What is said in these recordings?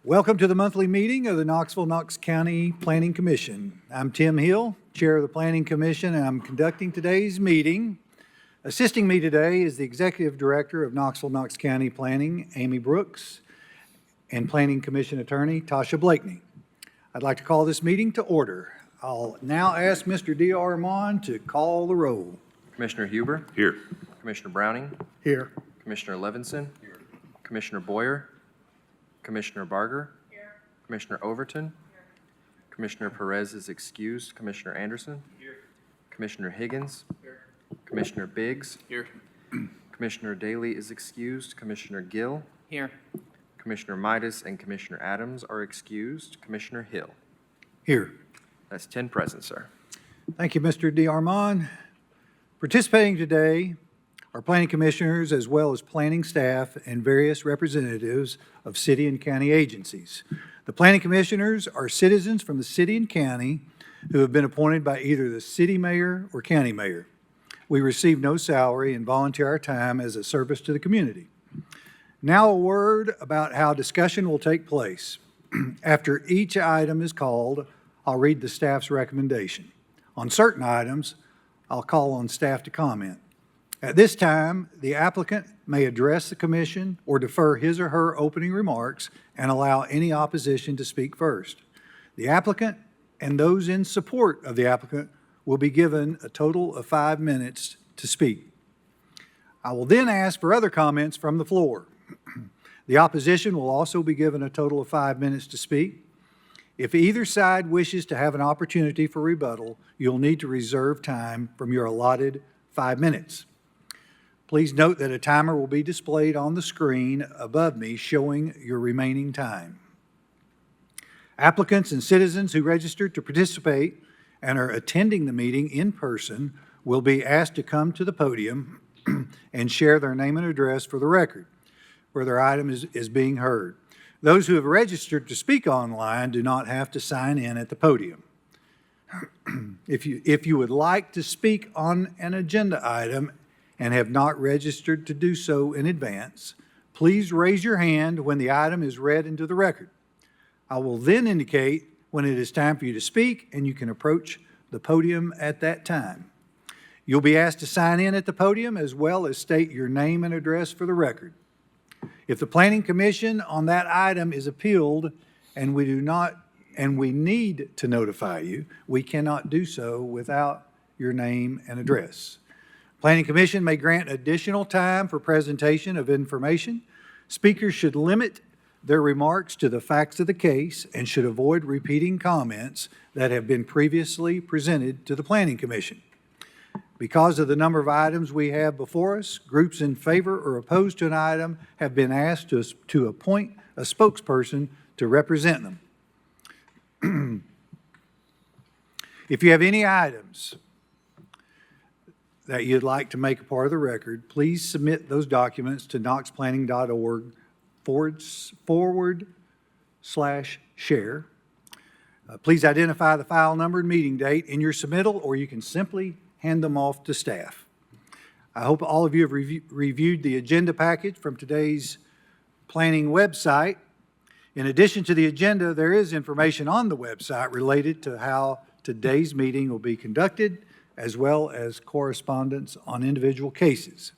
Welcome to the monthly meeting of the Knoxville-Knox County Planning Commission. I'm Tim Hill, Chair of the Planning Commission, and I'm conducting today's meeting. Assisting me today is the Executive Director of Knoxville-Knox County Planning, Amy Brooks, and Planning Commission Attorney, Tasha Blakeney. I'd like to call this meeting to order. I'll now ask Mr. D. Armand to call the roll. Commissioner Huber? Here. Commissioner Browning? Here. Commissioner Levinson? Here. Commissioner Boyer? Commissioner Barger? Here. Commissioner Overton? Here. Commissioner Perez is excused. Commissioner Anderson? Here. Commissioner Higgins? Here. Commissioner Biggs? Here. Commissioner Daly is excused. Commissioner Gill? Here. Commissioner Midas and Commissioner Adams are excused. Commissioner Hill? Here. That's 10 present, sir. Thank you, Mr. D. Armand. Participating today are planning commissioners as well as planning staff and various representatives of city and county agencies. The planning commissioners are citizens from the city and county who have been appointed by either the city mayor or county mayor. We receive no salary and volunteer our time as a service to the community. Now a word about how discussion will take place. After each item is called, I'll read the staff's recommendation. On certain items, I'll call on staff to comment. At this time, the applicant may address the commission or defer his or her opening remarks and allow any opposition to speak first. The applicant and those in support of the applicant will be given a total of 5 minutes to speak. I will then ask for other comments from the floor. The opposition will also be given a total of 5 minutes to speak. If either side wishes to have an opportunity for rebuttal, you'll need to reserve time from your allotted 5 minutes. Please note that a timer will be displayed on the screen above me showing your remaining time. Applicants and citizens who registered to participate and are attending the meeting in person will be asked to come to the podium and share their name and address for the record where their item is being heard. Those who have registered to speak online do not have to sign in at the podium. If you would like to speak on an agenda item and have not registered to do so in advance, please raise your hand when the item is read into the record. I will then indicate when it is time for you to speak, and you can approach the podium at that time. You'll be asked to sign in at the podium as well as state your name and address for the record. If the Planning Commission on that item is appealed and we need to notify you, we cannot do so without your name and address. Planning Commission may grant additional time for presentation of information. Speakers should limit their remarks to the facts of the case and should avoid repeating comments that have been previously presented to the Planning Commission. Because of the number of items we have before us, groups in favor or opposed to an item have been asked to appoint a spokesperson to represent them. If you have any items that you'd like to make a part of the record, please submit those documents to knoxplanning.org/share. Please identify the file number and meeting date in your submittal, or you can simply hand them off to staff. I hope all of you have reviewed the agenda package from today's planning website. In addition to the agenda, there is information on the website related to how today's meeting will be conducted, as well as correspondence on individual cases.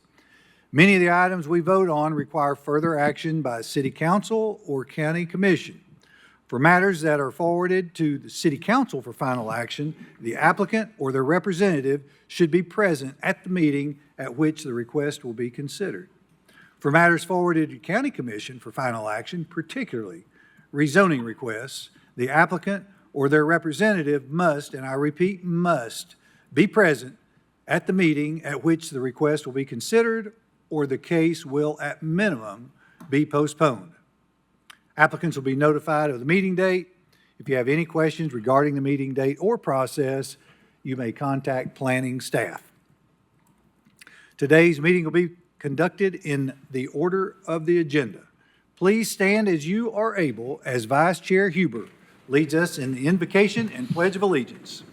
Many of the items we vote on require further action by City Council or County Commission. For matters that are forwarded to the City Council for final action, the applicant or their representative should be present at the meeting at which the request will be considered. For matters forwarded to County Commission for final action, particularly rezoning requests, the applicant or their representative must, and I repeat, must, be present at the meeting at which the request will be considered, or the case will, at minimum, be postponed. Applicants will be notified of the meeting date. If you have any questions regarding the meeting date or process, you may contact planning staff. Today's meeting will be conducted in the order of the agenda. Please stand as you are able as Vice Chair Huber leads us in the invocation and Pledge of Allegiance.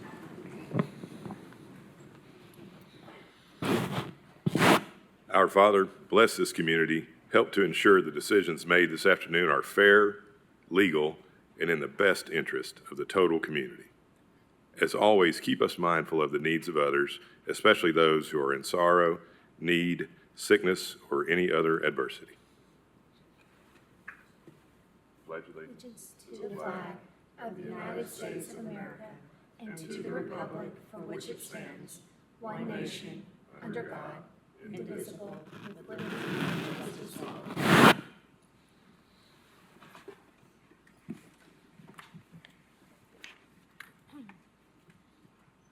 Our Father, bless this community. Help to ensure the decisions made this afternoon are fair, legal, and in the best interest of the total community. As always, keep us mindful of the needs of others, especially those who are in sorrow, need, sickness, or any other adversity. Pledge allegiance. To the flag of the United States of America and to the republic for which it stands, one nation, under God, indivisible, with liberty and justice for all.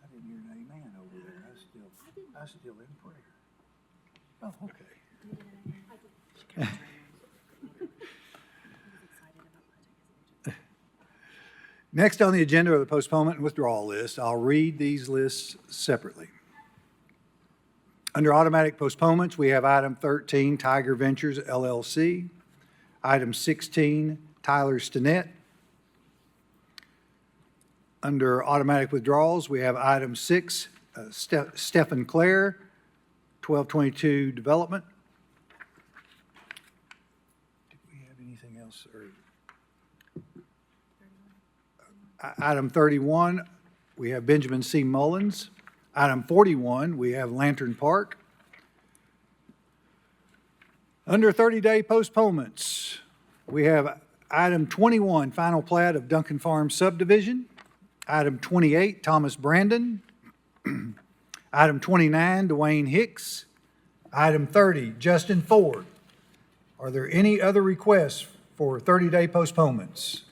I didn't hear an amen over there. I still in prayer. Oh, okay. Next on the agenda are the postponement and withdrawal lists. I'll read these lists separately. Under automatic postponements, we have item 13, Tiger Ventures LLC. Item 16, Tyler Stinnett. Under automatic withdrawals, we have item 6, Stephen Clare, 1222 Development. Did we have anything else? Item 31, we have Benjamin C. Mullins. Item 41, we have Lantern Park. Under 30-day postponements, we have item 21, final plat of Duncan Farms subdivision. Item 28, Thomas Brandon. Item 29, Dwayne Hicks. Item 30, Justin Ford. Are there any other requests for 30-day postponements?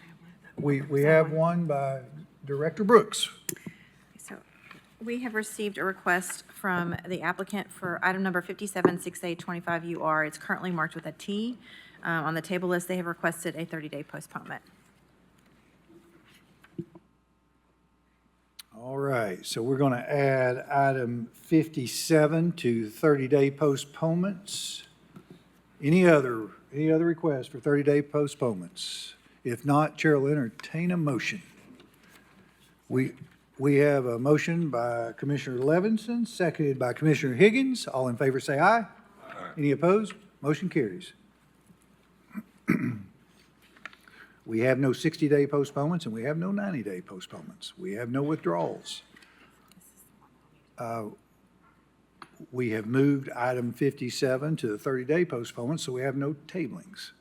We have one by Director Brooks. So we have received a request from the applicant for item number 576825UR. It's currently marked with a T. On the table list, they have requested a 30-day postponement. All right, so we're going to add item 57 to 30-day postponements. Any other requests for 30-day postponements? If not, Chair will entertain a motion. We have a motion by Commissioner Levinson, seconded by Commissioner Higgins. All in favor say aye. Aye. Any opposed? Motion carries. We have no 60-day postponements, and we have no 90-day postponements. We have no withdrawals. We have moved item 57 to the 30-day postponement, so we have no tablings.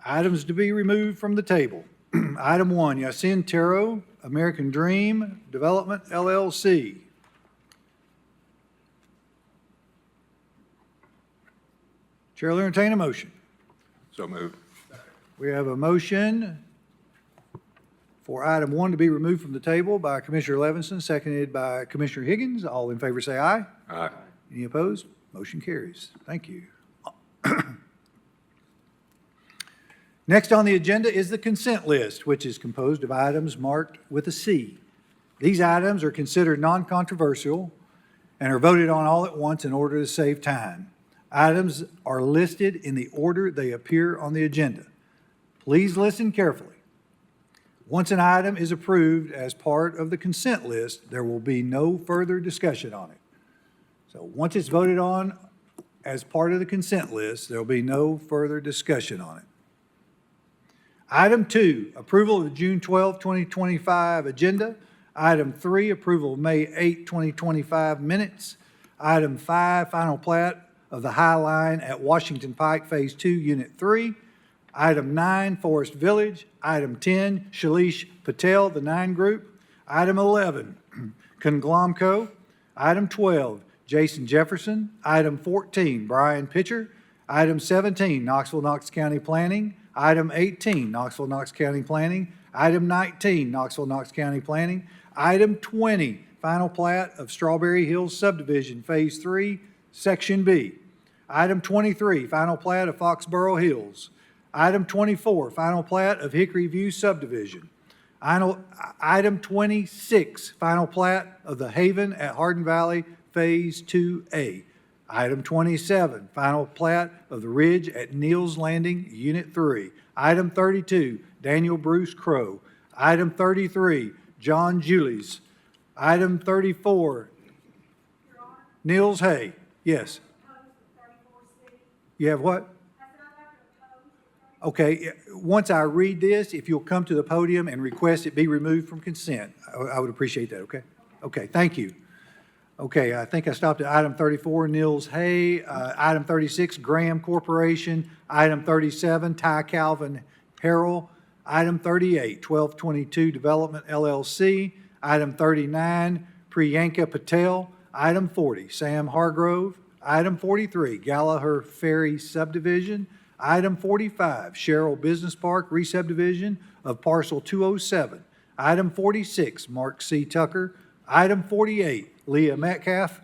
Items to be removed from the table. Item 1, Yasin Taro, American Dream Development, LLC. Chair will entertain a motion. So moved. We have a motion for item 1 to be removed from the table by Commissioner Levinson, seconded by Commissioner Higgins. All in favor say aye. Aye. Any opposed? Motion carries. Thank you. Next on the agenda is the consent list, which is composed of items marked with a C. These items are considered non-controversial and are voted on all at once in order to save time. Items are listed in the order they appear on the agenda. Please listen carefully. Once an item is approved as part of the consent list, there will be no further discussion on it. So once it's voted on as part of the consent list, there will be no further discussion on it. Item 2, approval of the June 12, 2025 agenda. Item 3, approval of May 8, 2025 minutes. Item 5, final plat of the High Line at Washington Pike, Phase 2, Unit 3. Item 9, Forest Village. Item 10, Shalish Patel, the 9 Group. Item 11, Conglomco. Item 12, Jason Jefferson. Item 14, Brian Pitcher. Item 17, Knoxville-Knox County Planning. Item 18, Knoxville-Knox County Planning. Item 19, Knoxville-Knox County Planning. Item 20, final plat of Strawberry Hills Subdivision, Phase 3, Section B. Item 23, final plat of Foxborough Hills. Item 24, final plat of Hickory View Subdivision. Item 26, final plat of the Haven at Hardin Valley, Phase 2A. Item 27, final plat of the Ridge at Neal's Landing, Unit 3. Item 32, Daniel Bruce Crow. Item 33, John Julies. Item 34, Niels Hay. Yes. You have what? Okay, once I read this, if you'll come to the podium and request it be removed from consent, I would appreciate that, okay? Okay, thank you. Okay, I think I stopped at item 34, Nils Hay. Item 36, Graham Corporation. Item 37, Ty Calvin Harrell. Item 38, 1222 Development LLC. Item 39, Priyanka Patel. Item 40, Sam Hargrove. Item 43, Gallagher Ferry Subdivision. Item 45, Sherrill Business Park Re-subdivision of Parcel 207. Item 46, Mark C. Tucker. Item 48, Leah Metcalf.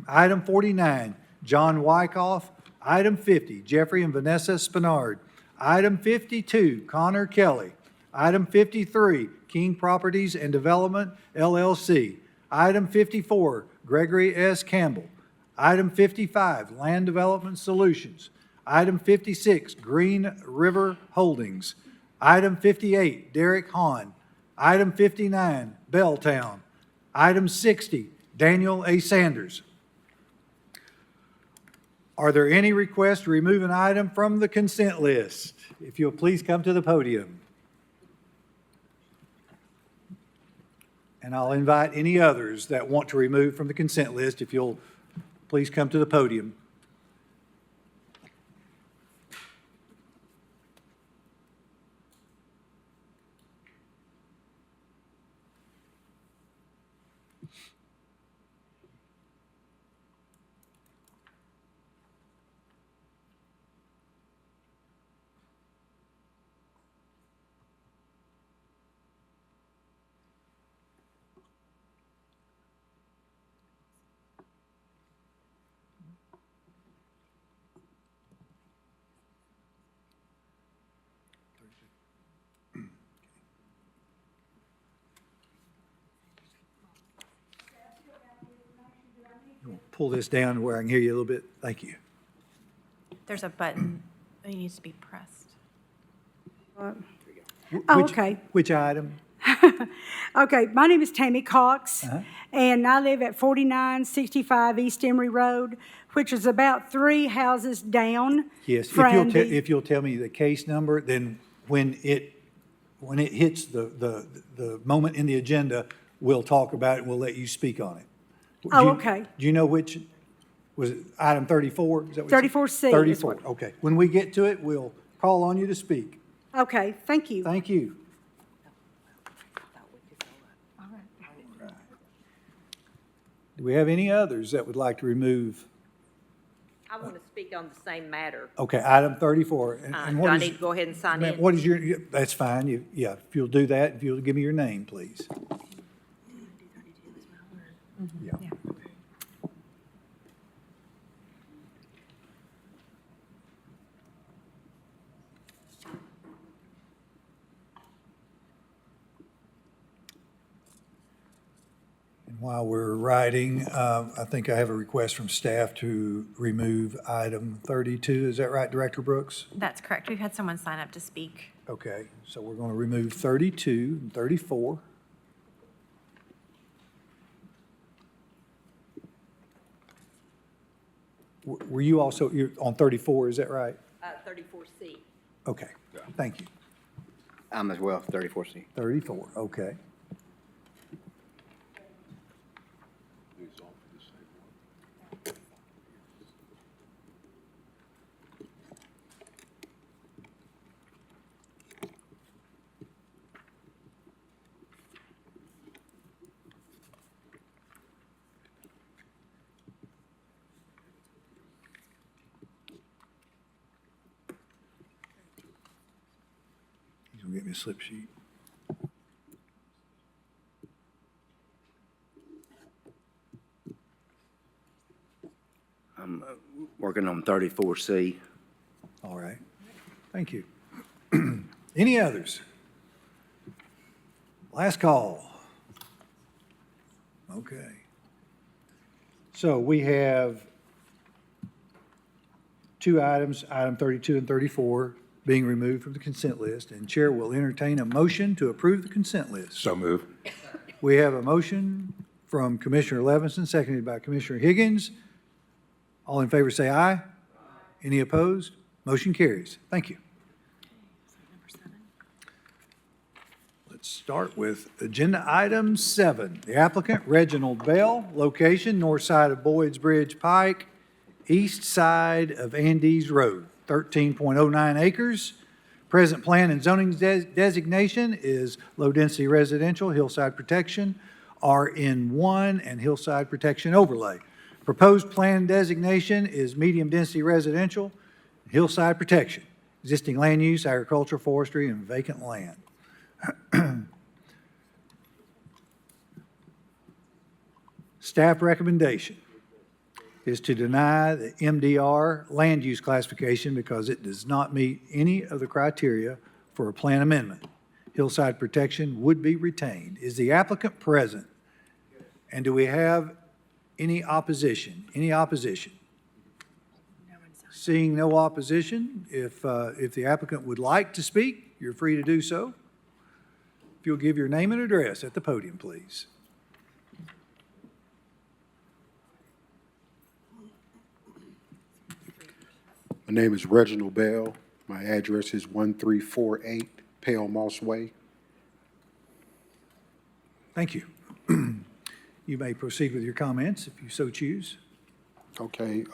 Item 49, John Wyckoff. Item 50, Jeffrey and Vanessa Spinard. Item 52, Connor Kelly. Item 53, King Properties and Development, LLC. Item 54, Gregory S. Campbell. Item 55, Land Development Solutions. Item 56, Green River Holdings. Item 58, Derek Hahn. Item 59, Belltown. Item 60, Daniel A. Sanders. Are there any requests to remove an item from the consent list? If you'll please come to the podium. And I'll invite any others that want to remove from the consent list, if you'll please come to the podium. Pull this down where I can hear you a little bit. Thank you. There's a button that needs to be pressed. Oh, Which- okay. Which item? Okay, my name is Tammy Cox, and I live at 4965 East Emory Road, which is about 3 houses down Yes, from if you'll tell me the case number, then when it hits the moment in the agenda, we'll talk about it, and we'll let you speak on it. Oh, okay. Do you know which, was it item 34? Is that what you said? 34C is 34, what- okay. When we get to it, we'll call on you to speak. Okay, thank you. Thank you. Do we have any others that would like to remove? I want to speak on the same matter. Okay, item 34. And Do what I is- need to go ahead and sign Ma'am, in? what is your, that's fine, yeah, if you'll do that, if you'll give me your name, please. Yeah. And while we're writing, I think I have a request from staff to remove item 32. Is that right, Director Brooks? That's correct. We've had someone sign up to speak. Okay, so we're going to remove 32 and 34. Were you also, you're on 34, is that right? 34C. Okay, thank you. I'm as well, 34C. 34, okay. He's gonna get me a slip sheet. I'm working on 34C. All right, thank you. Any others? Last call. Okay. So we have two items, item 32 and 34, being removed from the consent list, and Chair will entertain a motion to approve the consent list. So move. We have a motion from Commissioner Levinson, seconded by Commissioner Higgins. All in favor say aye. Any opposed? Motion carries. Thank you. Start with agenda item 7. The applicant, Reginald Bell, location, north side of Boyd's Bridge Pike, east side of Andes Road, 13.09 acres. Present plan and zoning designation is low-density residential, hillside protection, RN1, and hillside protection overlay. Proposed plan designation is medium-density residential, hillside protection. Existing land use, agriculture, forestry, and vacant land. Staff recommendation is to deny the MDR land use classification because it does not meet any of the criteria for a plan amendment. Hillside protection would be retained. Is the applicant present? And do we have any opposition? Any opposition? Seeing no opposition, if the applicant would like to speak, you're free to do so. If you'll give your name and address at the podium, please. My name is Reginald Bell. My address is 1348 Pale Moss Way. Thank you. You may proceed with your comments if you so choose. Okay,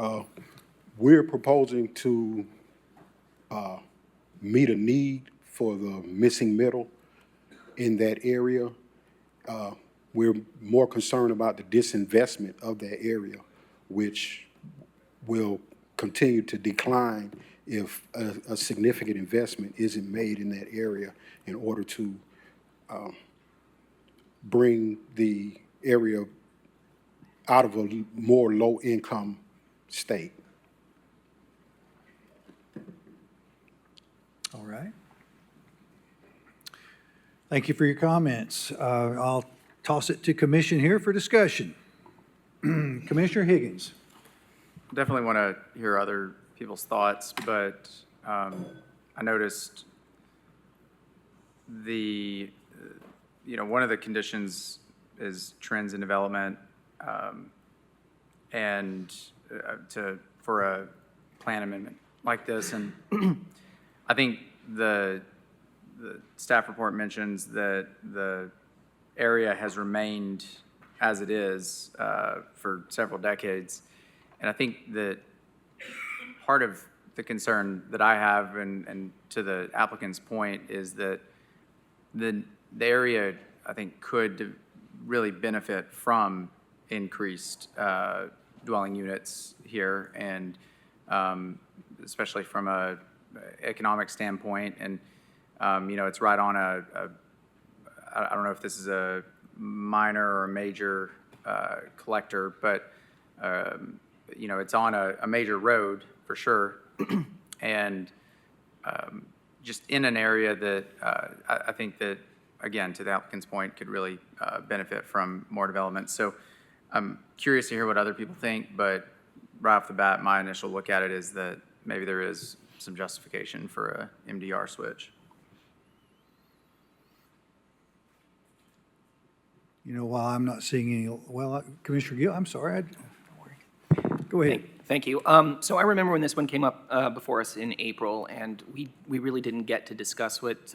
we're proposing to meet a need for the missing middle in that area. We're more concerned about the disinvestment of that area, which will continue to decline if a significant investment isn't made in that area in order to bring the area out of a more low-income state. All right. Thank you for your comments. I'll toss it to commission here for discussion. Commissioner Higgins. Definitely want to hear other people's thoughts, but I noticed one of the conditions is trends in development and for a plan amendment like this. And I think the staff report mentions that the area has remained as it is for several decades. And I think that part of the concern that I have, and to the applicant's point, is that the area, I think, could really benefit from increased dwelling units here, and especially from a economic standpoint. And it's right on I don't know if this is a minor or a major collector, but it's on a major road for sure, and just in an area that I think that, again, to the applicant's point, could really benefit from more development. So I'm curious to hear what other people think, but right off the bat, my initial look at it is that maybe there is some justification for a MDR switch. While I'm not seeing any, Commissioner Gill, I'm sorry. Go ahead. Thank you. So I remember when this one came up before us in April, and we really didn't get to discuss what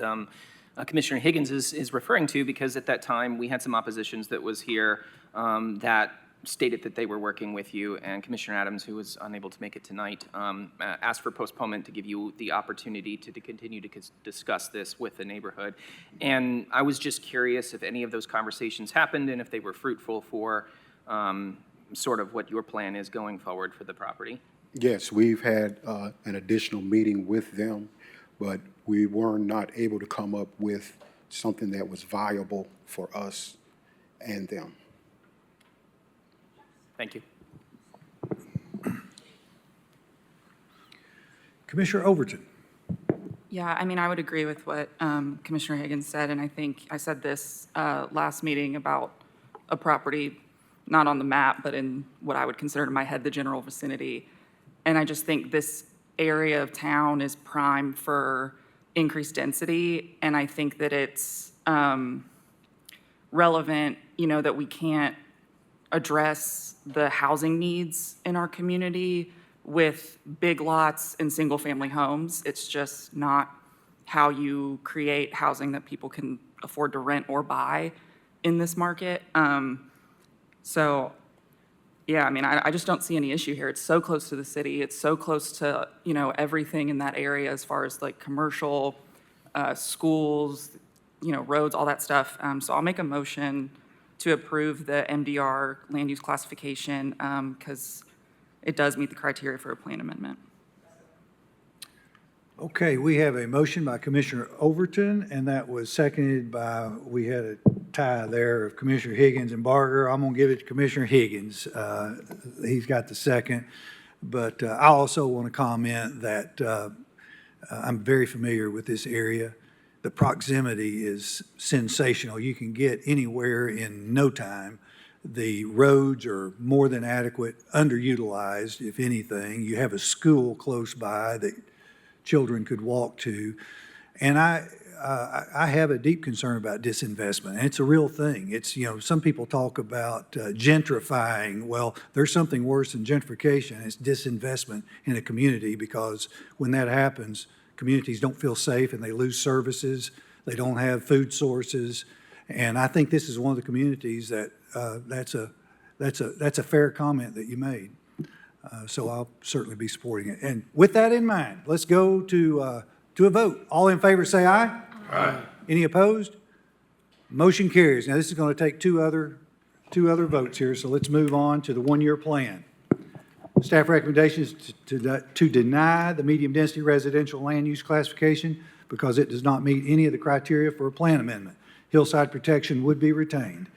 Commissioner Higgins is referring to, because at that time we had some oppositions that was here that stated that they were working with you, and Commissioner Adams, who was unable to make it tonight, asked for postponement to give you the opportunity to continue to discuss this with the neighborhood. And I was just curious if any of those conversations happened and if they were fruitful for sort of what your plan is going forward for the property. Yes, we've had an additional meeting with them, but we were not able to come up with something that was viable for us and them. Thank you. Commissioner Overton. Yeah, I would agree with what Commissioner Higgins said, and I think I said this last meeting about a property not on the map, but in what I would consider in my head the general vicinity. And I just think this area of town is prime for increased density, and I think that it's relevant, that we can't address the housing needs in our community with big lots and single-family homes. It's just not how you create housing that people can afford to rent or buy in this market. So, yeah, I mean, I just don't see any issue here. It's so close to the city. It's so close to, you know, everything in that area as far as like commercial, schools, you know, roads, all that stuff. So I'll make a motion to approve the MDR land use classification because it does meet the criteria for a plan amendment. Okay, we have a motion by Commissioner Overton, and that was seconded by, we had a tie there of Commissioner Higgins and Barger. I'm going to give it to Commissioner Higgins. He's got the second. But I also want to comment that I'm very familiar with this area. The proximity is sensational. You can get anywhere in no time. The roads are more than adequate, underutilized, if anything. You have a school close by that children could walk to. And I have a deep concern about disinvestment, and it's a real thing. It's, you know, some people talk about gentrifying. Well, there's something worse than gentrification. It's disinvestment in a community, because when that happens, communities don't feel safe and they lose services. They don't have food sources. And I think this is one of the communities that that's a fair comment that you made. So I'll certainly be supporting it. And with that in mind, let's go to a vote. All in favor, say aye. Aye. Any opposed? Motion carries. Now, this is going to take two other votes here, so let's move on to the one-year plan. Staff recommendation is to deny the medium-density residential land use classification because it does not meet any of the criteria for a plan amendment. Hillside protection would be retained.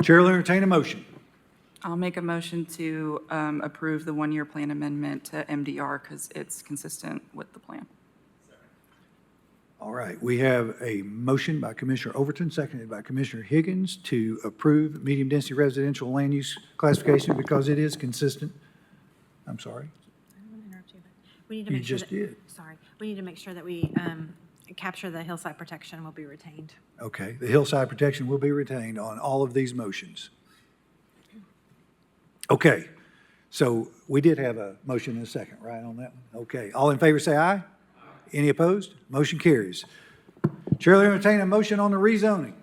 Chair will entertain a motion. I'll make a motion to approve the one-year plan amendment to MDR because it's consistent with the plan. All right, we have a motion by Commissioner Overton, seconded by Commissioner Higgins, to approve medium-density residential land use classification because it is consistent. I'm sorry. I don't want to interrupt you, but we need to You make sure just that. did. Sorry, we need to make sure that we capture the hillside protection will be retained. Okay, the hillside protection will be retained on all of these motions. Okay, so we did have a motion and a second, right, on that one? Okay, all in favor say aye. Any opposed? Motion carries. Chair will entertain a motion on the rezoning.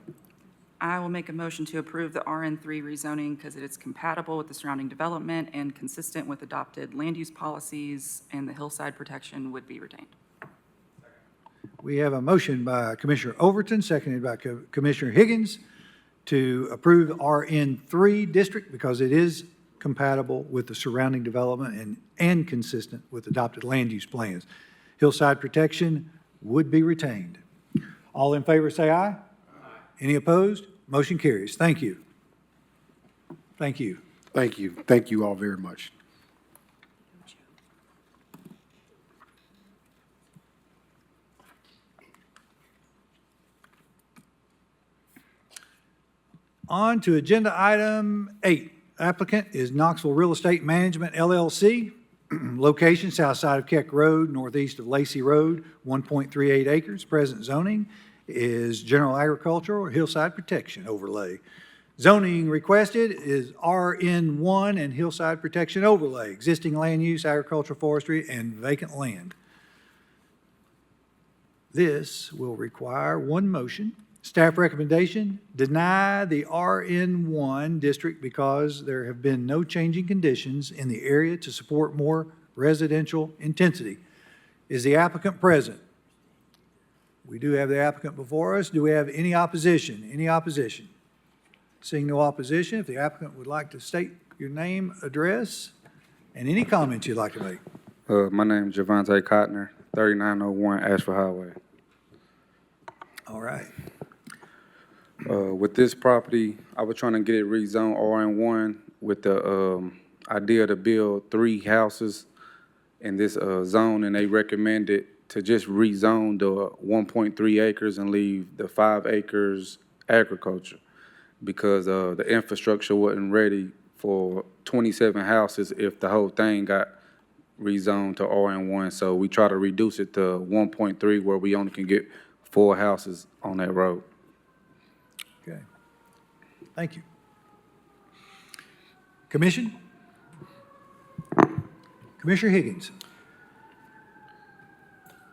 I will make a motion to approve the RN3 rezoning because it is compatible with the surrounding development and consistent with adopted land use policies, and the hillside protection would be retained. We have a motion by Commissioner Overton, seconded by Commissioner Higgins, to approve the RN3 district because it is compatible with the surrounding development and consistent with adopted land use plans. Hillside protection would be retained. All in favor say aye. Aye. Any opposed? Motion carries. Thank you. Thank you. Thank you. Thank you all very much. On to agenda item 8. Applicant is Knoxville Real Estate Management, LLC. Location, south side of Keck Road, northeast of Lacey Road, 1.38 acres. Present zoning is general agricultural or hillside protection overlay. Zoning requested is RN1 and hillside protection overlay. Existing land use, agricultural, forestry, and vacant land. This will require one motion. Staff recommendation, deny the RN1 district because there have been no changing conditions in the area to support more residential intensity. Is the applicant present? We do have the applicant before us. Do we have any opposition? Any opposition? Seeing no opposition, if the applicant would like to state your name, address, and any comments you'd like to make. My name is Javante Cotner, 3901 Ashford Highway. All right. With this property, I was trying to get it rezoned RN1 with the idea to build 3 houses in this zone, and they recommended to just rezone the 1.3 acres and leave the 5 acres agriculture because the infrastructure wasn't ready for 27 houses if the whole thing got rezoned to RN1. So we try to reduce it to 1.3 where we only can get 4 houses on that road. Okay. Thank you. Commission? Commissioner Higgins.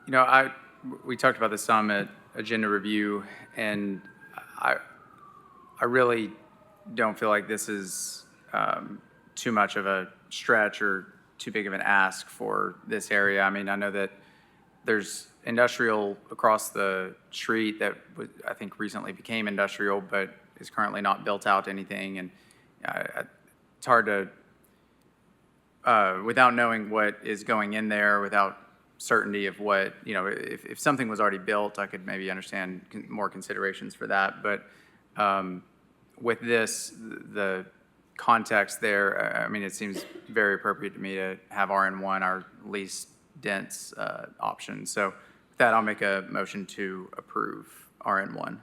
You know, we talked about this some at agenda review, and I really don't feel like this is too much of a stretch or too big of an ask for this area. I mean, I know that there's industrial across the street that I think recently became industrial, but is currently not built out to anything, and it's hard to, without knowing what is going in there, without certainty of what, you know, if something was already built, I could maybe understand more considerations for that. But with this, the context there, I mean, it seems very appropriate to me to have RN1 our least dense option. So with that, I'll make a motion to approve RN1.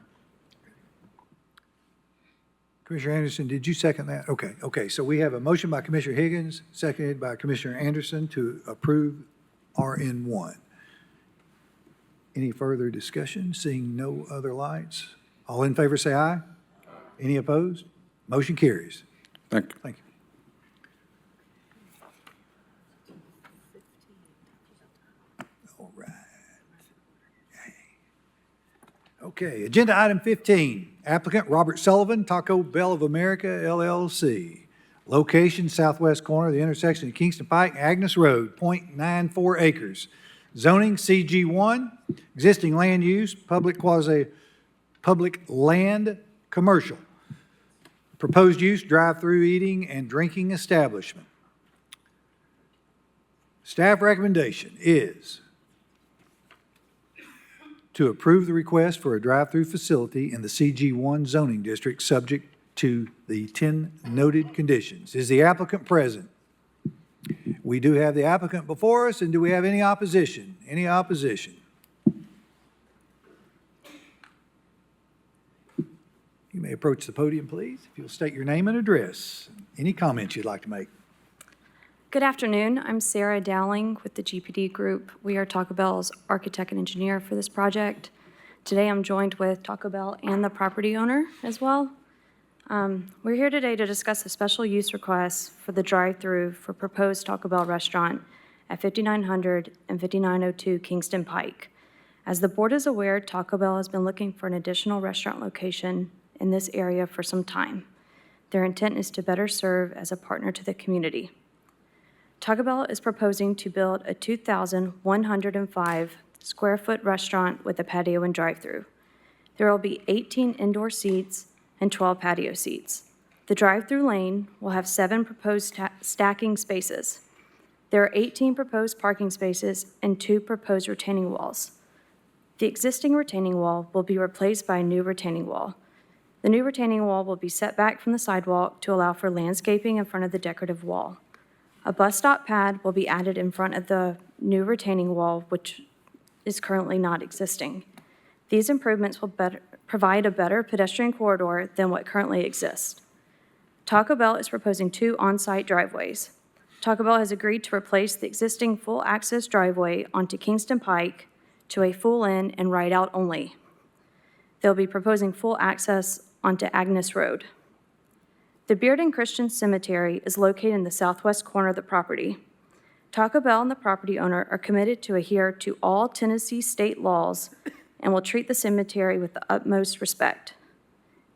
Commissioner Anderson, did you second that? Okay, so we have a motion by Commissioner Higgins, seconded by Commissioner Anderson to approve RN1. Any further discussion? Seeing no other lights? All in favor say aye. Any opposed? Motion carries. Thank you. Thank you. All right. Okay, agenda item 15, applicant Robert Sullivan, Taco Bell of America LLC. Location, southwest corner of the intersection of Kingston Pike, Agnes Road, .94 acres. Zoning, CG1, existing land use, public land, commercial. Proposed use, drive-through eating and drinking establishment. Staff recommendation is to approve the request for a drive-through facility in the CG1 zoning district, subject to the 10 noted conditions. Is the applicant present? We do have the applicant before us, and do we have any opposition? Any opposition? You may approach the podium, please, if you'll state your name and address. Any comments you'd like to make? Good afternoon. I'm Sarah Dowling with the GPD Group. We are Taco Bell's architect and engineer for this project. Today I'm joined with Taco Bell and the property owner as well. We're here today to discuss a special use request for the drive-through for proposed Taco Bell restaurant at 5900 and 5902 Kingston Pike. As the board is aware, Taco Bell has been looking for an additional restaurant location in this area for some time. Their intent is to better serve as a partner to the community. Taco Bell is proposing to build a 2,105 square foot restaurant with a patio and drive-through. There will be 18 indoor seats and 12 patio seats. The drive-through lane will have 7 proposed stacking spaces. There are 18 proposed parking spaces and 2 proposed retaining walls. The existing retaining wall will be replaced by a new retaining wall. The new retaining wall will be set back from the sidewalk to allow for landscaping in front of the decorative wall. A bus stop pad will be added in front of the new retaining wall, which is currently not existing. These improvements will provide a better pedestrian corridor than what currently exists. Taco Bell is proposing 2 on-site driveways. Taco Bell has agreed to replace the existing full-access driveway onto Kingston Pike to a full-in and ride-out only. They'll be proposing full access onto Agnes Road. The Bearden Christian Cemetery is located in the southwest corner of the property. Taco Bell and the property owner are committed to adhere to all Tennessee state laws and will treat the cemetery with the utmost respect.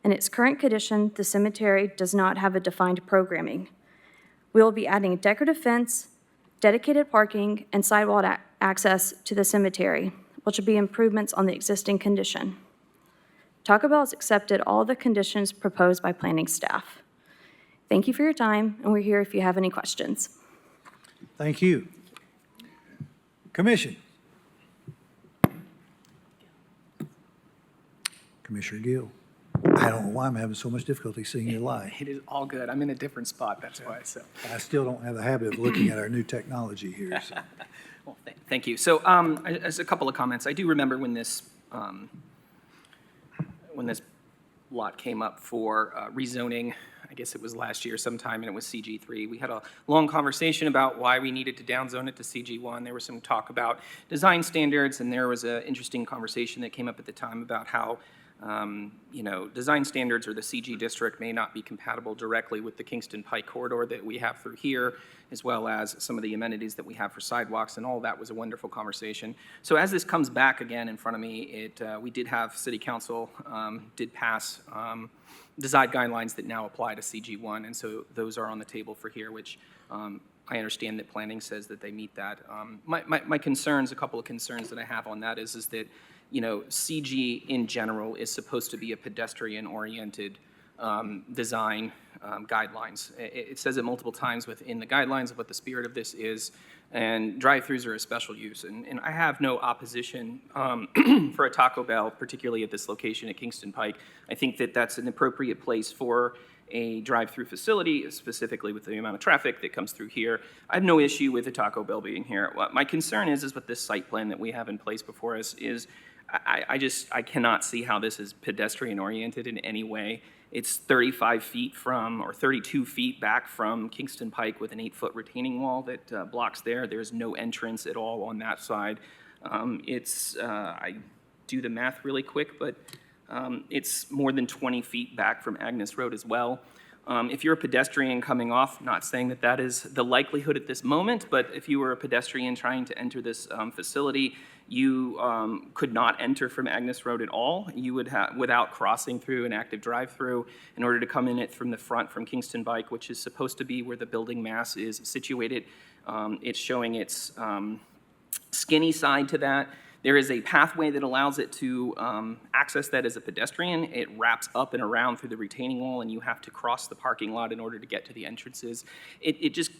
In its current condition, the cemetery does not have a defined programming. We will be adding a decorative fence, dedicated parking, and sidewalk access to the cemetery, which will be improvements on the existing condition. Taco Bell has accepted all the conditions proposed by planning staff. Thank you for your time, and we're here if you have any questions. Thank you. Commission. Commissioner Gill. I don't know why I'm having so much difficulty seeing your light. It is all good. I'm in a different spot, that's why, so. I still don't have the habit of looking at our new technology here, so. Well, thank you. So, as a couple of comments, I do remember when this lot came up for rezoning, I guess it was last year sometime, and it was CG3. We had a long conversation about why we needed to downzone it to CG1. There was some talk about design standards, and there was an interesting conversation that came up at the time about how design standards or the CG district may not be compatible directly with the Kingston Pike corridor that we have through here, as well as some of the amenities that we have for sidewalks, and all that was a wonderful conversation. So as this comes back again in front of me, we did have City Council did pass design guidelines that now apply to CG1, and so those are on the table for here, which I understand that planning says that they meet that. My concerns, a couple of concerns that I have on that is that, CG in general is supposed to be a pedestrian-oriented design guidelines. It says it multiple times within the guidelines of what the spirit of this is, and drive-throughs are a special use. And I have no opposition for a Taco Bell, particularly at this location at Kingston Pike. I think that that's an appropriate place for a drive-through facility, specifically with the amount of traffic that comes through here. I have no issue with a Taco Bell being here. What my concern is with this site plan that we have in place before us is I cannot see how this is pedestrian-oriented in any way. It's 35 feet from, or 32 feet back from Kingston Pike with an 8-foot retaining wall that blocks there. There's no entrance at all on that side. I do the math really quick, but it's more than 20 feet back from Agnes Road as well. If you're a pedestrian coming off, not saying that that is the likelihood at this moment, but if you were a pedestrian trying to enter this facility, you could not enter from Agnes Road at all. You would have, without crossing through an active drive-through, in order to come in it from the front from Kingston Pike, which is supposed to be where the building mass is situated. It's showing its skinny side to that. There is a pathway that allows it to access that as a pedestrian. It wraps up and around through the retaining wall, and you have to cross the parking lot in order to get to the entrances. It just,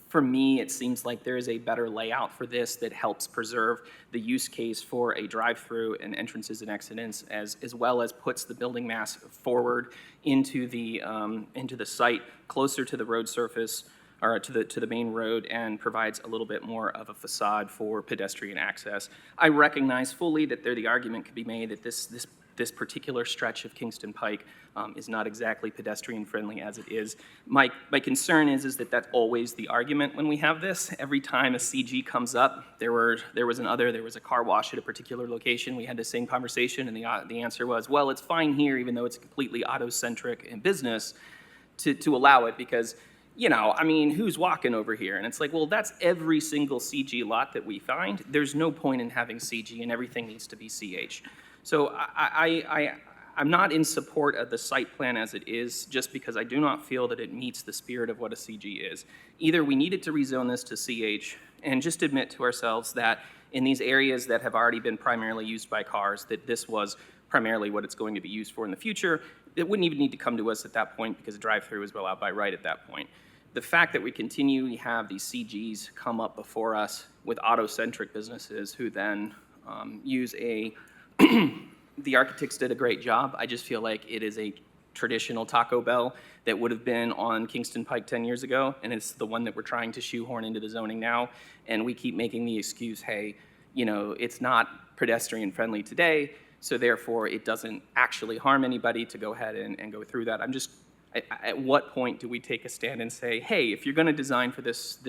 for me, it seems like there is a better layout for this that helps preserve the use case for a drive-through and entrances and exits, as well as puts the building mass forward into the site, closer to the road surface, or to the main road, and provides a little bit more of a facade for pedestrian access. I recognize fully that the argument could be made that this particular stretch of Kingston Pike is not exactly pedestrian friendly as it is. My concern is that that's always the argument when we have this. Every time a CG comes up, there was a car wash at a particular location. We had the same conversation, and the answer was, well, it's fine here, even though it's completely auto-centric in business, to allow it, because who's walking over here? And it's like, well, that's every single CG lot that we find. There's no point in having CG, and everything needs to be CH. So I'm not in support of the site plan as it is, just because I do not feel that it meets the spirit of what a CG is. Either we needed to rezone this to CH and just admit to ourselves that in these areas that have already been primarily used by cars, that this was primarily what it's going to be used for in the future. It wouldn't even need to come to us at that point, because a drive-through is well out by right at that point. The fact that we continually have these CGs come up before us with auto-centric businesses who then use the architects did a great job. I just feel like it is a traditional Taco Bell that would have been on Kingston Pike 10 years ago, and it's the one that we're trying to shoehorn into the zoning now. And we keep making the excuse, hey, it's not pedestrian friendly today, so therefore it doesn't actually harm anybody to go ahead and go through that. At what point do we take a stand and say, hey, if you're going to design for this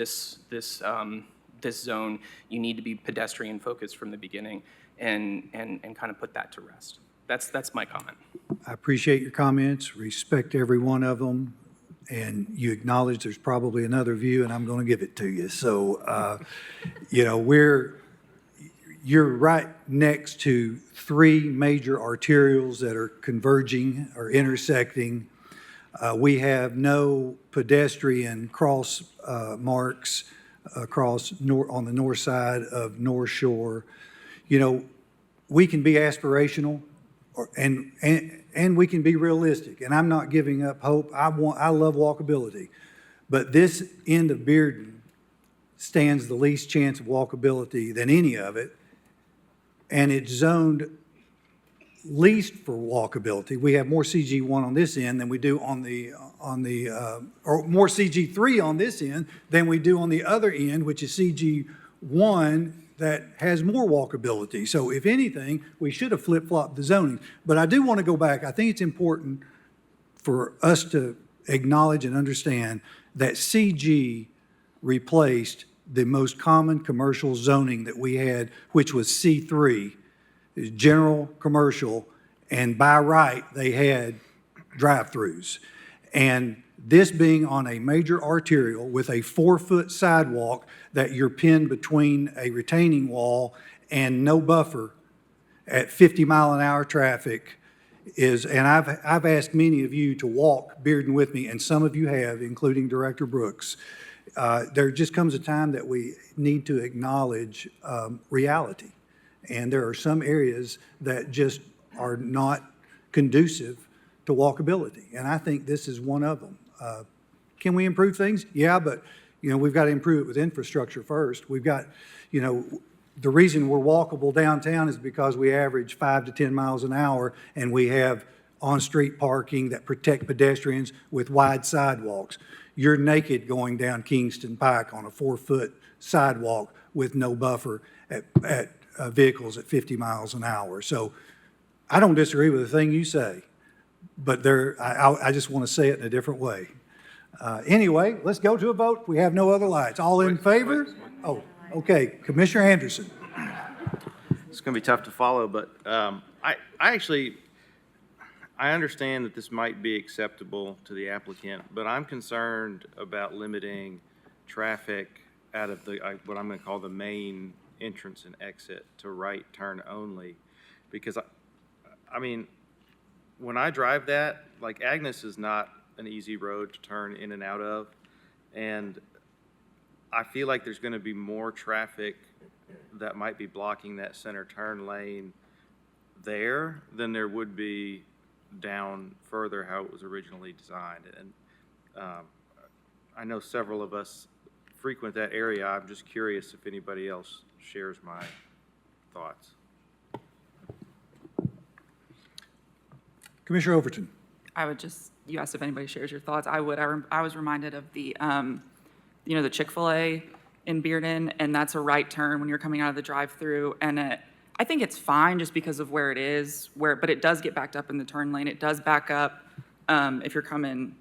zone, you need to be pedestrian focused from the beginning, and kind of put that to rest. That's my comment. I appreciate your comments, respect every one of them, and you acknowledge there's probably another view, and I'm going to give it to you. So, you're right next to three major arterials that are converging or intersecting. We have no pedestrian cross marks on the north side of North Shore. We can be aspirational, and we can be realistic. And I'm not giving up hope. I love walkability, but this end of Bearden stands the least chance of walkability than any of it, and it's zoned least for walkability. We have more CG1 on this end than we do or more CG3 on this end than we do on the other end, which is CG1 that has more walkability. So if anything, we should have flip-flopped the zoning. But I do want to go back. I think it's important for us to acknowledge and understand that CG replaced the most common commercial zoning that we had, which was C3, general commercial, and by right, they had drive-throughs. And this being on a major arterial with a 4-foot sidewalk that you're pinned between a retaining wall and no buffer at 50-mile-an-hour traffic is, and I've asked many of you to walk Bearden with me, and some of you have, including Director Brooks. There just comes a time that we need to acknowledge reality. And there are some areas that just are not conducive to walkability, and I think this is one of them. Can we improve things? Yeah, but, we've got to improve it with infrastructure first. We've got, the reason we're walkable downtown is because we average 5 to 10 miles an hour, and we have on-street parking that protect pedestrians with wide sidewalks. You're naked going down Kingston Pike on a 4-foot sidewalk with no buffer at vehicles at 50 miles an hour. So I don't disagree with the thing you say, but I just want to say it in a different way. Anyway, let's go to a vote. We have no other lights. All in favor? Oh, okay. Commissioner Anderson. It's going to be tough to follow, but I understand that this might be acceptable to the applicant, but I'm concerned about limiting traffic out of what I'm going to call the main entrance and exit to right turn only, because when I drive that, Agnes is not an easy road to turn in and out of, and I feel like there's going to be more traffic that might be blocking that center turn lane there than there would be down further how it was originally designed. And I know several of us frequent that area. I'm just curious if anybody else shares my thoughts. Commissioner Overton. You asked if anybody shares your thoughts. I would. I was reminded of the, the Chick-fil-A in Bearden, and that's a right turn when you're coming out of the drive-through. And I think it's fine just because of where it is, but it does get backed up in the turn lane. It does back up if you're coming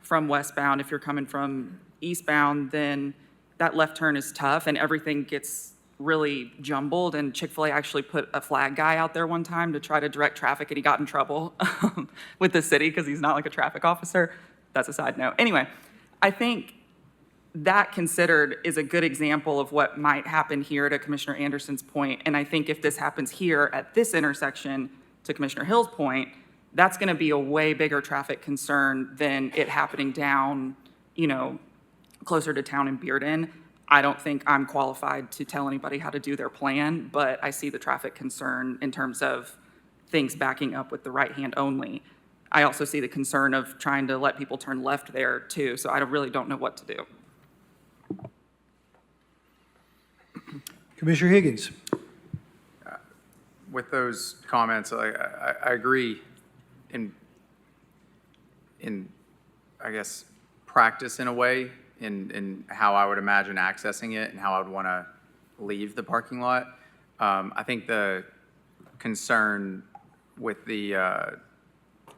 from westbound. If you're coming from eastbound, then that left turn is tough, and everything gets really jumbled. And Chick-fil-A actually put a flag guy out there one time to try to direct traffic, and he got in trouble with the city because he's not like a traffic officer. That's a side note. Anyway, I think that considered is a good example of what might happen here, to Commissioner Anderson's point. And I think if this happens here at this intersection, to Commissioner Hill's point, that's going to be a way bigger traffic concern than it happening down, closer to town in Bearden. I don't think I'm qualified to tell anybody how to do their plan, but I see the traffic concern in terms of things backing up with the right hand only. I also see the concern of trying to let people turn left there too, so I really don't know what to do. Commissioner Higgins. With those comments, I agree in I guess practice in a way in how I would imagine accessing it and how I would want to leave the parking lot. I think the concern with the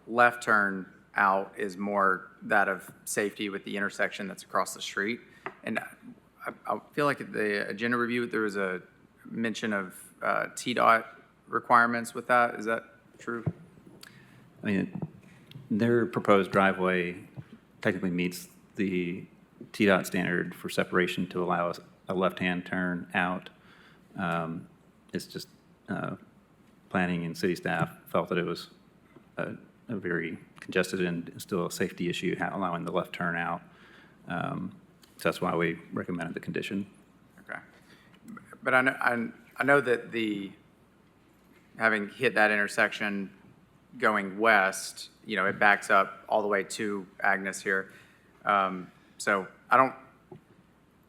left turn out is more that of safety with the intersection that's across the street. And I feel like at the agenda review, there was a mention of TDOT requirements with that. Is that true? Their proposed driveway technically meets the TDOT standard for separation to allow a left-hand turn out. It's just planning and city staff felt that it was a very congested and still a safety issue allowing the left turn out. So that's why we recommended the condition. Okay. But I know that having hit that intersection going west, it backs up all the way to Agnes here. So I don't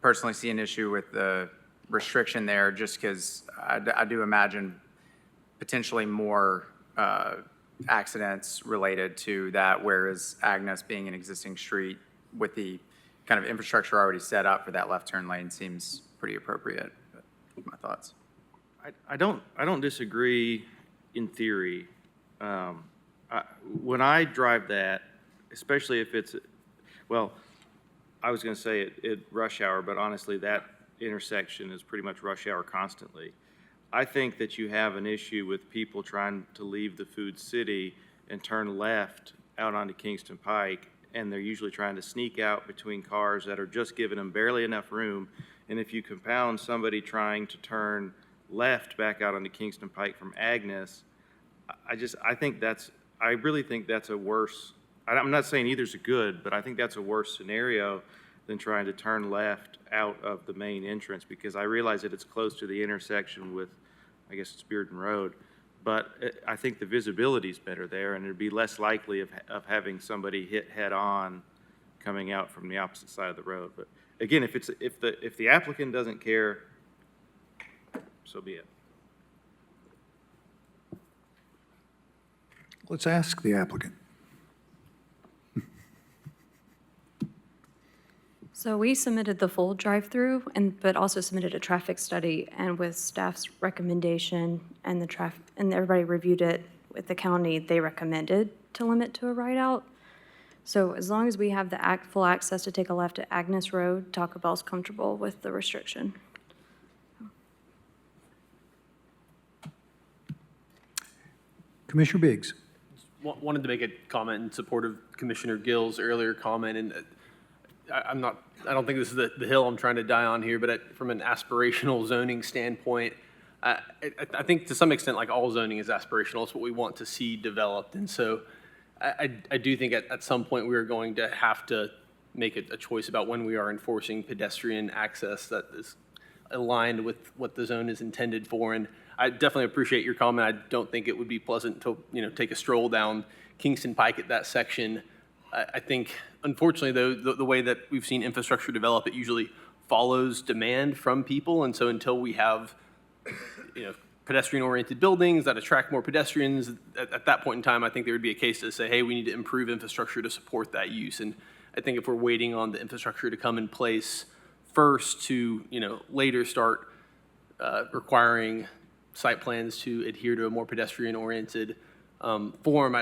personally see an issue with the restriction there, just because I do imagine potentially more accidents related to that, whereas Agnes being an existing street with the kind of infrastructure already set up for that left turn lane seems pretty appropriate. But my thoughts. I don't disagree in theory. When I drive that, especially if it's, I was going to say it rush hour, but honestly, that intersection is pretty much rush hour constantly. I think that you have an issue with people trying to leave the food city and turn left out onto Kingston Pike, and they're usually trying to sneak out between cars that are just giving them barely enough room. And if you compound somebody trying to turn left back out onto Kingston Pike from Agnes, I really think that's a worse, I'm not saying either's a good, but I think that's a worse scenario than trying to turn left out of the main entrance, because I realize that it's close to the intersection with, I guess it's Bearden Road, but I think the visibility is better there, and it'd be less likely of having somebody hit head-on coming out from the opposite side of the road. But again, if the applicant doesn't care, so be it. Let's ask the applicant. So we submitted the full drive-through but also submitted a traffic study, and with staff's recommendation and and everybody reviewed it with the county, they recommended to limit to a ride-out. So as long as we have the full access to take a left at Agnes Road, Taco Bell's comfortable with the restriction. Commissioner Biggs. Wanted to make a comment in support of Commissioner Gill's earlier comment, and I don't think this is the hill I'm trying to die on here, but from an aspirational zoning standpoint, I think to some extent, like all zoning is aspirational. It's what we want to see developed, and so I do think at some point we are going to have to make a choice about when we are enforcing pedestrian access that is aligned with what the zone is intended for. And I definitely appreciate your comment. I don't think it would be pleasant to take a stroll down Kingston Pike at that section. I think, unfortunately, though, the way that we've seen infrastructure develop, it usually follows demand from people. And so until we have, pedestrian-oriented buildings that attract more pedestrians, at that point in time, I think there would be a case to say, hey, we need to improve infrastructure to support that use. And I think if we're waiting on the infrastructure to come in place first to, later start requiring site plans to adhere to a more pedestrian-oriented form,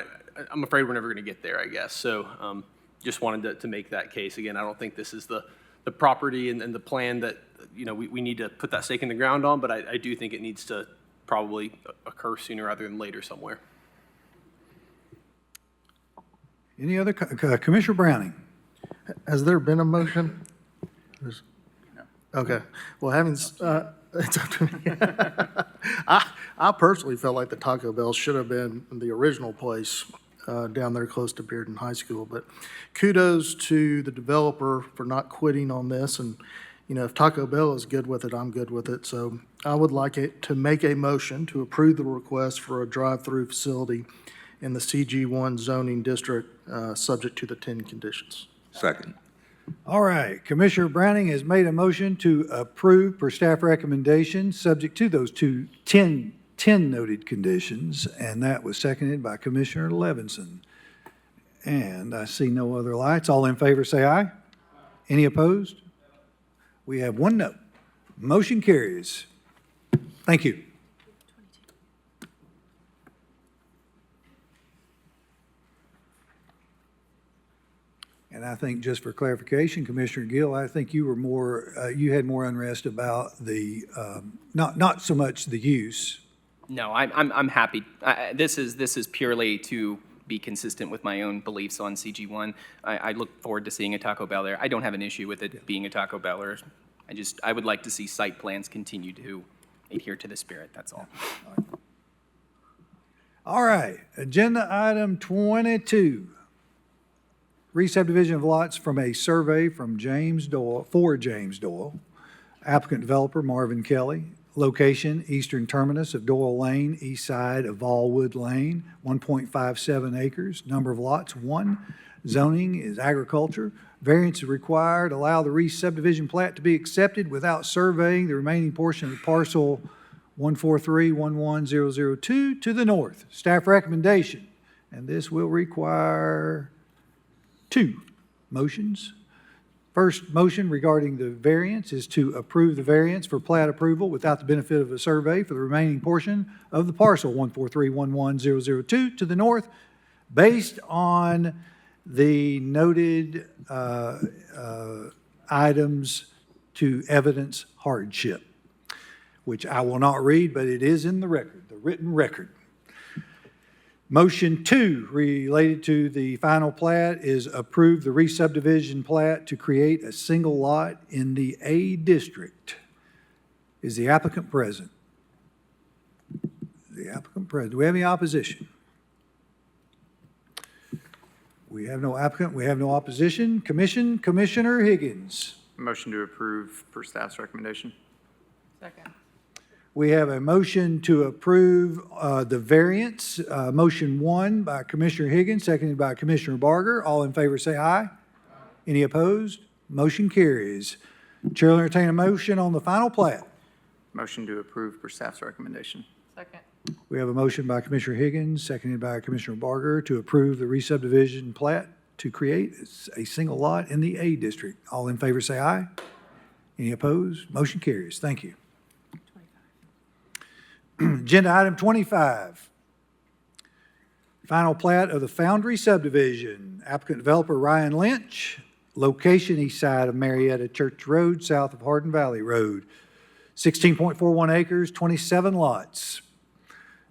I'm afraid we're never going to get there, I guess. So just wanted to make that case. Again, I don't think this is the property and the plan that, we need to put that stake in the ground on, but I do think it needs to probably occur sooner rather than later somewhere. Any other, Commissioner Browning? Has there been a motion? No. Okay. Well, it's up to me. I personally felt like the Taco Bell should have been the original place down there close to Bearden High School. But kudos to the developer for not quitting on this. And, if Taco Bell is good with it, I'm good with it. So I would like it to make a motion to approve the request for a drive-through facility in the CG1 zoning district, subject to the 10 conditions. Second. All right, Commissioner Browning has made a motion to approve per staff recommendation, subject to those 10 noted conditions, and that was seconded by Commissioner Levinson. And I see no other lights. All in favor, say aye. Any opposed? We have one no. Motion carries. Thank you. And I think, just for clarification, Commissioner Gill, I think you were you had more unrest about the, not so much the use. No, I'm happy. This is purely to be consistent with my own beliefs on CG1. I look forward to seeing a Taco Bell there. I don't have an issue with it being a Taco Bell. I would like to see site plans continue to adhere to the spirit, that's all. All right, agenda item 22. Re-subdivision of lots from a survey from James Doyle, for James Doyle. Applicant developer Marvin Kelly. Location, eastern terminus of Doyle Lane, east side of Allwood Lane, 1.57 acres. Number of lots, 1. Zoning is agriculture. Variance is required. Allow the re-subdivision plat to be accepted without surveying the remaining portion of the parcel 143-11002 to the north. Staff recommendation, and this will require 2 motions. First motion regarding the variance is to approve the variance for plat approval without the benefit of a survey for the remaining portion of the parcel 143-11002 to the north, based on the noted items to evidence hardship. which I will not read, but it is in the record, the written record. Motion 2, related to the final plat, is approve the re-subdivision plat to create a single lot in the A district. Is the applicant present? The applicant present. Do we have any opposition? We have no applicant, we have no opposition. Commission, Commissioner Higgins. Motion to approve per staff's recommendation. Second. We have a motion to approve the variance. Motion 1 by Commissioner Higgins, seconded by Commissioner Barger. All in favor say aye. Any opposed? Motion carries. Chair will entertain a motion on the final plat. Motion to approve per staff's recommendation. Second. We have a motion by Commissioner Higgins, seconded by Commissioner Barger, to approve the re-subdivision plat to create a single lot in the A district. All in favor say aye. Any opposed? Motion carries. Thank you. Agenda item 25. Final plat of the Foundry subdivision. Applicant developer Ryan Lynch. Location east side of Marietta Church Road, south of Hardin Valley Road. 16.41 acres, 27 lots.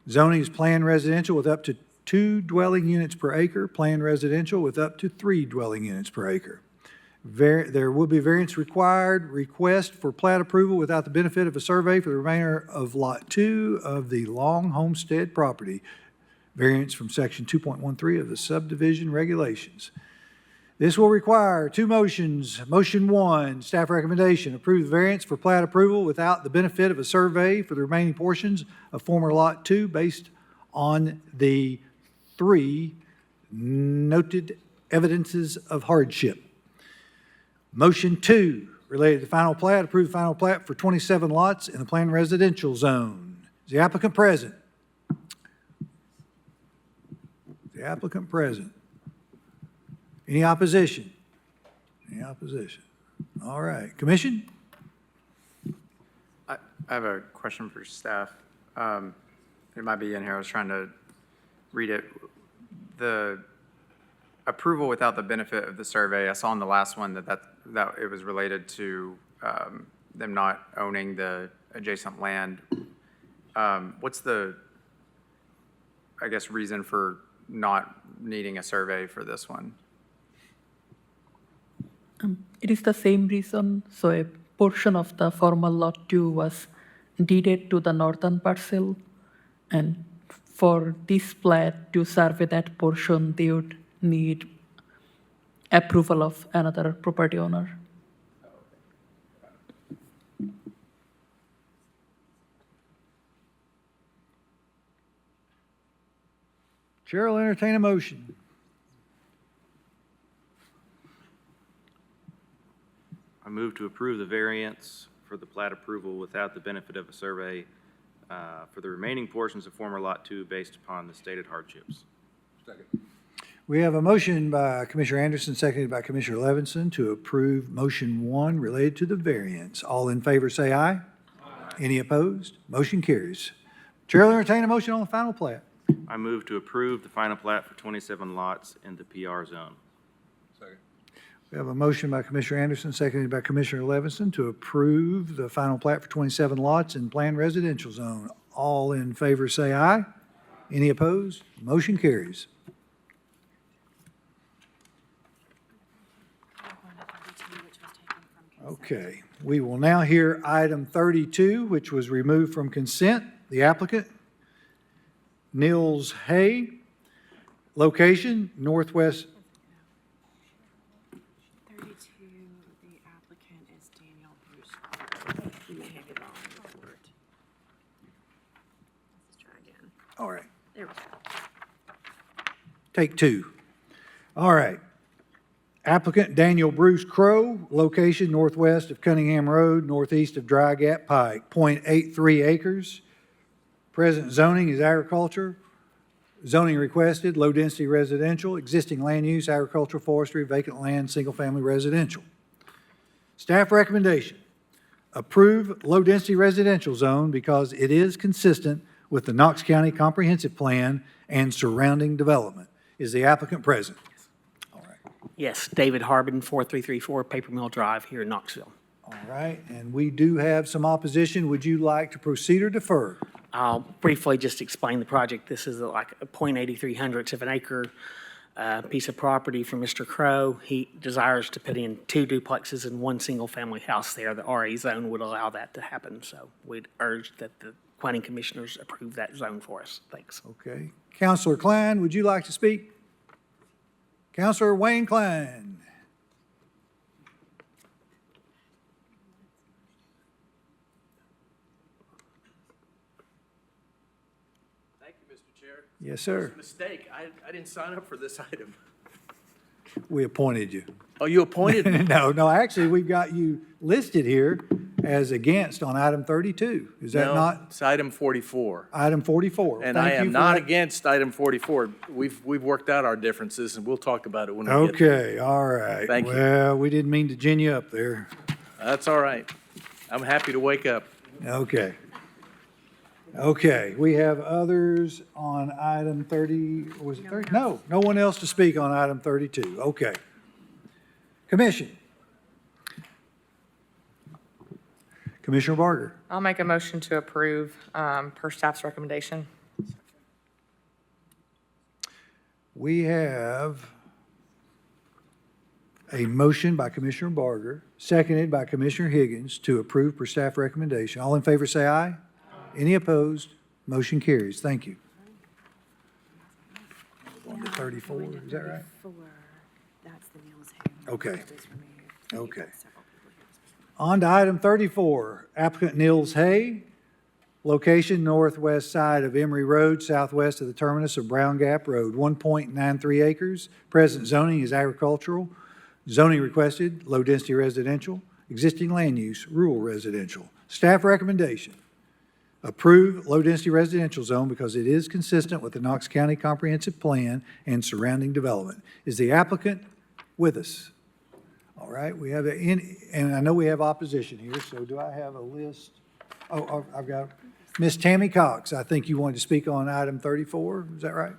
Zoning is planned residential with up to 2 dwelling units per acre, planned residential with up to 3 dwelling units per acre. There will be variance required. Request for plat approval without the benefit of a survey for the remainder of Lot 2 of the Long Homestead property. Variance from Section 2.13 of the subdivision regulations. This will require 2 motions. Motion 1, staff recommendation, approve the variance for plat approval without the benefit of a survey for the remaining portions of former Lot 2 based on the 3 noted evidences of hardship. Motion 2, related to final plat, approve the final plat for 27 lots in the planned residential zone. Is the applicant present? The applicant present. Any opposition? Any opposition? All right. Commission? I have a question for staff. It might be in here. I was trying to read it. The approval without the benefit of the survey, I saw in the last one that it was related to them not owning the adjacent land. What's the, I guess, reason for not needing a survey for this one? It is the same reason. So a portion of the former Lot 2 was deeded to the northern parcel. And for this plat to survey that portion, they would need approval of another property owner. Chair will entertain a motion. I move to approve the variance for the plat approval without the benefit of a survey for the remaining portions of former Lot 2 based upon the stated hardships. We have a motion by Commissioner Anderson, seconded by Commissioner Levinson, to approve motion 1 related to the variance. All in favor say aye. Aye. Any opposed? Motion carries. Chair will entertain a motion on the final plat. I move to approve the final plat for 27 lots in the PR zone. We have a motion by Commissioner Anderson, seconded by Commissioner Levinson, to approve the final plat for 27 lots in planned residential zone. All in favor say aye. Any opposed? Motion carries. Okay, we will now hear item 32, which was removed from consent. The applicant, Nils Hay. Location, northwest. 32, the applicant is Daniel Bruce. You may have it on the report. Let's try again. All right. There we go. Take 2. All right. Applicant Daniel Bruce Crow, location northwest of Cunningham Road, northeast of Dry Gap Pike, .83 acres. Present zoning is agriculture. Zoning requested, low-density residential, existing land use, agricultural, forestry, vacant land, single-family residential. Staff recommendation, approve low-density residential zone because it is consistent with the Knox County Comprehensive Plan and surrounding development. Is the applicant present? Yes, David Harbin, 4334 Paper Mill Drive here in Knoxville. All right, and we do have some opposition. Would you like to proceed or defer? I'll briefly just explain the project. This is like a 0.83 of an acre piece of property from Mr. Crow. He desires to put in 2 duplexes and 1 single-family house there. The RA zone would allow that to happen, so we'd urge that the planning commissioners approve that zone for us. Thanks. Okay. Counselor Klein, would you like to speak? Counselor Wayne Klein. Thank you, Mr. Chair. Yes, sir. It was a mistake. I didn't sign up for this item. We appointed you. Oh, you appointed me? No, actually, we've got you listed here as against on item 32. Is that No, not? it's item 44. Item 44. And Thank I you am for not that. against item 44. We've worked out our differences, and we'll talk about it when we get there. Okay, all right. Thank you. Well, we didn't mean to gin you up there. That's all right. I'm happy to wake up. Okay. Okay, we have others on item 30, was it 30? No, no one else to speak on item 32. Okay. Commission. Commissioner Barger. I'll make a motion to approve per staff's recommendation. We have a motion by Commissioner Barger, seconded by Commissioner Higgins to approve per staff recommendation. All in favor say aye. Any opposed? Motion carries. Thank you. On to 34, is that right? That's the Mills Okay. Okay. On to item 34, applicant Nils Hay, location northwest side of Emory Road, southwest of the terminus of Brown Gap Road, 1.93 acres. Present zoning is agricultural. Zoning requested, low-density residential. Existing land use, rural residential. Staff recommendation, approve low-density residential zone because it is consistent with the Knox County Comprehensive Plan and surrounding development. Is the applicant with us? All right, we have, and I know we have opposition here, so do I have a list? Oh, I've got Ms. Tammy Cox. I think you wanted to speak on item 34, is that right?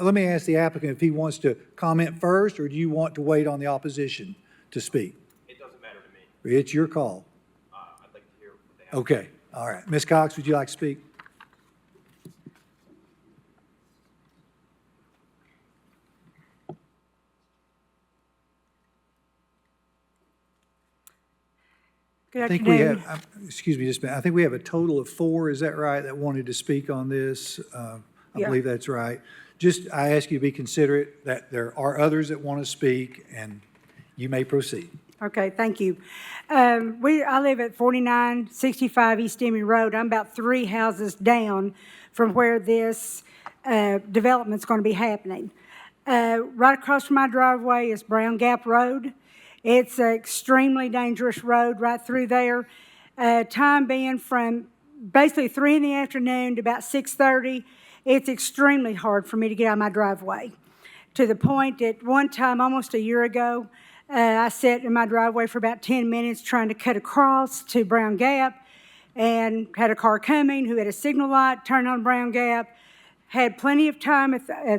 Let me ask the applicant if he wants to comment first, or do you want to wait on the opposition to speak? It doesn't matter to me. It's your call. I'd like to hear what they have. Okay, all right. Ms. Cox, would you like to speak? Good I think we afternoon. have, excuse me just a minute, I think we have a total of 4, is that right, that wanted to speak on this? I Yeah. believe that's right. Just, I ask you to be considerate that there are others that want to speak, and you may proceed. Okay, thank you. I live at 4965 East Emory Road. I'm about 3 houses down from where this development's going to be happening. Right across from my driveway is Brown Gap Road. It's an extremely dangerous road right through there. Time being from basically 3 in the afternoon to about 6:30, it's extremely hard for me to get out of my driveway. To the point that one time, almost a year ago, I sat in my driveway for about 10 minutes trying to cut across to Brown Gap and had a car coming who had a signal light, turned on Brown Gap, had plenty of time,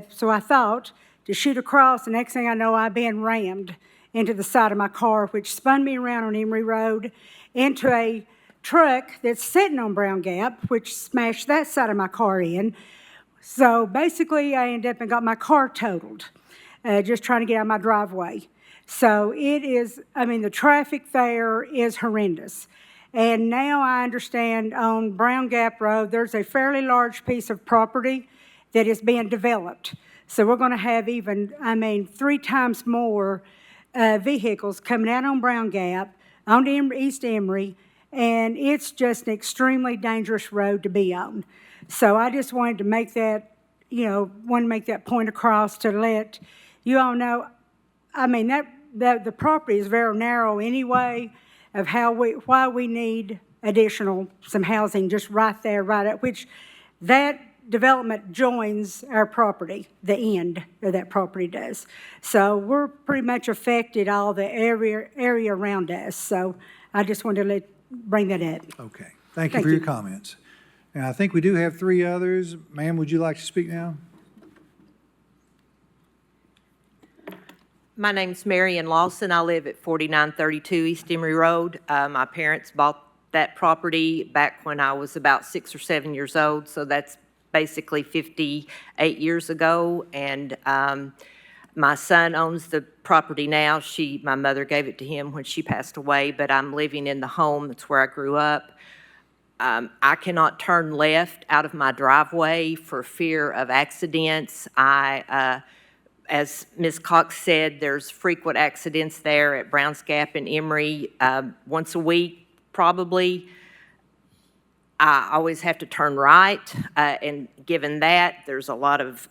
so I thought, to shoot across. The next thing I know, I've been rammed into the side of my car, which spun me around on Emory Road into a truck that's sitting on Brown Gap, which smashed that side of my car in. So basically, I ended up and got my car totaled, just trying to get out of my driveway. So it is, I mean, the traffic there is horrendous. And now I understand on Brown Gap Road, there's a fairly large piece of property that is being developed. So we're going to have even, 3 times more vehicles coming out on Brown Gap, on to East Emory, and it's just an extremely dangerous road to be on. So I just wanted to make that, point across to let you all know, the property is very narrow anyway of why we need some housing just right there, right at which that development joins our property, the end of that property does. So we're pretty much affected, all the area around us. So I just wanted to bring that up. Okay, thank you for your comments. And I think we do have 3 others. Ma'am, would you like to speak now? My name's Marion Lawson. I live at 4932 East Emory Road. My parents bought that property back when I was about 6 or 7 years old, so that's basically 58 years ago. And my son owns the property now. My mother gave it to him when she passed away, but I'm living in the home. That's where I grew up. I cannot turn left out of my driveway for fear of accidents. As Ms. Cox said, there's frequent accidents there at Browns Gap and Emory once a week, probably. I always have to turn right, and given that, there's a lot of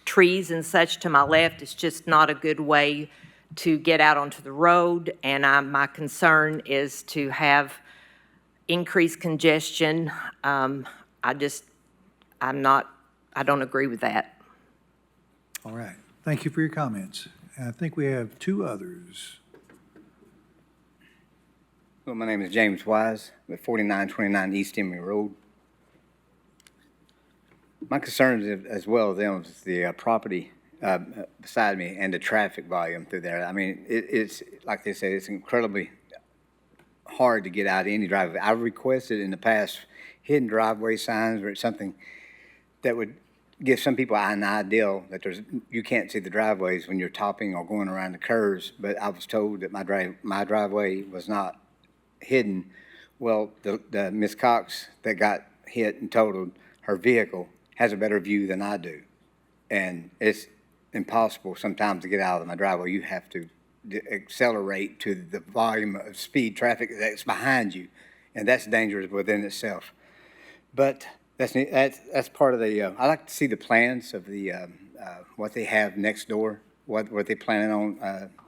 trees and such to my left. It's just not a good way to get out onto the road, and my concern is to have increased congestion. I don't agree with that. All right. Thank you for your comments. And I think we have two others. Well, my name is James Wise, with 4929 East Emory Road. My concern is as well as them is the property beside me and the traffic volume through there. I mean, it's like they say, it's incredibly hard to get out of any driveway. I've requested in the past hidden driveway signs or something that would give some people an idea that you can't see the driveways when you're topping or going around the curves. But I was told that my driveway was not hidden. Well, the Ms. Cox that got hit and totaled, her vehicle has a better view than I do, and it's impossible sometimes to get out of my driveway. You have to accelerate to the volume of speed traffic that's behind you, and that's dangerous within itself. But that's part of the. I like to see the plans of the what they have next door, what they're planning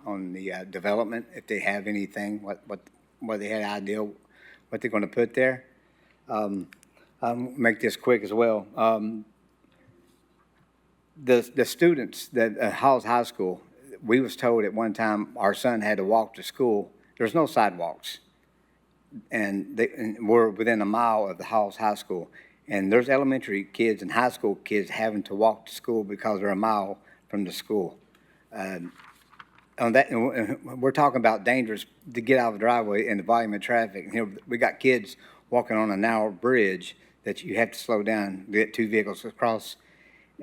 on the development. If they have anything, what they had an idea what they're going to put there. I'll make this quick as well. The students that Halls High School, we was told at one time our son had to walk to school. There's no sidewalks, and we're within a mile of the Halls High School. And there's elementary kids and high school kids having to walk to school because they're a mile from the school. On that, we're talking about dangerous to get out of the driveway and the volume of traffic. You know, we got kids walking on a narrow bridge that you have to slow down to get two vehicles across,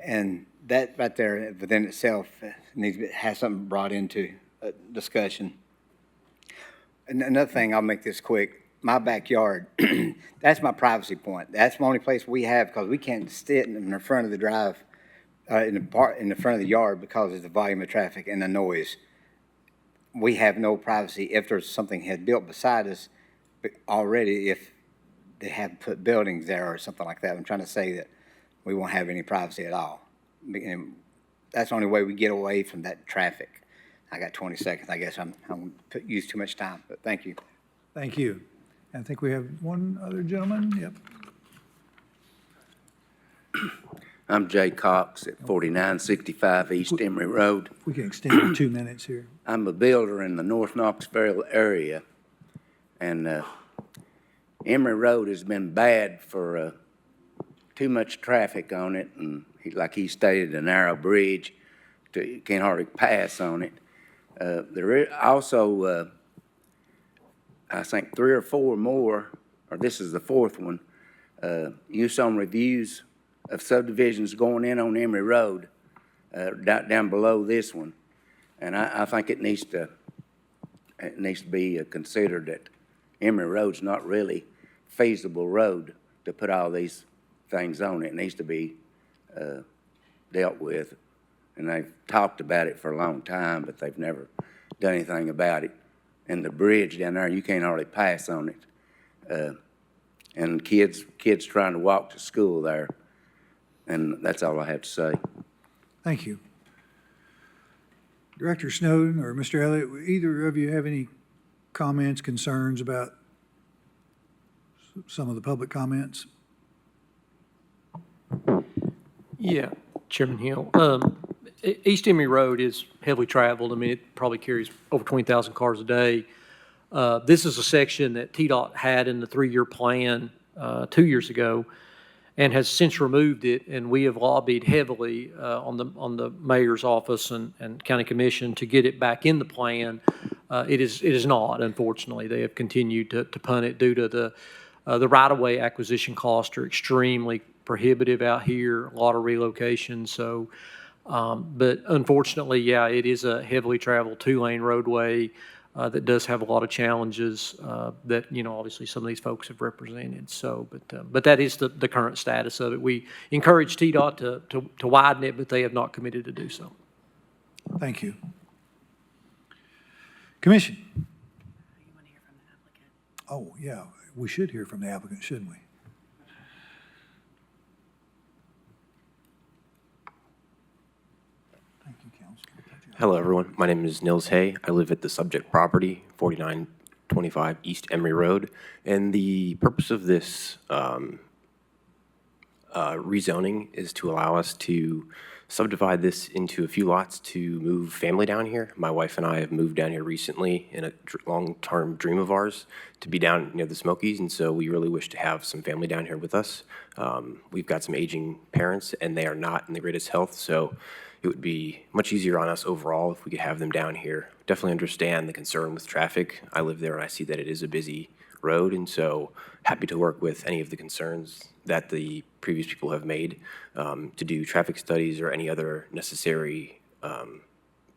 and that right there within itself needs to have something brought into discussion. And another thing, I'll make this quick. My backyard, that's my privacy point. That's the only place we have because we can't sit in the front of the drive, in the front of the yard because of the volume of traffic and the noise. We have no privacy if there's something had built beside us already, if they have put buildings there or something like that. I'm trying to say that we won't have any privacy at all. And that's the only way we get away from that traffic. I got 20 seconds. I guess I'm used too much time, but thank you. Thank you. I think we have one other gentleman. Yep. I'm Jay Cox at 4965 East Emory Road. We can extend to 2 minutes here. I'm a builder in the North Knoxville area, and Emory Road has been bad for too much traffic on it, and like he stated, a narrow bridge, you can't hardly pass on it. There is also, I think 3 or 4 more, or this is the 4th one, use on reviews of subdivisions going in on Emory Road, down below this one. And I think it needs to be considered that Emory Road's not really feasible road to put all these things on it. It needs to be dealt with. And they've talked about it for a long time, but they've never done anything about it. And the bridge down there, you can't hardly pass on it. And kids trying to walk to school there. And that's all I have to say. Thank you. Director Snowden or Mr. Elliott, either of you have any comments, concerns about some of the public comments? Yeah, Chairman Hill. East Emory Road is heavily traveled. I mean, it probably carries over 20,000 cars a day. This is a section that TDOT had in the 3-year plan 2 years ago. and has since removed it, and we have lobbied heavily on the mayor's office and county commission to get it back in the plan. It is not, unfortunately. They have continued to punt it due to the right-of-way acquisition costs are extremely prohibitive out here, a lot of relocation, so, but unfortunately, yeah, it is a heavily traveled two-lane roadway that does have a lot of challenges that, you know, obviously some of these folks have represented, so, but that is the current status of it. We encourage TDOT to widen it, but they have not committed to do so. Thank you. Commission. Oh, yeah, we should hear from the applicant, shouldn't we? Thank you, Council. Hello, everyone. My name is Nils Hay. I live at the subject property, 4925 East Emery Road. And the purpose of this rezoning is to allow us to subdivide this into a few lots to move family down here. My wife and I have moved down here recently in a long-term dream of ours to be down near the Smokies, and so we really wish to have some family down here with us. We've got some aging parents, and they are not in the greatest health, so it would be much easier on us overall if we could have them down here. Definitely understand the concern with traffic. I live there, and I see that it is a busy road, and so happy to work with any of the concerns that the previous people have made to do traffic studies or any other necessary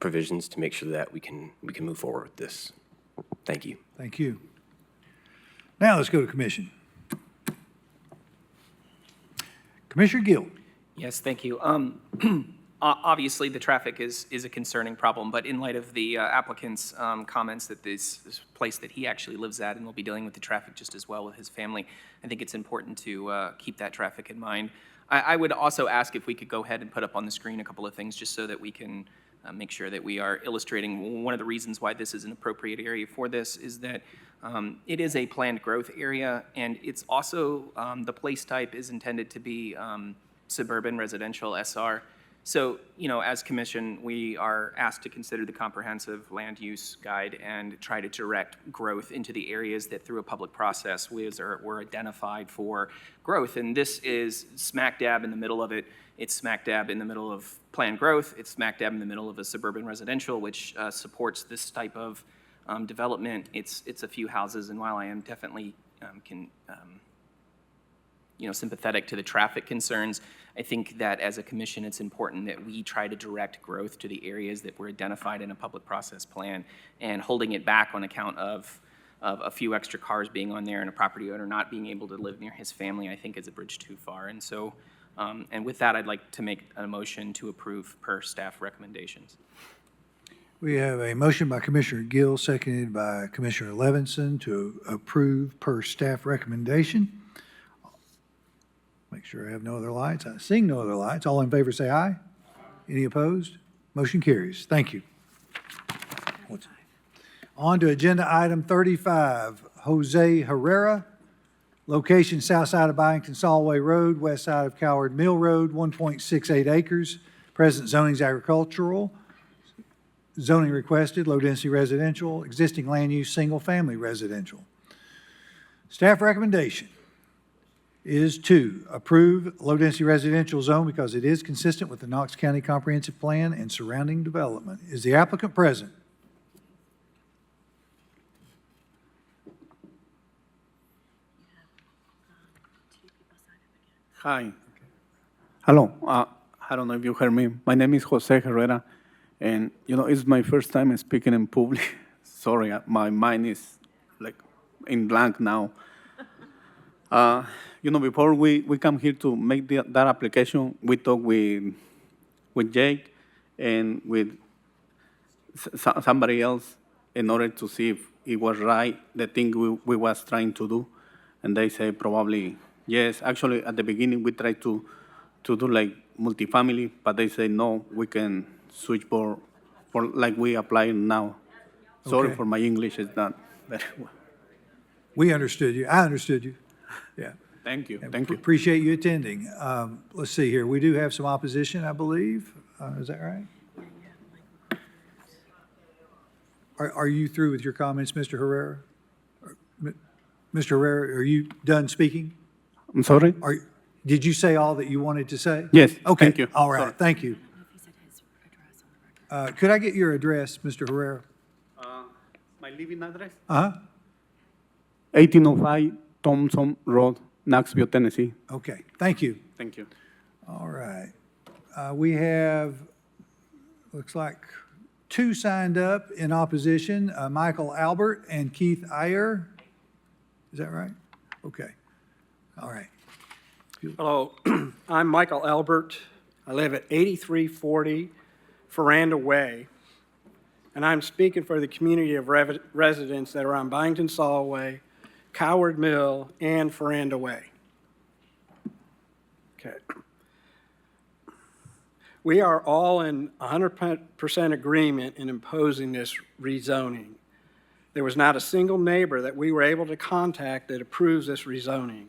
provisions to make sure that we can move forward with this. Thank you. Thank you. Now let's go to commission. Commissioner Gill. Yes, thank you. Obviously, the traffic is a concerning problem, but in light of the applicant's comments that this place that he actually lives at and will be dealing with the traffic just as well with his family, I think it's important to keep that traffic in mind. I would also ask if we could go ahead and put up on the screen a couple of things just so that we can make sure that we are illustrating one of the reasons why this is an appropriate area for this is that it is a planned growth area, and it's also the place type is intended to be suburban residential SR. So, you know, as commission, we are asked to consider the comprehensive land use guide and try to direct growth into the areas that through a public process were identified for growth. And this is smack dab in the middle of it. It's smack dab in the middle of planned growth. It's smack dab in the middle of a suburban residential, which supports this type of development. It's a few houses, and while I am definitely sympathetic to the traffic concerns, I think that as a commission, it's important that we try to direct growth to the areas that were identified in a public process plan, and holding it back on account of a few extra cars being on there and a property owner not being able to live near his family, I think is a bridge too far. And so, and with that, I'd like to make a motion to approve per staff recommendations. We have a motion by Commissioner Gill, seconded by Commissioner Levinson to approve per staff recommendation. Make sure I have no other lights. I see no other lights. All in favor say aye. Any opposed? Motion carries. Thank you. On to agenda item 35, Jose Herrera, location south side of Byington Solway Road, west side of Coward Mill Road, 1.68 acres. Present zoning's agricultural. Zoning requested, low-density residential. Existing land use, single-family residential. Staff recommendation is to approve low-density residential zone because it is consistent with the Knox County Comprehensive Plan and surrounding development. Is the applicant present? Hi. Hello. I don't know if you heard me. My name is Jose Herrera, and it's my first time speaking in public. Sorry, my mind is like in blank now. Before we come here to make that application, we talked with Jake and with somebody else in order to see if it was right, the thing we was trying to do. And they say probably yes. Actually, at the beginning, we tried to do like multifamily, but they say no, we can switch for like we apply now. Sorry Okay. for my English, it's not very well. We understood you. I understood you. Yeah. Thank you. And Thank you. Appreciate you attending. Let's see here. We do have some opposition, I believe. Is that right? Are you through with your comments, Mr. Herrera? Mr. Herrera, are you done speaking? I'm sorry? Did you say all that you wanted to say? Yes, Okay. thank you. All right, Sorry. thank you. Could I get your address, Mr. Herrera? My living address? Uh-huh. 1805 Thompson Road, Knoxville, Tennessee. Okay, thank you. Thank you. All right. We have, looks like, two signed up in opposition, Michael Albert and Keith Iyer. Is that right? Okay. All right. Hello, I'm Michael Albert. I live at 8340 Ferranda Way, and I'm speaking for the community of residents that are on Byington Solway, Coward Mill, and Ferranda Way. Okay. We are all in 100% agreement in imposing this rezoning. There was not a single neighbor that we were able to contact that approves this rezoning.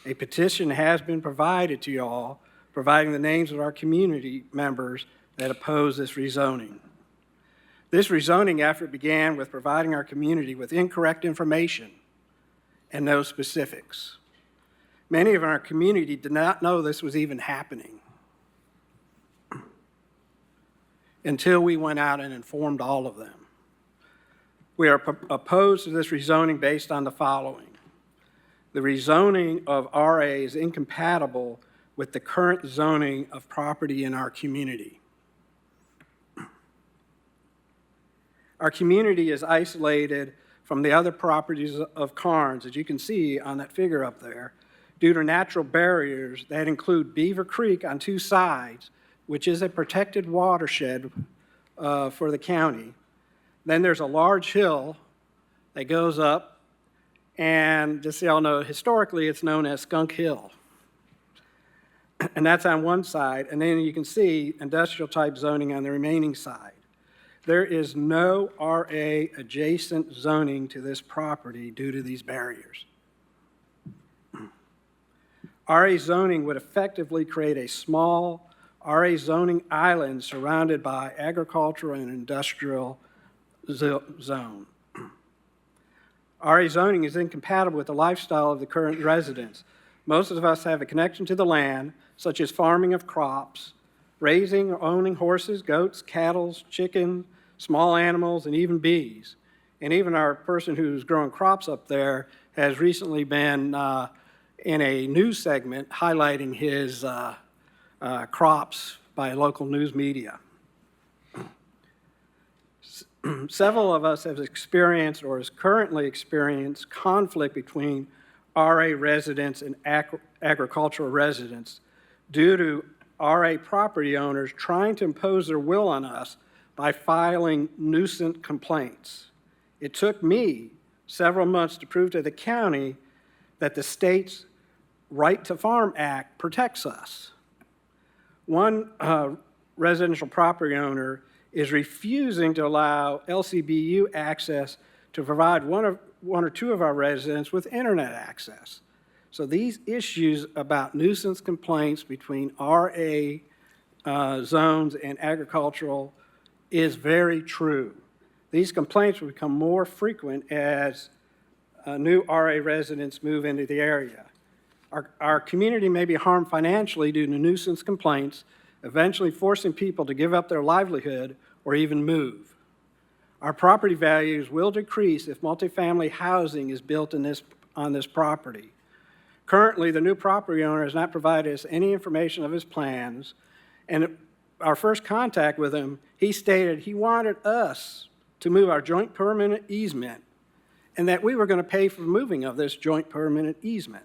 A petition has been provided to you all, providing the names of our community members that oppose this rezoning. This rezoning effort began with providing our community with incorrect information and no specifics. Many of our community did not know this was even happening until we went out and informed all of them. We are opposed to this rezoning based on the following. The rezoning of RA is incompatible with the current zoning of property in our community. Our community is isolated from the other properties of Carnes, as you can see on that figure up there, due to natural barriers that include Beaver Creek on two sides, which is a protected watershed for the county. Then there's a large hill that goes up, and just so y'all know, historically it's known as Skunk Hill. And that's on one side, and then you can see industrial type zoning on the remaining side. There is no RA adjacent zoning to this property due to these barriers. RA zoning would effectively create a small RA zoning island surrounded by agricultural and industrial zone. RA zoning is incompatible with the lifestyle of the current residents. Most of us have a connection to the land, such as farming of crops, raising or owning horses, goats, cattle, chicken, small animals, and even bees. And even our person who's growing crops up there has recently been in a news segment highlighting his crops by local news media. Several of us have experienced or is currently experienced conflict between RA residents and agricultural residents due to RA property owners trying to impose their will on us by filing nuisance complaints. It took me several months to prove to the county that the state's Right to Farm Act protects us. One residential property owner is refusing to allow LCBU access to provide one or two of our residents with internet access. So these issues about nuisance complaints between RA zones and agricultural is very true. These complaints will become more frequent as new RA residents move into the area. Our community may be harmed financially due to nuisance complaints, eventually forcing people to give up their livelihood or even move. Our property values will decrease if multifamily housing is built on this property. Currently, the new property owner has not provided us any information of his plans, and our first contact with him, he stated he wanted us to move our joint permanent easement and that we were going to pay for moving of this joint permanent easement.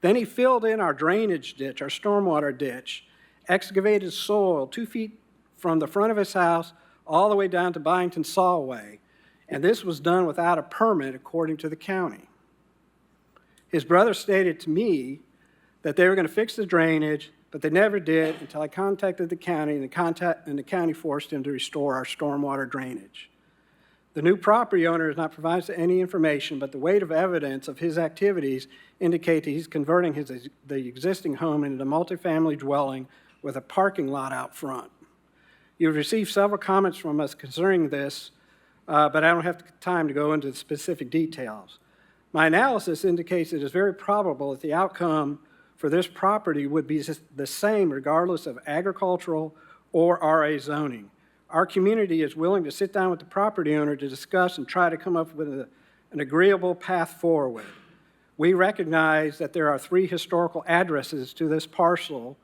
Then he filled in our drainage ditch, our stormwater ditch, excavated soil 2 feet from the front of his house all the way down to Byington Solway, and this was done without a permit according to the county. His brother stated to me that they were going to fix the drainage, but they never did until I contacted the county, and the county forced him to restore our stormwater drainage. The new property owner has not provided any information, but the weight of evidence of his activities indicate that he's converting the existing home into a multifamily dwelling with a parking lot out front. You've received several comments from us concerning this, but I don't have time to go into the specific details. My analysis indicates it is very probable that the outcome for this property would be the same regardless of agricultural or RA zoning. Our community is willing to sit down with the property owner to discuss and try to come up with an agreeable path forward. We recognize that there are 3 historical addresses to this parcel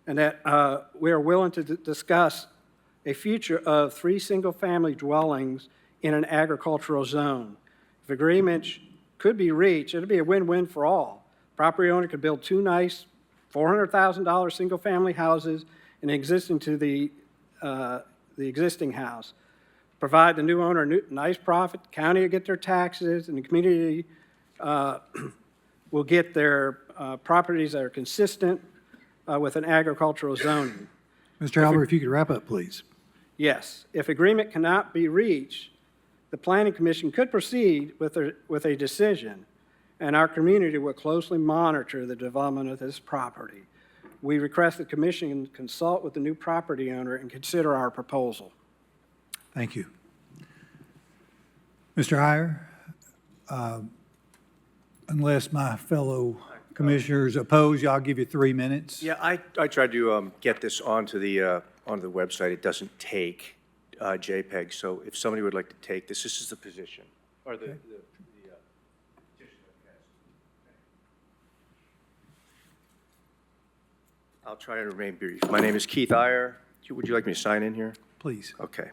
and that we are willing to discuss a future of 3 single-family dwellings in an agricultural zone. If agreements could be reached, it would be a win-win for all. Property owner could build 2 nice $400,000 single-family houses in existing to the existing house. Provide the new owner a nice profit, the county will get their taxes, and the community will get their properties that are consistent with an agricultural zoning. Mr. Albert, if you could wrap up, please. Yes, if agreement cannot be reached, the Planning Commission could proceed with a decision, and our community will closely monitor the development of this property. We request the Commission consult with the new property owner and consider our proposal. Thank you. Mr. Heyer, unless my fellow commissioners oppose, I'll give you 3 minutes. Yeah, I tried to get this onto the website. It doesn't take JPEG, so if somebody would like to take this is the position, or the petition. I'll try to remain brief. My name is Keith Iyer. Would you like me to sign in here? Please. Okay.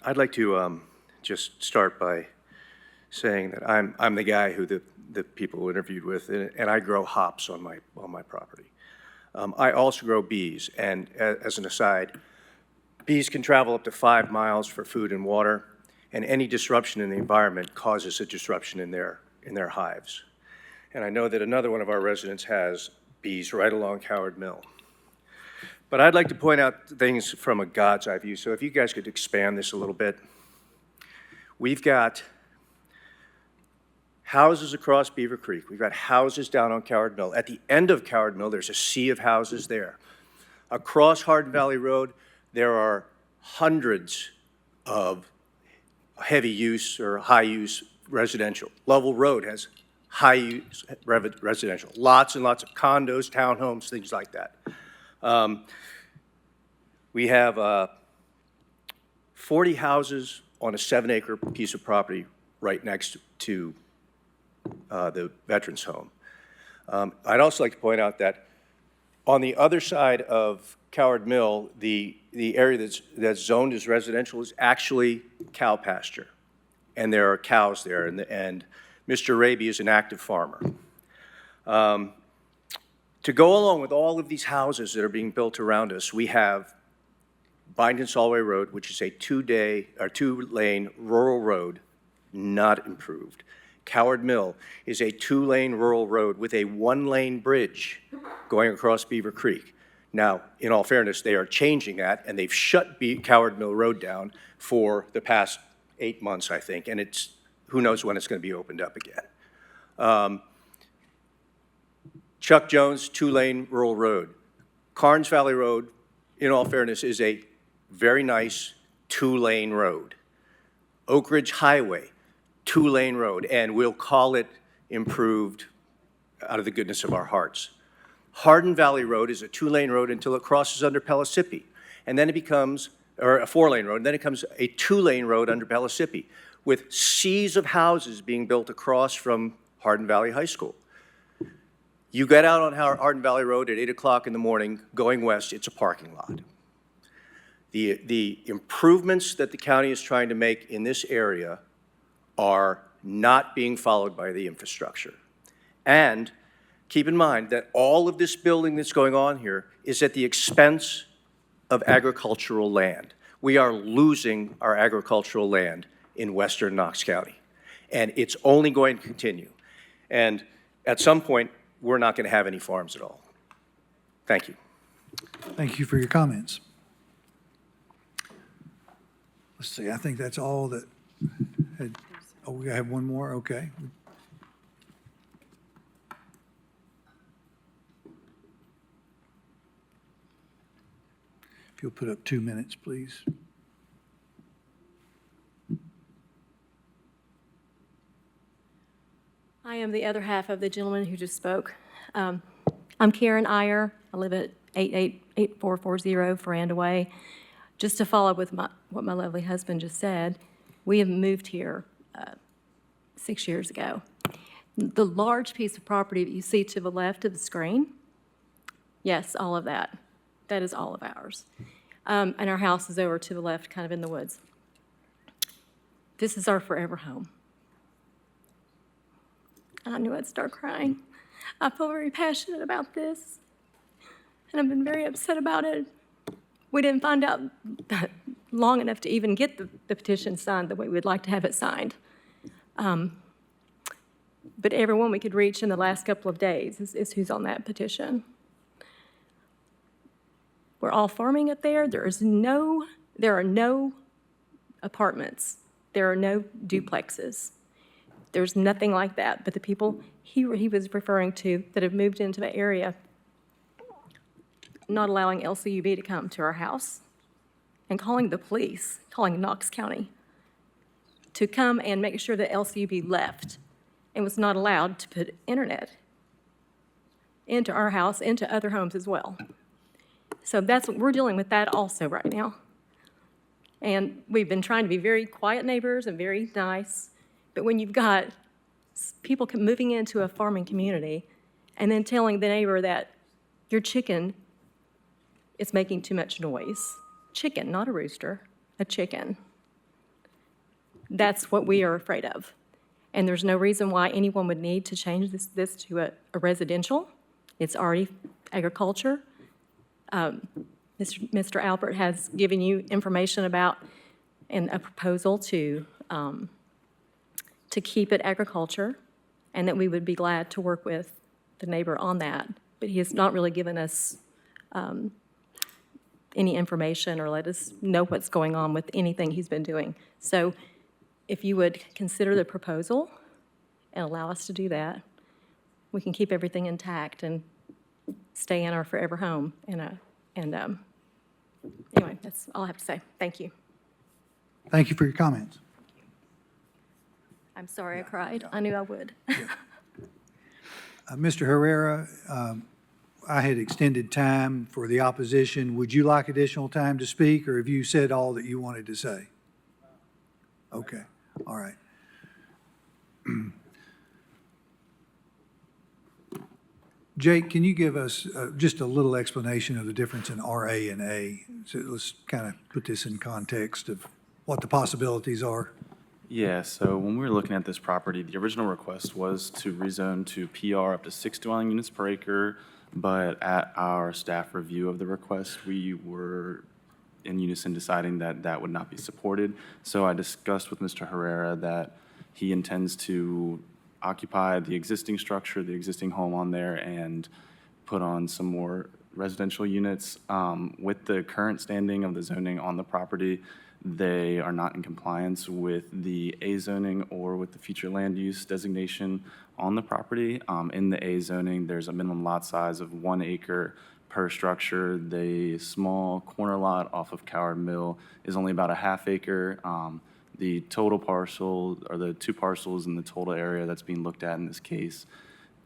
I'd like to just start by saying that I'm the guy who the people interviewed with, and I grow hops on my property. I also grow bees, and as an aside, bees can travel up to 5 miles for food and water, and any disruption in the environment causes a disruption in their hives. And I know that another one of our residents has bees right along Howard Mill. But I'd like to point out things from a God's eye view. So if you guys could expand this a little bit. We've got houses across Beaver Creek. We've got houses down on Coward Mill. At the end of Coward Mill, there's a sea of houses there. Across Hardin Valley Road, there are hundreds of heavy use or high use residential. Lovell Road has high use residential. Lots and lots of condos, townhomes, things like that. We have 40 houses on a 7-acre piece of property right next to the Veterans Home. I'd also like to point out that on the other side of Coward Mill, the area that's zoned as residential is actually cow pasture, and there are cows there, and Mr. Raby is an active farmer. To go along with all of these houses that are being built around us, we have Byington-Solway Road, which is a 2-lane rural road, not improved. Coward Mill is a 2-lane rural road with a 1-lane bridge going across Beaver Creek. Now, in all fairness, they are changing that, and they've shut Coward Mill Road down for the past 8 months, I think, and who knows when it's going to be opened up again. Chuck Jones, 2-lane rural road. Carnes Valley Road, in all fairness, is a very nice 2-lane road. Oak Ridge Highway, 2-lane road, and we'll call it improved out of the goodness of our hearts. Hardin Valley Road is a 2-lane road until it crosses under Pellissippi, and then it becomes, or a 4-lane road, and then it becomes a 2-lane road under Pellissippi, with seas of houses being built across from Hardin Valley High School. You get out on Hardin Valley Road at 8 o'clock in the morning, going west, it's a parking lot. The improvements that the county is trying to make in this area are not being followed by the infrastructure. And keep in mind that all of this building that's going on here is at the expense of agricultural land. We are losing our agricultural land in western Knox County, and it's only going to continue. And at some point, we're not going to have any farms at all. Thank you. Thank you for your comments. Let's see, I think that's all that had, oh, we have one more, okay. If you'll put up 2 minutes, please. I am the other half of the gentleman who just spoke. I'm Karen Iyer. I live at 888440 Ferranda Way. Just to follow up with what my lovely husband just said, we have moved here 6 years ago. The large piece of property that you see to the left of the screen, yes, all of that. That is all of ours. And our house is over to the left, kind of in the woods. This is our forever home. I knew I'd start crying. I feel very passionate about this, and I've been very upset about it. We didn't find out long enough to even get the petition signed the way we'd like to have it signed. But everyone we could reach in the last couple of days is who's on that petition. We're all farming it there. There are no apartments. There are no duplexes. There's nothing like that, but the people he was referring to that have moved into the area, not allowing LCUB to come to our house and calling the police, calling Knox County to come and make sure that LCUB left and was not allowed to put internet into our house, into other homes as well. So we're dealing with that also right now. And we've been trying to be very quiet neighbors and very nice. But when you've got people moving into a farming community and then telling the neighbor that your chicken is making too much noise, chicken, not a rooster, a chicken, that's what we are afraid of. And there's no reason why anyone would need to change this to a residential. It's already agriculture. Mr. Albert has given you information about and a proposal to keep it agriculture, and that we would be glad to work with the neighbor on that. But he has not really given us any information or let us know what's going on with anything he's been doing. So if you would consider the proposal and allow us to do that, we can keep everything intact and stay in our forever home. Anyway, that's all I have to say. Thank you. Thank you for your comments. I'm sorry I cried. I knew I would. Mr. Herrera, I had extended time for the opposition. Would you like additional time to speak, or have you said all that you wanted to say? Okay, all right. Jake, can you give us just a little explanation of the difference in RA and A? So let's kind of put this in context of what the possibilities are. Yeah, so when we were looking at this property, the original request was to rezone to PR up to 6 dwelling units per acre, but at our staff review of the request, we were in unison deciding that that would not be supported. So I discussed with Mr. Herrera that he intends to occupy the existing structure, the existing home on there, and put on some more residential units. With the current standing of the zoning on the property, they are not in compliance with the A zoning or with the future land use designation on the property. In the A zoning, there's a minimum lot size of 1 acre per structure. The small corner lot off of Coward Mill is only about a ½ acre. The total parcel, or the 2 parcels in the total area that's being looked at in this case,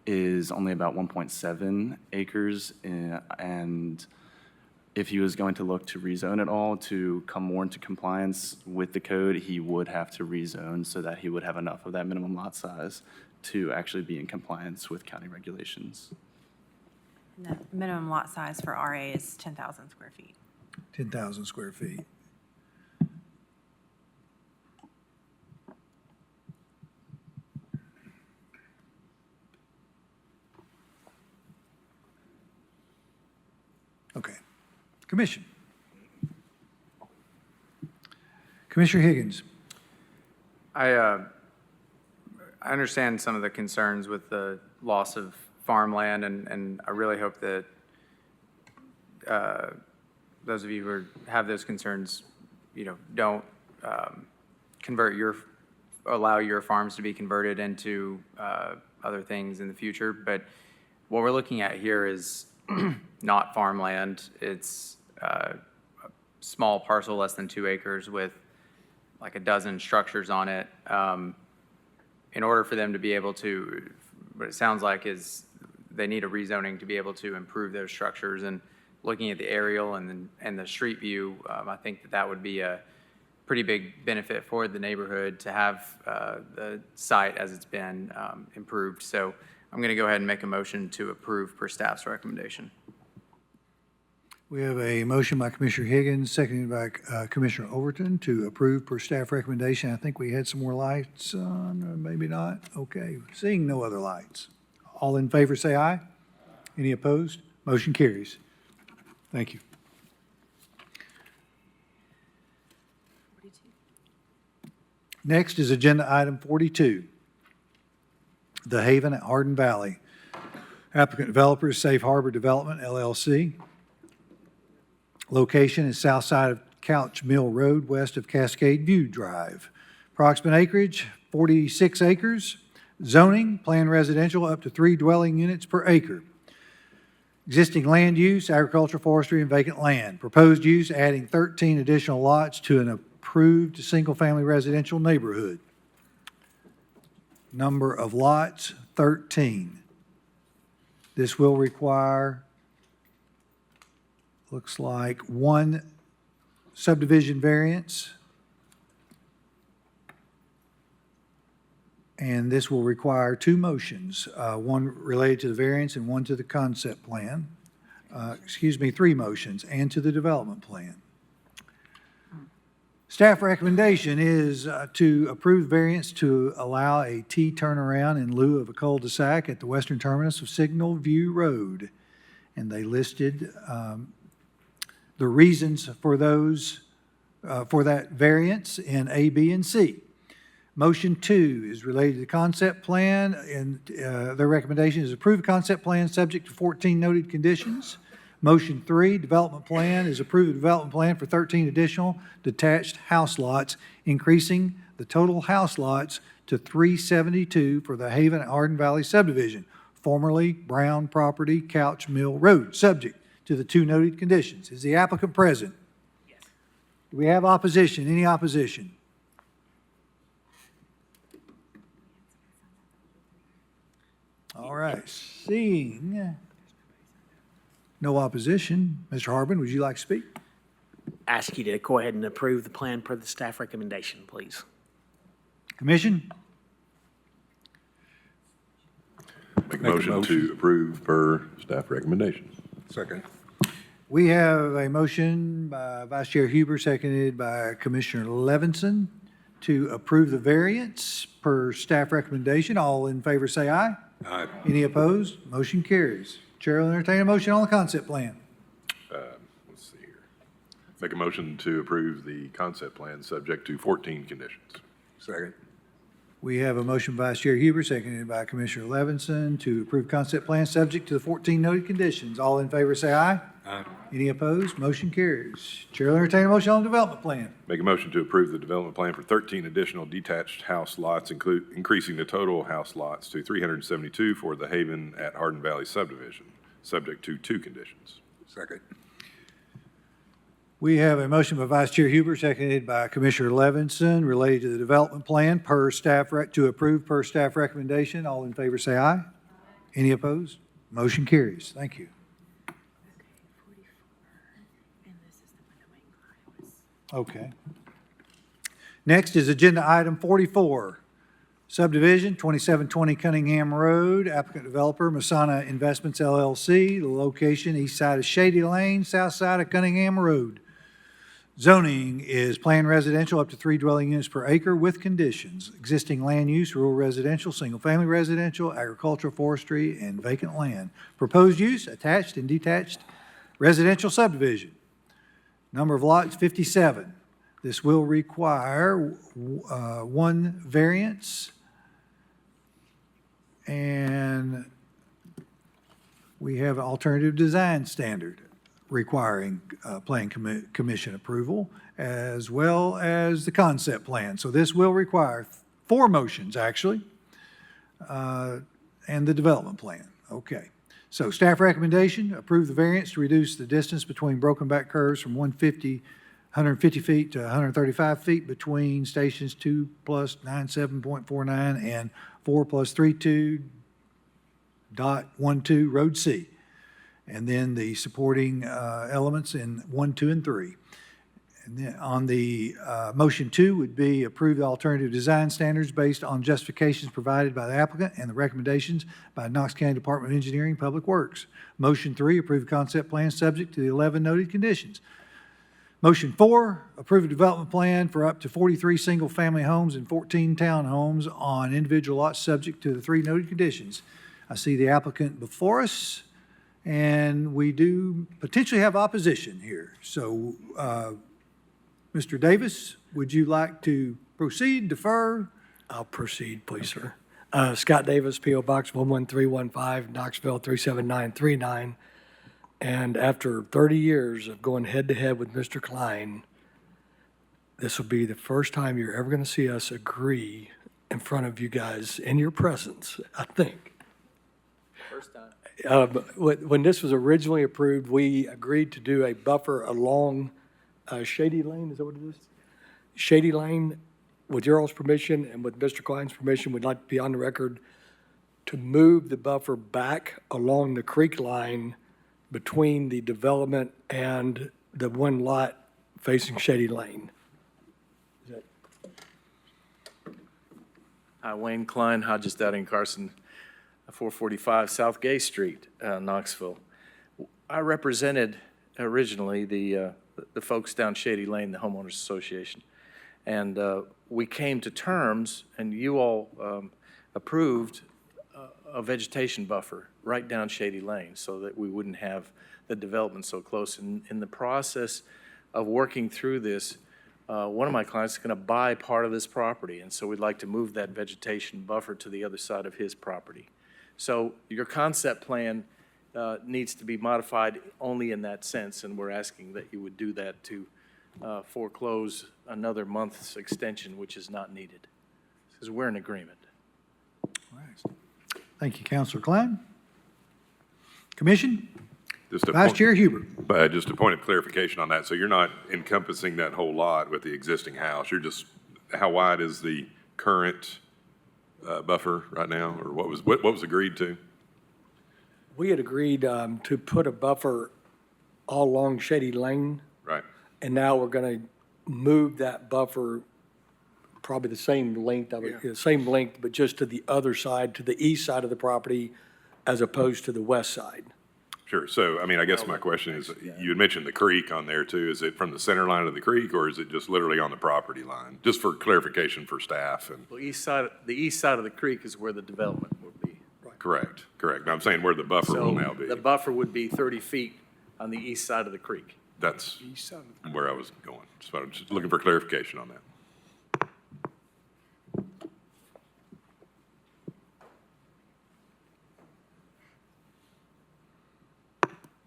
is only about 1.7 acres. And if he was going to look to rezone it all to come more into compliance with the code, he would have to rezone so that he would have enough of that minimum lot size to actually be in compliance with county regulations. The minimum lot size for RA is 10,000 square feet. 10,000 square feet. Okay. Commission. Commissioner Higgins. I understand some of the concerns with the loss of farmland, and I really hope that those of you who have those concerns, don't allow your farms to be converted into other things in the future. But what we're looking at here is not farmland. It's a small parcel, less than 2 acres, with like a dozen structures on it. In order for them to be able to, what it sounds like is they need a rezoning to be able to improve those structures. And looking at the aerial and the street view, I think that would be a pretty big benefit for the neighborhood to have the site as it's been improved. So I'm going to go ahead and make a motion to approve per staff's recommendation. We have a motion by Commissioner Higgins, seconded by Commissioner Overton to approve per staff recommendation. I think we had some more lights on, or maybe not. Okay, seeing no other lights. All in favor, say aye. Any opposed? Motion carries. Thank you. Next is agenda item 42, The Haven at Hardin Valley. Applicant developer is Safe Harbor Development, LLC. Location is south side of Couch Mill Road, west of Cascade View Drive. Approximate acreage, 46 acres. Zoning, planned residential, up to 3 dwelling units per acre. Existing land use, agriculture, forestry, and vacant land. Proposed use, adding 13 additional lots to an approved single-family residential neighborhood. Number of lots, 13. This will require, looks like, 1 subdivision variance. And this will require 2 motions, one related to the variance and one to the concept plan. 3 motions, and to the development plan. Staff recommendation is to approve variance to allow a T turnaround in lieu of a cul-de-sac at the western terminus of Signal View Road. And they listed the reasons for those, for that variance in A, B, and C. Motion 2 is related to the concept plan, and their recommendation is approve the concept plan subject to 14 noted conditions. Motion 3, development plan, is approve the development plan for 13 additional detached house lots, increasing the total house lots to 372 for the Haven at Hardin Valley subdivision, formerly Brown Property, Couch Mill Road, subject to the 2 noted conditions. Is the applicant present? Yes. Do we have opposition? Any opposition? All right, seeing no opposition, Mr. Harbin, would you like to speak? Ask you to go ahead and approve the plan per the staff recommendation, please. Commission? Make a motion to approve per staff recommendation. Second. We have a motion by Vice Chair Huber, seconded by Commissioner Levinson, to approve the variance per staff recommendation. All in favor say aye. Aye. Any opposed? Motion carries. Chair will entertain a motion on the concept plan. Let's see here. Make a motion to approve the concept plan subject to 14 conditions. Second. We have a motion by Vice Chair Huber, seconded by Commissioner Levinson, to approve concept plan subject to the 14 noted conditions. All in favor say aye. Aye. Any opposed? Motion carries. Chair will entertain a motion on the development plan. Make a motion to approve the development plan for 13 additional detached house lots, increasing the total house lots to 372 for the Haven at Hardin Valley subdivision, subject to 2 conditions. Second. We have a motion by Vice Chair Huber, seconded by Commissioner Levinson, related to the development plan per staff to approve per staff recommendation. All in favor say aye. Any opposed? Motion carries. Thank you. Okay. Next is agenda item 44, subdivision 2720 Cunningham Road, applicant developer Masana Investments LLC, the location east side of Shady Lane, south side of Cunningham Road. Zoning is planned residential up to 3 dwelling units per acre with conditions. Existing land use, rural residential, single-family residential, agricultural, forestry, and vacant land. Proposed use, attached and detached residential subdivision. Number of lots, 57. This will require 1 variance, and we have an alternative design standard. requiring Plan Commission approval, as well as the concept plan. So this will require 4 motions, actually, and the development plan. Okay. So staff recommendation, approve the variance to reduce the distance between broken back curves from 150 feet to 135 feet between stations 2 plus 97.49 and 4 plus 32.12 Road C. And then the supporting elements in 1, 2, and 3. And then on the motion 2 would be approve the alternative design standards based on justifications provided by the applicant and the recommendations by Knox County Department of Engineering and Public Works. Motion 3, approve the concept plan subject to the 11 noted conditions. Motion 4, approve a development plan for up to 43 single-family homes and 14 townhomes on individual lots subject to the 3 noted conditions. I see the applicant before us, and we do potentially have opposition here. So, Mr. Davis, would you like to proceed, defer? I'll proceed, please, sir. Scott Davis, P.O. Box 11315, Knoxville 37939. And after 30 years of going head-to-head with Mr. Klein, this will be the first time you're ever going to see us agree in front of you guys in your presence, I think. First time. When this was originally approved, we agreed to do a buffer along Shady Lane, is that what it is? Shady Lane, with your all's permission and with Mr. Klein's permission, we'd like to be on the record to move the buffer back along the creek line between the development and the one lot facing Shady Lane. Hi, Wayne Klein, Hodges, Dowdy, and Carson, 445 South Gay Street, Knoxville. I represented originally the folks down Shady Lane, the homeowners association, and we came to terms, and you all approved a vegetation buffer right down Shady Lane so that we wouldn't have the development so close. And in the process of working through this, one of my clients is going to buy part of this property, and so we'd like to move that vegetation buffer to the other side of his property. So your concept plan needs to be modified only in that sense, and we're asking that you would do that to foreclose another month's extension, which is not needed, because we're in agreement. Thank you, Councilor Klein. Commission? Just a Vice point- Chair Huber. Just a point of clarification on that. So you're not encompassing that whole lot with the existing house. You're just, how wide is the current buffer right now, or what was agreed to? We had agreed to put a buffer all along Shady Lane. Right. And now we're going to move that buffer probably the same length of it, same length, but just to the other side, to the east side of the property, as opposed to the west side. Sure. So, I mean, I guess my question is, you had mentioned the creek on there too. Is it from the center line of the creek, or is it just literally on the property line? Just for clarification for staff. And Well, the east side of the creek is where the development would be. correct. Now, I'm saying where the buffer will now be. The buffer would be 30 feet on the east side of the creek. That's where I was going. So I'm just looking for clarification on that.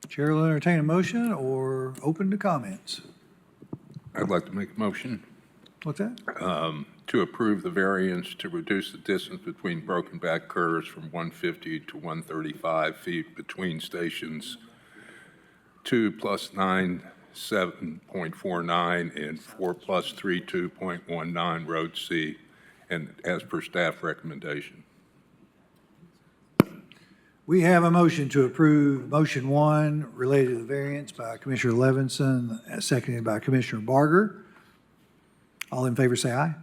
Chair will entertain a motion or open to comments. I'd like to make a motion What's that? to approve the variance to reduce the distance between broken back curves from 150 to 135 feet between stations 2 plus 97.49 and 4 plus 32.19 Road C, and as per staff recommendation. We have a motion to approve motion 1 related to the variance by Commissioner Levinson, seconded by Commissioner Barger. All in favor say aye.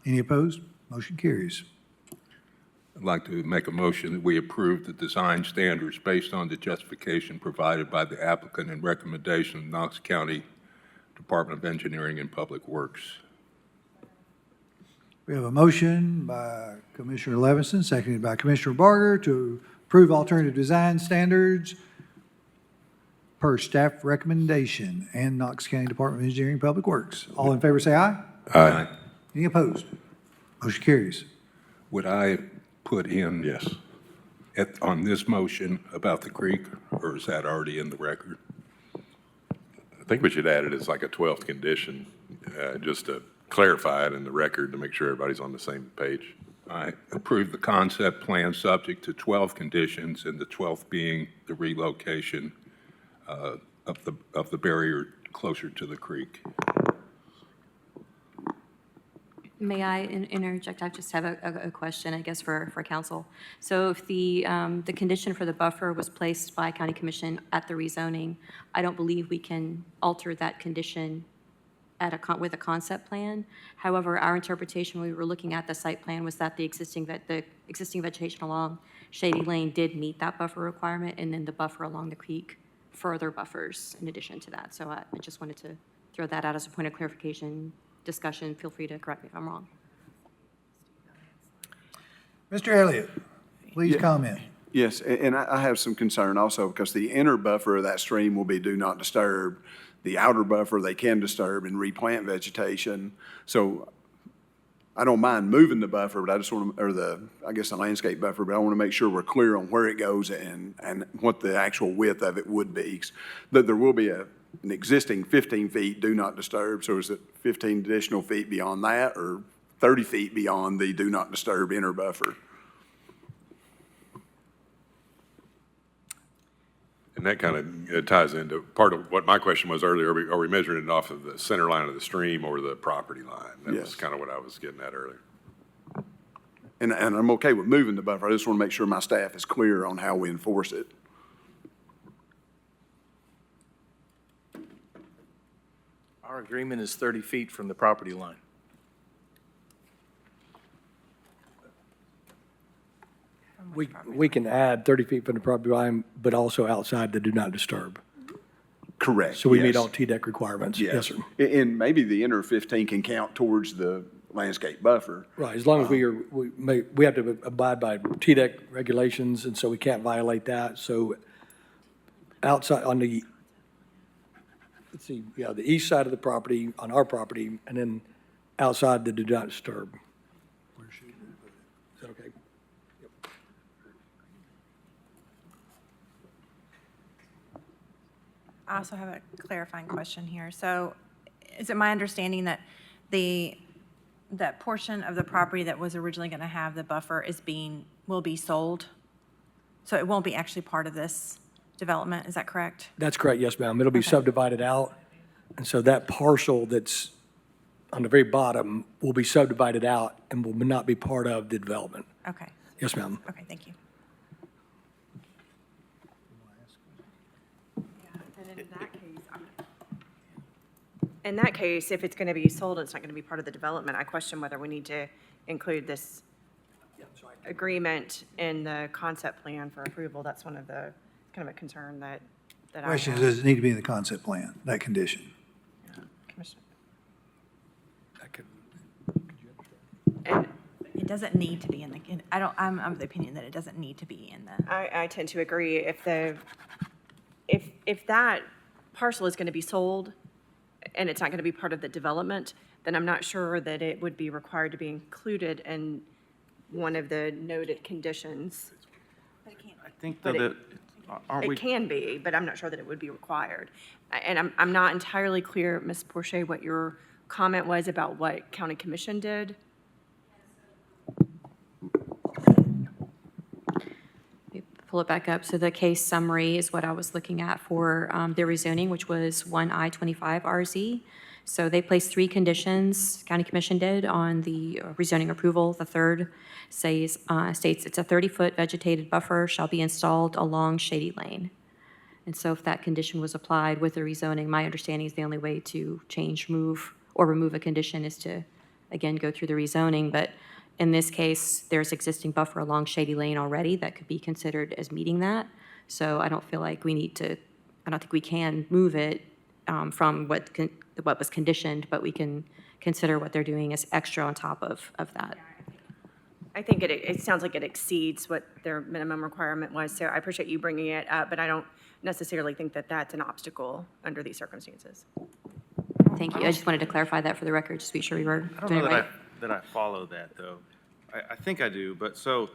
Any opposed? Motion carries. I'd like to make a motion that we approve the design standards based on the justification provided by the applicant and recommendation of Knox County Department of Engineering and Public Works. We have a motion by Commissioner Levinson, seconded by Commissioner Barger, to approve alternative design standards per staff recommendation and Knox County Department of Engineering and Public Works. All in favor say aye. Aye. Any opposed? Motion carries. Would I put in? Yes. On this motion about the creek, or is that already in the record? think we should add it as like a 12th condition, just to clarify it in the record to make sure everybody's on the same page. I approve the concept plan subject to 12 conditions, and the 12th being the relocation of the barrier closer to the creek. May I interject? I just have a question, I guess, for council. So if the condition for the buffer was placed by county commission at the rezoning, I don't believe we can alter that condition with a concept plan. However, our interpretation when we were looking at the site plan was that the existing vegetation along Shady Lane did meet that buffer requirement, and then the buffer along the creek further buffers in addition to that. So I just wanted to throw that out as a point of clarification. Discussion, feel free to correct me if I'm wrong. Mr. Elliott, please comment. Yes, and I have some concern also because the inner buffer of that stream will be do not disturb. The outer buffer, they can disturb and replant vegetation. So I don't mind moving the buffer, but I just want to, or the landscape buffer, but I want to make sure we're clear on where it goes and what the actual width of it would be. That there will be an existing 15 feet do not disturb, so is it 15 additional feet beyond that or 30 feet beyond the do not disturb inner buffer? And that kind of ties into part of what my question was earlier. Are we measuring it off of the center line of the stream or the property line? That was kind of what I was getting at earlier. And I'm okay with moving the buffer. I just want to make sure my staff is clear on how we enforce it. Our agreement is 30 feet from the property line. We can add 30 feet from the property line, but also outside the do not disturb. Correct. So we meet yes. all TDEC requirements. Yes, sir. And maybe the inner 15 can count towards the landscape buffer. Right, as long as we have to abide by TDEC regulations, and so we can't violate that. So outside, on the, let's see, the east side of the property, on our property, and then outside the do not disturb. Is that okay? I also have a clarifying question here. So is it my understanding that that portion of the property that was originally going to have the buffer will be sold? So it won't be actually part of this development, is that correct? That's correct, yes, ma'am. It'll be subdivided out, and so that parcel that's on the very bottom will be subdivided out and will not be part of the development. Okay. Yes, ma'am. Okay, thank you. In that case, if it's going to be sold and it's not going to be part of the development, I question whether we need to include this agreement in the concept plan for approval. That's one of the, kind of a concern that I have. Question is, does it need to be in the concept plan, that condition? Commissioner. It doesn't need to be in the, I'm of the opinion that it doesn't need to be in the. I tend to agree. If that parcel is going to be sold and it's not going to be part of the development, then I'm not sure that it would be required to be included in one of the noted conditions. I think that It can be, but I'm not sure that it would be required. And I'm not entirely clear, Ms. Porcher, what your comment was about what county commission did. Pull it back up. So the case summary is what I was looking at for the rezoning, which was 1I-25 RZ. So they placed 3 conditions, county commission did, on the rezoning approval. The third states it's a 30-foot vegetated buffer shall be installed along Shady Lane. And so if that condition was applied with the rezoning, my understanding is the only way to change, move, or remove a condition is to, again, go through the rezoning. But in this case, there's existing buffer along Shady Lane already that could be considered as meeting that. So I don't feel like we need to, I don't think we can move it from what was conditioned, but we can consider what they're doing as extra on top of that. I think it sounds like it exceeds what their minimum requirement was, so I appreciate you bringing it up, but I don't necessarily think that that's an obstacle under these circumstances. Thank you. I just wanted to clarify that for the record, just to be sure we were I don't doing know it right. that I follow that, though. I think I do, but so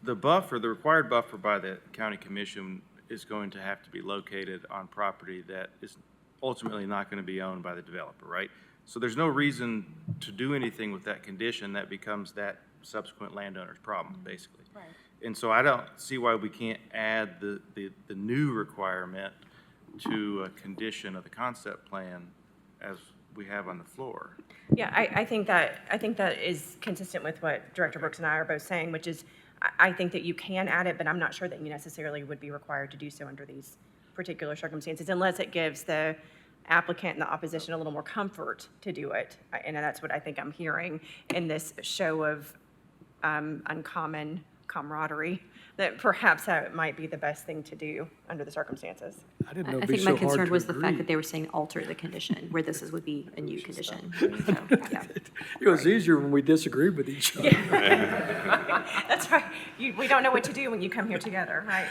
the buffer, the required buffer by the county commission is going to have to be located on property that is ultimately not going to be owned by the developer, right? So there's no reason to do anything with that condition. That becomes that subsequent landowner's problem, basically. Right. And so I don't see why we can't add the new requirement to a condition of the concept plan as we have on the floor. Yeah, I think that is consistent with what Director Brooks and I are both saying, which is, I think that you can add it, but I'm not sure that you necessarily would be required to do so under these particular circumstances, unless it gives the applicant and the opposition a little more comfort to do it. And that's what I think I'm hearing in this show of uncommon camaraderie, that perhaps that might be the best thing to do under the circumstances. I didn't know I it'd be think so my hard concern to was the fact agree. that they were saying alter the condition, where this would be a new condition. So, yeah. It was easier when we disagreed with each other. That's right. We don't know what to do when you come here together, right?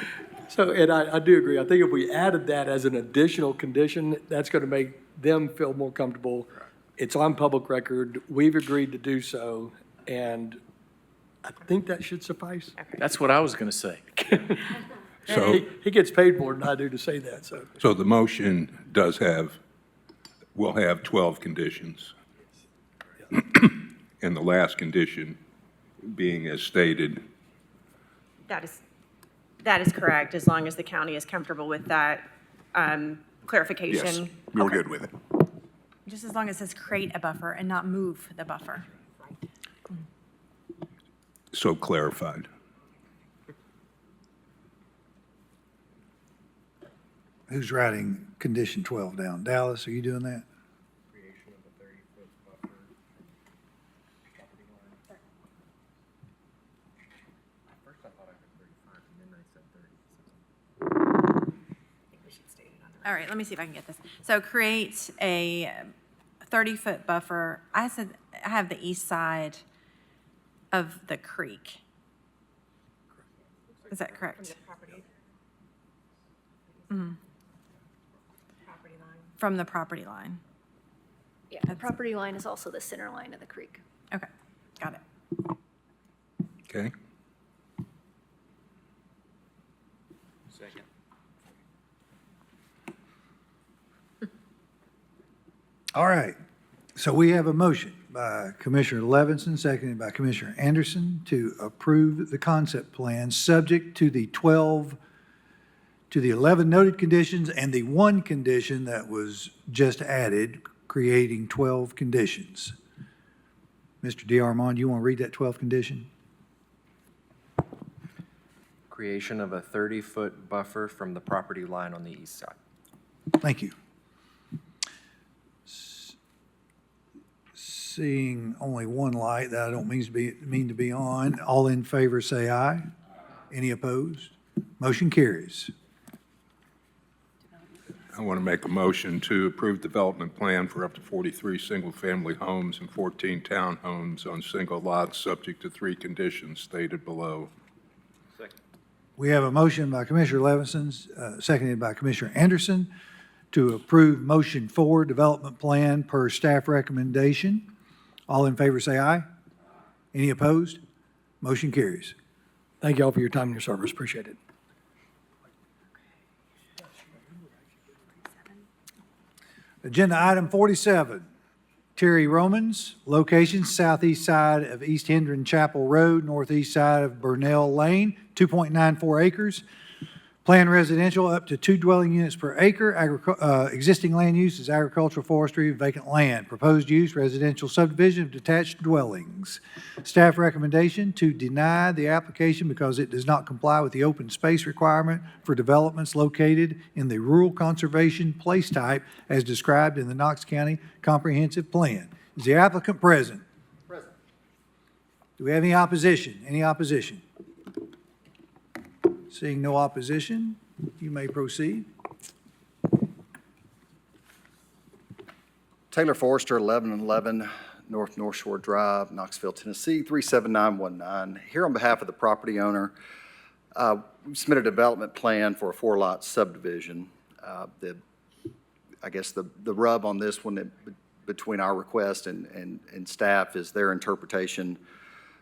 So, and I do agree. I think if we added that as an additional condition, that's going to make them feel more comfortable. It's on public record. We've agreed to do so, and I think that should suffice. That's what I was going to say. So, He gets paid more than I do to say that, so. so the motion will have 12 conditions. And the last condition being as stated. That is correct, as long as the county is comfortable with that clarification. Yes, we're Okay. good with it. Just as long as it says create a buffer and not move the buffer. So clarified. Who's writing condition 12 down? Dallas, are you doing that? Creation of a 30-foot buffer. Property line. First I thought I heard 35, and then I said 30. All right, let me see if I can get this. So create a 30-foot buffer. I have the east side of the creek. Is that correct? Mhm. From the property line. Yeah, the property line is also the center line of the creek. Okay, got it. Okay? Second. All right. So we have a motion by Commissioner Levinson, seconded by Commissioner Anderson, to approve the concept plan, subject to the 11 noted conditions and the one condition that was just added, creating 12 conditions. Mr. DeArmond, you want to read that 12th condition? Creation of a 30-foot buffer from the property line on the east side. Thank you. Seeing only one light that I don't mean to be on, all in favor say aye. Any opposed? Motion carries. I want to make a motion to approve development plan for up to 43 single-family homes and 14 townhomes on single lots, subject to 3 conditions stated below. Second. We have a motion by Commissioner Levinson, seconded by Commissioner Anderson, to approve motion 4, development plan per staff recommendation. All in favor say aye. Any opposed? Motion carries. Thank you all for your time and your service. Appreciate it. Agenda item 47, Terry Romans, location southeast side of East Hendron Chapel Road, northeast side of Burnell Lane, 2.94 acres. Planned residential up to 2 dwelling units per acre. Existing land use is agricultural, forestry, vacant land. Proposed use, residential subdivision of detached dwellings. Staff recommendation to deny the application because it does not comply with the open space requirement for developments located in the rural conservation place type as described in the Knox County Comprehensive Plan. Is the applicant present? Present. Do we have any opposition? Any opposition? Seeing no opposition, you may proceed. Taylor Forrester, 1111 North Shore Drive, Knoxville, Tennessee, 37919. Here on behalf of the property owner, we submitted a development plan for a 4-lot subdivision. I guess the rub on this one between our request and staff is their interpretation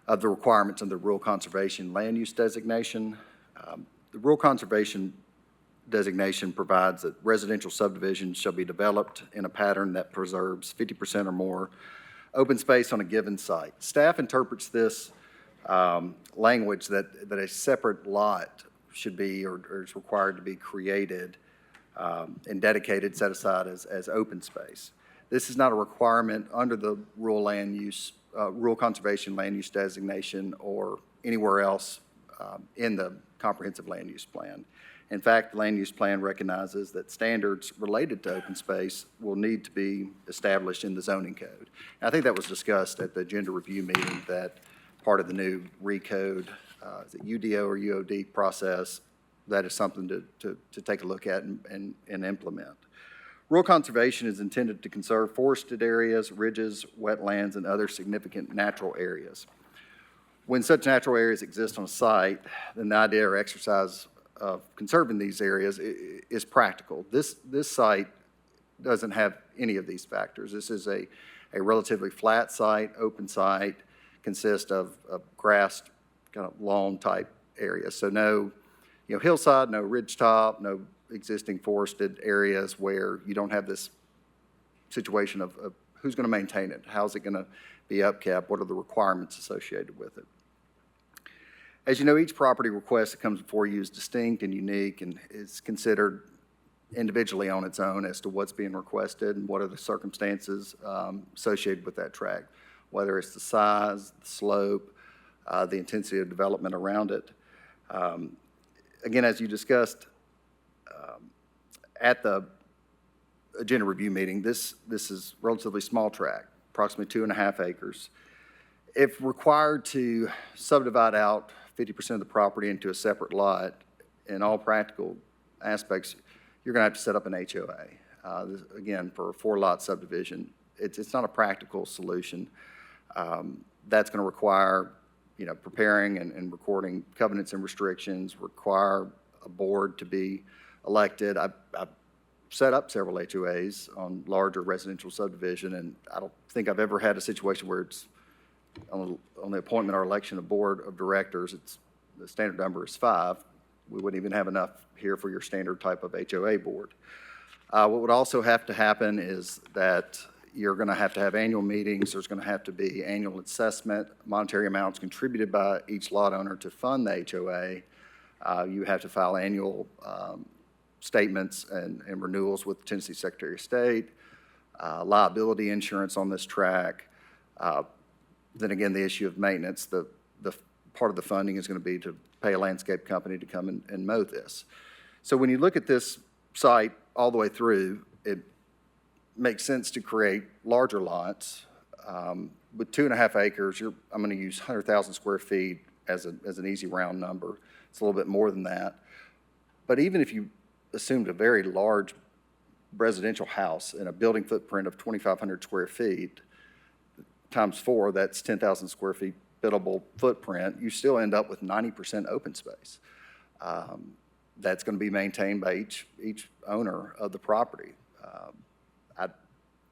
of the requirements of the rural conservation land use designation. The rural conservation designation provides that residential subdivisions shall be developed in a pattern that preserves 50% or more open space on a given site. Staff interprets this language that a separate lot should be or is required to be created and dedicated, set aside as open space. This is not a requirement under the rural conservation land use designation or anywhere else in the comprehensive land use plan. In fact, the land use plan recognizes that standards related to open space will need to be established in the zoning code. And I think that was discussed at the agenda review meeting, that part of the new recode, is it UDO or UOD process, that is something to take a look at and implement. Rural conservation is intended to conserve forested areas, ridges, wetlands, and other significant natural areas. When such natural areas exist on a site, then the idea or exercise of conserving these areas is practical. This site doesn't have any of these factors. This is a relatively flat site, open site, consists of grassed kind of lawn type area. So no, hillside, no ridge top, no existing forested areas where you don't have this situation of who's going to maintain it, how's it going to be upkept, what are the requirements associated with it. As you know, each property request that comes before you is distinct and unique and is considered individually on its own as to what's being requested and what are the circumstances associated with that tract, whether it's the size, the slope, the intensity of development around it. Again, as you discussed at the agenda review meeting, this is relatively small tract, approximately 2.5 acres. If required to subdivide out 50% of the property into a separate lot, in all practical aspects, you're going to have to set up an HOA. Again, for a 4-lot subdivision, it's not a practical solution. That's going to require, preparing and recording covenants and restrictions, require a board to be elected. I've set up several HOAs on larger residential subdivision, and I don't think I've ever had a situation where it's on the appointment or election of board of directors, the standard number is 5. We wouldn't even have enough here for your standard type of HOA board. What would also have to happen is that you're going to have annual meetings. There's going to have to be annual assessment, monetary amounts contributed by each lot owner to fund the HOA. You have to file annual statements and renewals with the Tennessee Secretary of State, liability insurance on this track. Then again, the issue of maintenance, the part of the funding is going to be to pay a landscape company to come and mow this. So when you look at this site all the way through, it makes sense to create larger lots. With 2.5 acres, I'm going to use 100,000 square feet as an easy round number. It's a little bit more than that. But even if you assumed a very large residential house in a building footprint of 2,500 square feet, times 4, that's 10,000 square feet buildable footprint, you still end up with 90% open space. That's going to be maintained by each owner of the property. I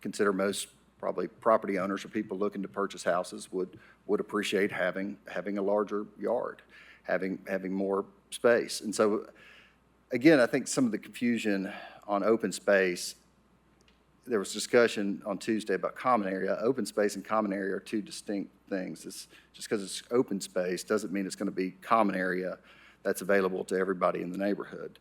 consider most probably property owners or people looking to purchase houses would appreciate having a larger yard, having more space. And so, again, I think some of the confusion on open space, there was discussion on Tuesday about common area. Open space and common area are two distinct things. Just because it's open space doesn't mean it's going to be common area that's available to everybody in the neighborhood.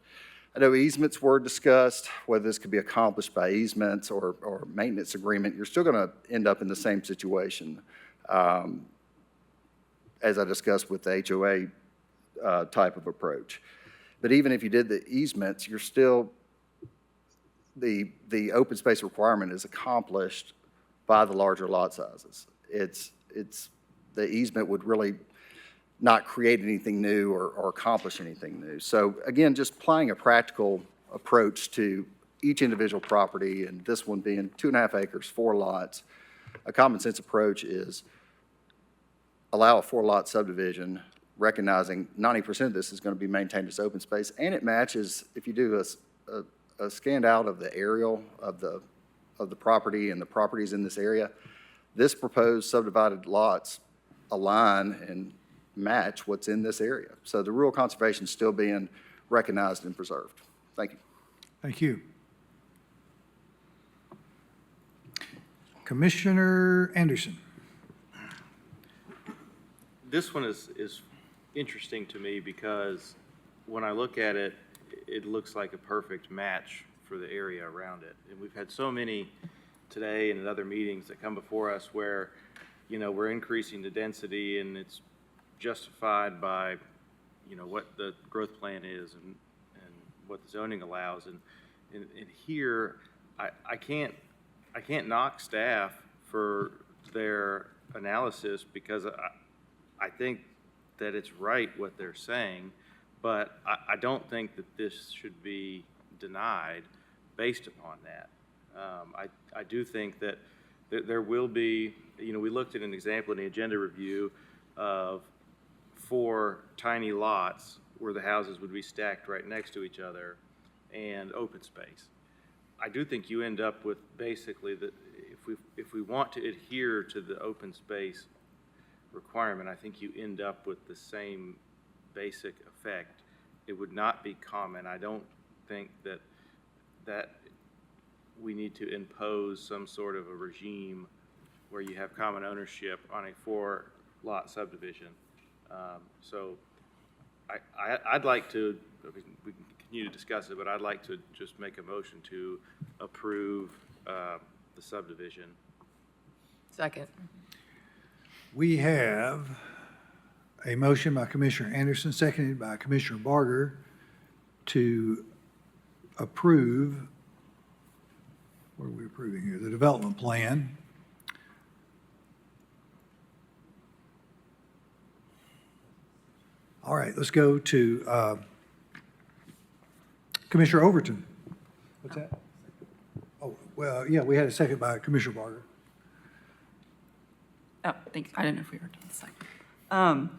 I know easements were discussed, whether this could be accomplished by easements or maintenance agreement. You're still going to end up in the same situation as I discussed with the HOA type of approach. But even if you did the easements, you're still, the open space requirement is accomplished by the larger lot sizes. The easement would really not create anything new or accomplish anything new. So again, just applying a practical approach to each individual property, and this one being 2.5 acres, 4 lots, a common sense approach is allow a 4-lot subdivision, recognizing 90% of this is going to be maintained as open space, and it matches, if you do a scanned out of the aerial of the property and the properties in this area, this proposed subdivided lots align and match what's in this area. So the rural conservation is still being recognized and preserved. Thank you. Thank you. Commissioner Anderson. This one is interesting to me because when I look at it, it looks like a perfect match for the area around it. And we've had so many today and in other meetings that come before us where, you know, we're increasing the density and it's justified by, you know, what the growth plan is and what the zoning allows. And here, I can't knock staff for their analysis because I think that it's right what they're saying, but I don't think that this should be denied based upon that. I do think that there will be, you know, we looked at an example in the agenda review of 4 tiny lots where the houses would be stacked right next to each other and open space. I do think you end up with basically that if we want to adhere to the open space requirement, I think you end up with the same basic effect. It would not be common. I don't think that we need to impose some sort of a regime where you have common ownership on a 4-lot subdivision. So I'd like to, we can continue to discuss it, but I'd like to just make a motion to approve the subdivision. Second. We have a motion by Commissioner Anderson, seconded by Commissioner Barger, to approve, what are we approving here? The development plan. All right, let's go to Commissioner Overton. What's that? Oh, well, yeah, we had a second by Commissioner Barger. Oh, thanks. I didn't know if we were doing the second.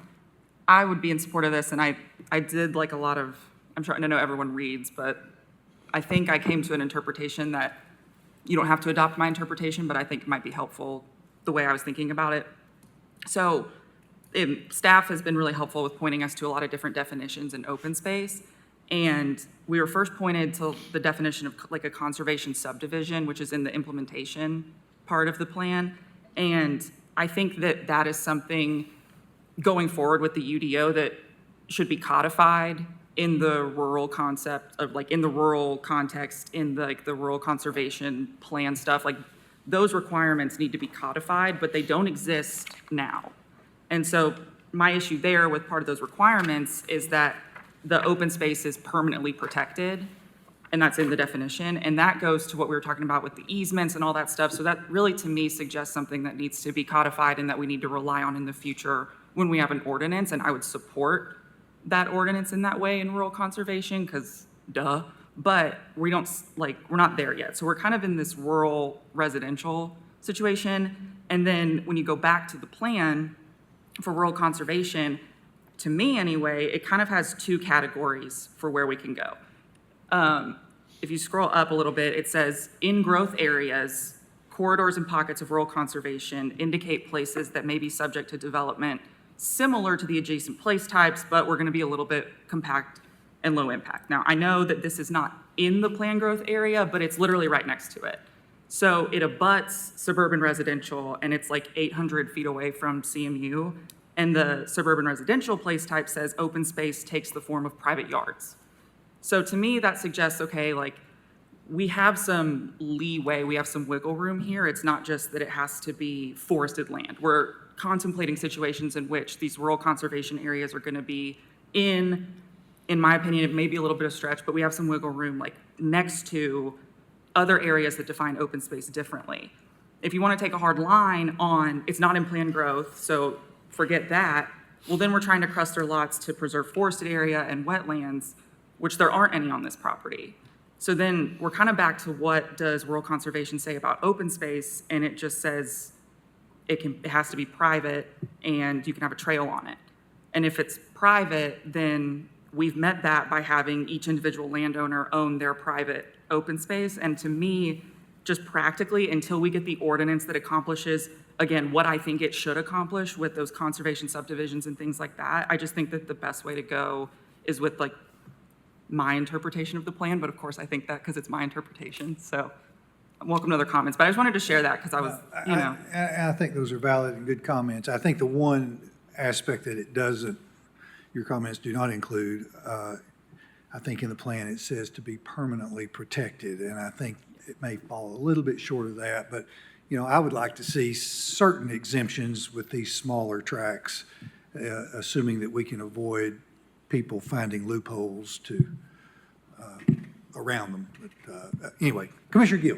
I would be in support of this, and I did like a lot of, I'm trying to know everyone reads, but I think I came to an interpretation that you don't have to adopt my interpretation, but I think it might be helpful the way I was thinking about it. So staff has been really helpful with pointing us to a lot of different definitions in open space. And we were first pointed to the definition of like a conservation subdivision, which is in the implementation part of the plan. And I think that that is something going forward with the UDO that should be codified in the rural concept of like in the rural context, in the, like the rural conservation plan stuff. Like those requirements need to be codified, but they don't exist now. And so my issue there with part of those requirements is that the open space is permanently protected, and that's in the definition. And that goes to what we were talking about with the easements and all that stuff. So that really, to me, suggests something that needs to be codified and that we need to rely on in the future when we have an ordinance. And I would support that ordinance in that way in rural conservation, because duh. But we don't, like, we're not there yet. So we're kind of in this rural residential situation. And then when you go back to the plan for rural conservation, to me anyway, it kind of has 2 categories for where we can go. If you scroll up a little bit, it says, in growth areas, corridors and pockets of rural conservation indicate places that may be subject to development similar to the adjacent place types, but we're going to be a little bit compact and low impact. Now, I know that this is not in the planned growth area, but it's literally right next to it. So it abuts suburban residential, and it's like 800 feet away from CMU. And the suburban residential place type says open space takes the form of private yards. So to me, that suggests, okay, like we have some leeway, we have some wiggle room here. It's not just that it has to be forested land. We're contemplating situations in which these rural conservation areas are going to be in my opinion, it may be a little bit of stretch, but we have some wiggle room like next to other areas that define open space differently. If you want to take a hard line on it's not in planned growth, so forget that, well then we're trying to cluster lots to preserve forested area and wetlands, which there aren't any on this property. So then we're kind of back to what does rural conservation say about open space, and it just says it has to be private and you can have a trail on it. And if it's private, then we've met that by having each individual landowner own their private open space. And to me, just practically, until we get the ordinance that accomplishes, again, what I think it should accomplish with those conservation subdivisions and things like that, I just think that the best way to go is with like my interpretation of the plan, but of course, I think that because it's my interpretation, so I'm welcome to other comments. But I just wanted to share that because I was, you know. I think those are valid and good comments. I think the one aspect that it doesn't, your comments do not include, I think in the plan it says to be permanently protected, and I think it may fall a little bit short of that, but, you know, I would like to see certain exemptions with these smaller tracks, assuming that we can avoid people finding loopholes to, around them. But anyway, Commissioner Gill.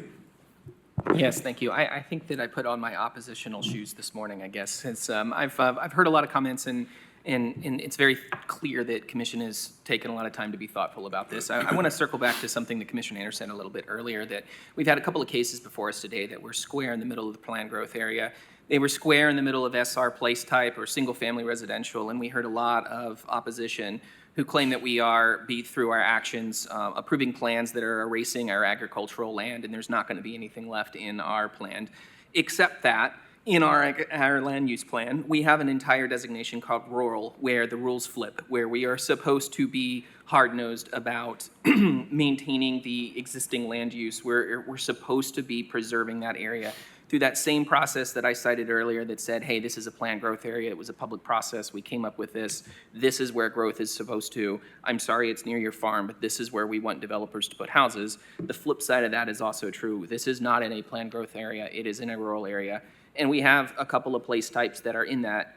Yes, thank you. I think that I put on my oppositional shoes this morning, I guess, since I've heard a lot of comments and it's very clear that Commission has taken a lot of time to be thoughtful about this. I want to circle back to something that Commissioner Anderson said a little bit earlier, that we've had a couple of cases before us today that were square in the middle of the planned growth area. They were square in the middle of SR place type or single-family residential, and we heard a lot of opposition who claim that we are, through our actions, approving plans that are erasing our agricultural land, and there's not going to be anything left in our plan, except that in our land use plan, we have an entire designation called rural, where the rules flip, where we are supposed to be hard-nosed about maintaining the existing land use. We're supposed to be preserving that area through that same process that I cited earlier that said, hey, this is a planned growth area. It was a public process. We came up with this. This is where growth is supposed to. I'm sorry it's near your farm, but this is where we want developers to put houses. The flip side of that is also true. This is not in a planned growth area. It is in a rural area. And we have a couple of place types that are in that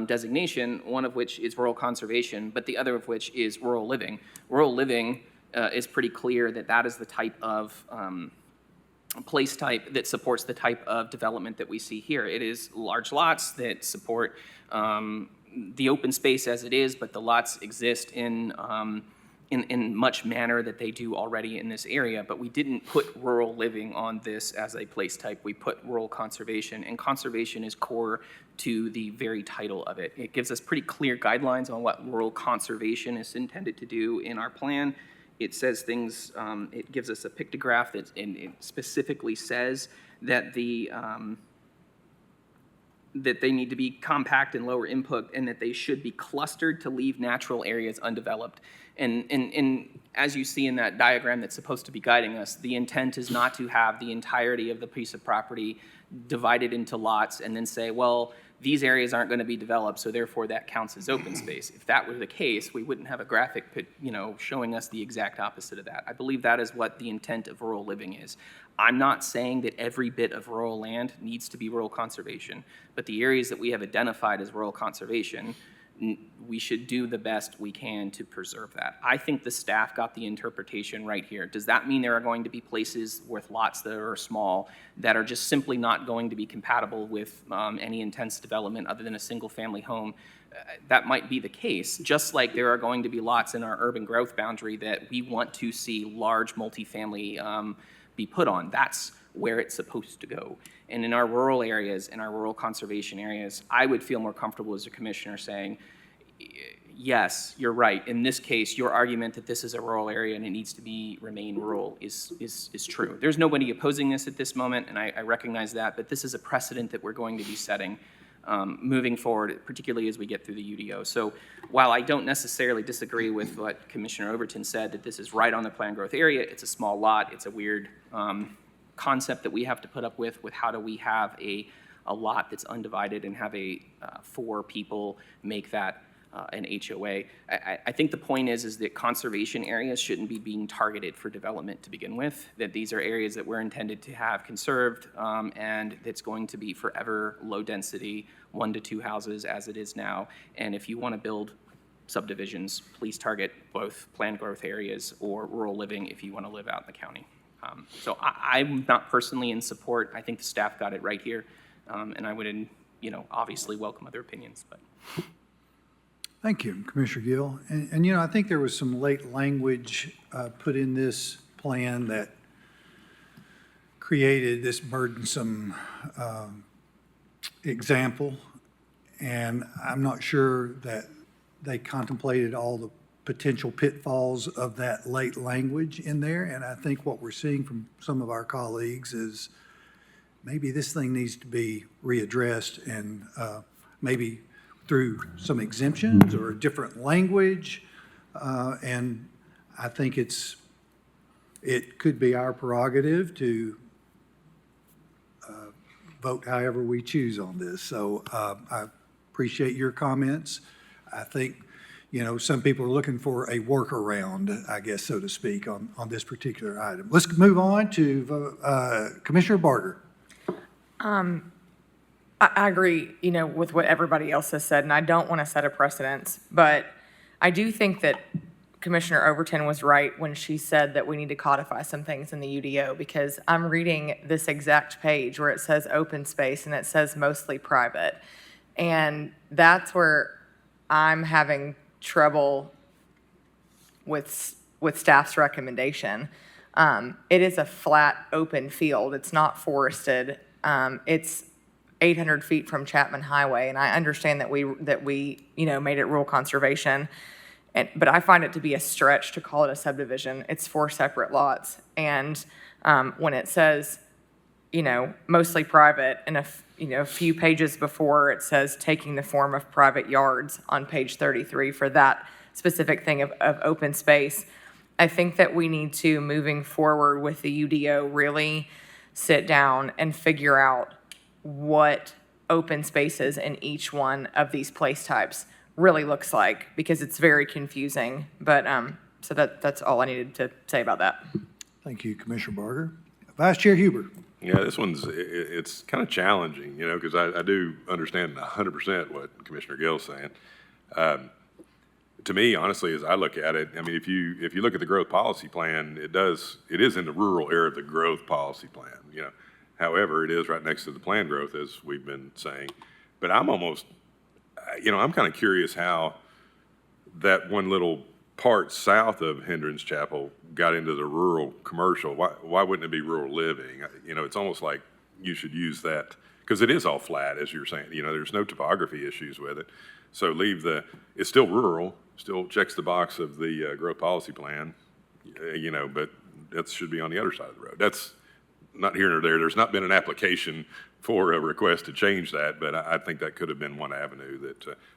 designation, one of which is rural conservation, but the other of which is rural living. Rural living is pretty clear that that is the type of place type that supports the type of development that we see here. It is large lots that support the open space as it is, but the lots exist in much manner that they do already in this area, but we didn't put rural living on this as a place type. We put rural conservation, and conservation is core to the very title of it. It gives us pretty clear guidelines on what rural conservation is intended to do in our plan. It says things, it gives us a pictograph that it specifically says that that they need to be compact and lower input, and that they should be clustered to leave natural areas undeveloped. And as you see in that diagram that's supposed to be guiding us, the intent is not to have the entirety of the piece of property divided into lots and then say, well, these areas aren't going to be developed, so therefore that counts as open space. If that were the case, we wouldn't have a graphic, showing us the exact opposite of that. I believe that is what the intent of rural living is. I'm not saying that every bit of rural land needs to be rural conservation, but the areas that we have identified as rural conservation, we should do the best we can to preserve that. I think the staff got the interpretation right here. Does that mean there are going to be places with lots that are small that are just simply not going to be compatible with any intense development other than a single family home? That might be the case, just like there are going to be lots in our urban growth boundary that we want to see large multifamily be put on. That's where it's supposed to go. And in our rural areas, in our rural conservation areas, I would feel more comfortable as a commissioner saying, yes, you're right. In this case, your argument that this is a rural area and it needs to remain rural is true. There's nobody opposing this at this moment, and I recognize that, but this is a precedent that we're going to be setting moving forward, particularly as we get through the UDO. So while I don't necessarily disagree with what Commissioner Overton said, that this is right on the planned growth area, it's a small lot, it's a weird concept that we have to put up with how do we have a lot that's undivided and have four people make that an HOA. I think the point is that conservation areas shouldn't be being targeted for development to begin with, that these are areas that we're intended to have conserved and that's going to be forever low density, 1 to 2 houses as it is now. And if you want to build subdivisions, please target both planned growth areas or rural living if you want to live out in the county. So I'm not personally in support. I think the staff got it right here. And I would, obviously welcome other opinions, but. Thank you, Commissioner Gill. And I think there was some late language put in this plan that created this burdensome example. And I'm not sure that they contemplated all the potential pitfalls of that late language in there. And I think what we're seeing from some of our colleagues is maybe this thing needs to be readdressed and maybe through some exemptions or a different language. And I think it could be our prerogative to vote however we choose on this. So I appreciate your comments. I think, some people are looking for a workaround, I guess, so to speak, on this particular item. Let's move on to Commissioner Barger. I agree, with what everybody else has said, and I don't want to set a precedence, but I do think that Commissioner Overton was right when she said that we need to codify some things in the UDO, because I'm reading this exact page where it says open space and it says mostly private. And that's where I'm having trouble with staff's recommendation. It is a flat, open field. It's not forested. It's 800 feet from Chapman Highway, and I understand that we made it rural conservation. But I find it to be a stretch to call it a subdivision. It's 4 separate lots. And when it says, mostly private, and a few pages before it says taking the form of private yards on page 33 for that specific thing of open space, I think that we need to, moving forward with the UDO, really sit down and figure out what open spaces in each one of these place types really looks like, because it's very confusing. But so that's all I needed to say about that. Thank you, Commissioner Barger. Vice Chair Huber. Yeah, this it's kind of challenging, because I do understand 100% what Commissioner Gill's saying. To me, honestly, as I look at it, I mean, if you look at the growth policy plan, it is in the rural area of the growth policy plan, However, it is right next to the planned growth, as we've been saying. But I'm almost, I'm kind of curious how that one little part south of Hendrens Chapel got into the rural commercial. Why wouldn't it be rural living? It's almost like you should use that, because it is all flat, as you're saying. There's no topography issues with it. So it's still rural, still checks the box of the growth policy plan, but that should be on the other side of the road. That's not here nor there. There's not been an application for a request to change that, but I think that could have been one avenue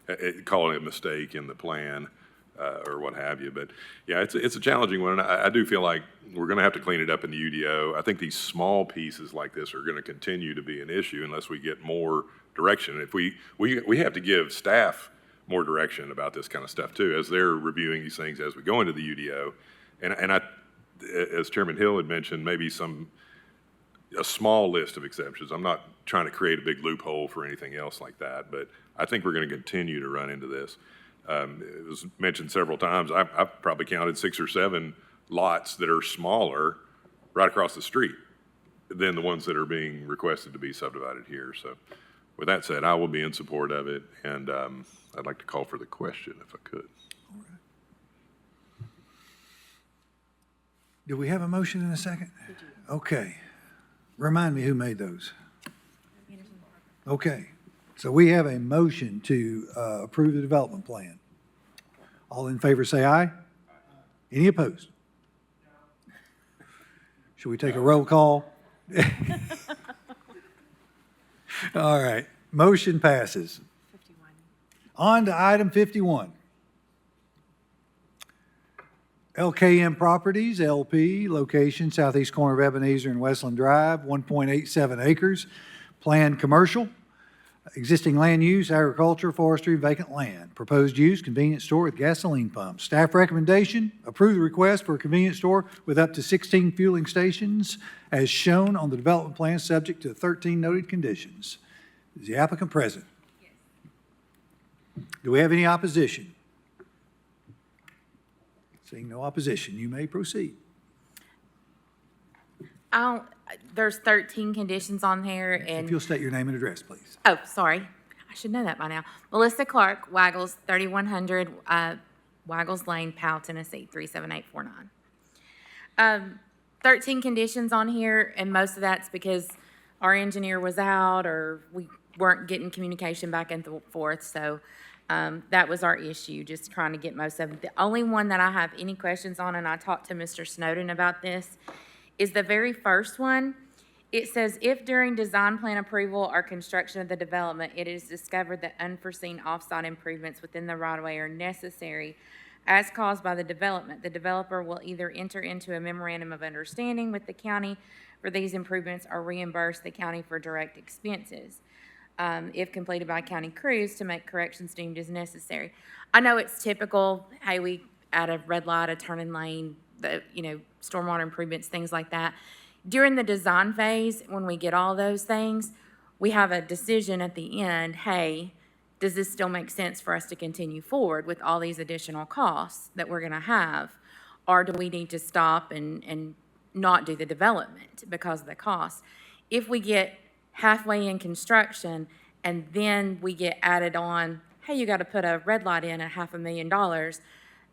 that, calling it a mistake in the plan or what have you. But yeah, it's a challenging one. And I do feel like we're going to have to clean it up in the UDO. I think these small pieces like this are going to continue to be an issue unless we get more direction. If we have to give staff more direction about this kind of stuff too, as they're reviewing these things as we go into the UDO. And as Chairman Hill had mentioned, maybe a small list of exceptions. I'm not trying to create a big loophole for anything else like that, but I think we're going to continue to run into this. It was mentioned several times. I've probably counted 6 or 7 lots that are smaller right across the street than the ones that are being requested to be subdivided here. So with that said, I will be in support of it, and I'd like to call for the question if I could. All right. Do we have a motion in a second? Okay. Remind me who made those. Okay, so we have a motion to approve the development plan. All in favor say aye. Any opposed? Should we take a roll call? All right, motion passes. On to item 51. LKM Properties, LP, location southeast corner of Ebenezer and Westland Drive, 1.87 acres, planned commercial, existing land use, agriculture, forestry, vacant land. Proposed use, convenience store with gasoline pumps. Staff recommendation, approve the request for a convenience store with up to 16 fueling stations as shown on the development plan, subject to 13 noted conditions. Is the applicant present? Yes. Do we have any opposition? Seeing no opposition, you may proceed. There's 13 conditions on here, and if you'll state your name and address, please. oh, sorry, I should know that by now. Melissa Clark, Waggles, 3100 Waggles Lane, Powell, Tennessee, 37849. 13 conditions on here, and most of that's because our engineer was out or we weren't getting communication back and forth. So that was our issue, just trying to get most of it. The only one that I have any questions on, and I talked to Mr. Snowden about this, is the very first one. It says, if during design plan approval or construction of the development, it is discovered that unforeseen off-site improvements within the right-of-way are necessary, as caused by the development. The developer will either enter into a memorandum of understanding with the county for these improvements or reimburse the county for direct expenses, if completed by county crews, to make corrections deemed as necessary. I know it's typical, hey, we add a red light, a turning lane, stormwater improvements, things like that. During the design phase, when we get all those things, we have a decision at the end, hey, does this still make sense for us to continue forward with all these additional costs that we're gonna have? Or do we need to stop and not do the development because of the cost? If we get halfway in construction and then we get added on, hey, you gotta put a red light in at $500,000,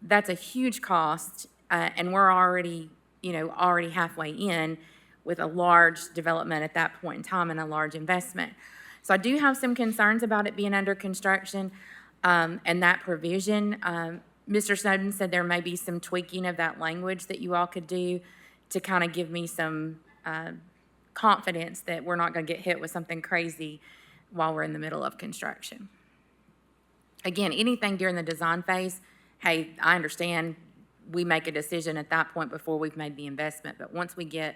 that's a huge cost, and we're already halfway in with a large development at that point in time and a large investment. So I do have some concerns about it being under construction, and that provision. Mr. Snowden said there may be some tweaking of that language that you all could do to kind of give me some confidence that we're not going to get hit with something crazy while we're in the middle of construction. Again, anything during the design phase, hey, I understand we make a decision at that point before we've made the investment, but once we get,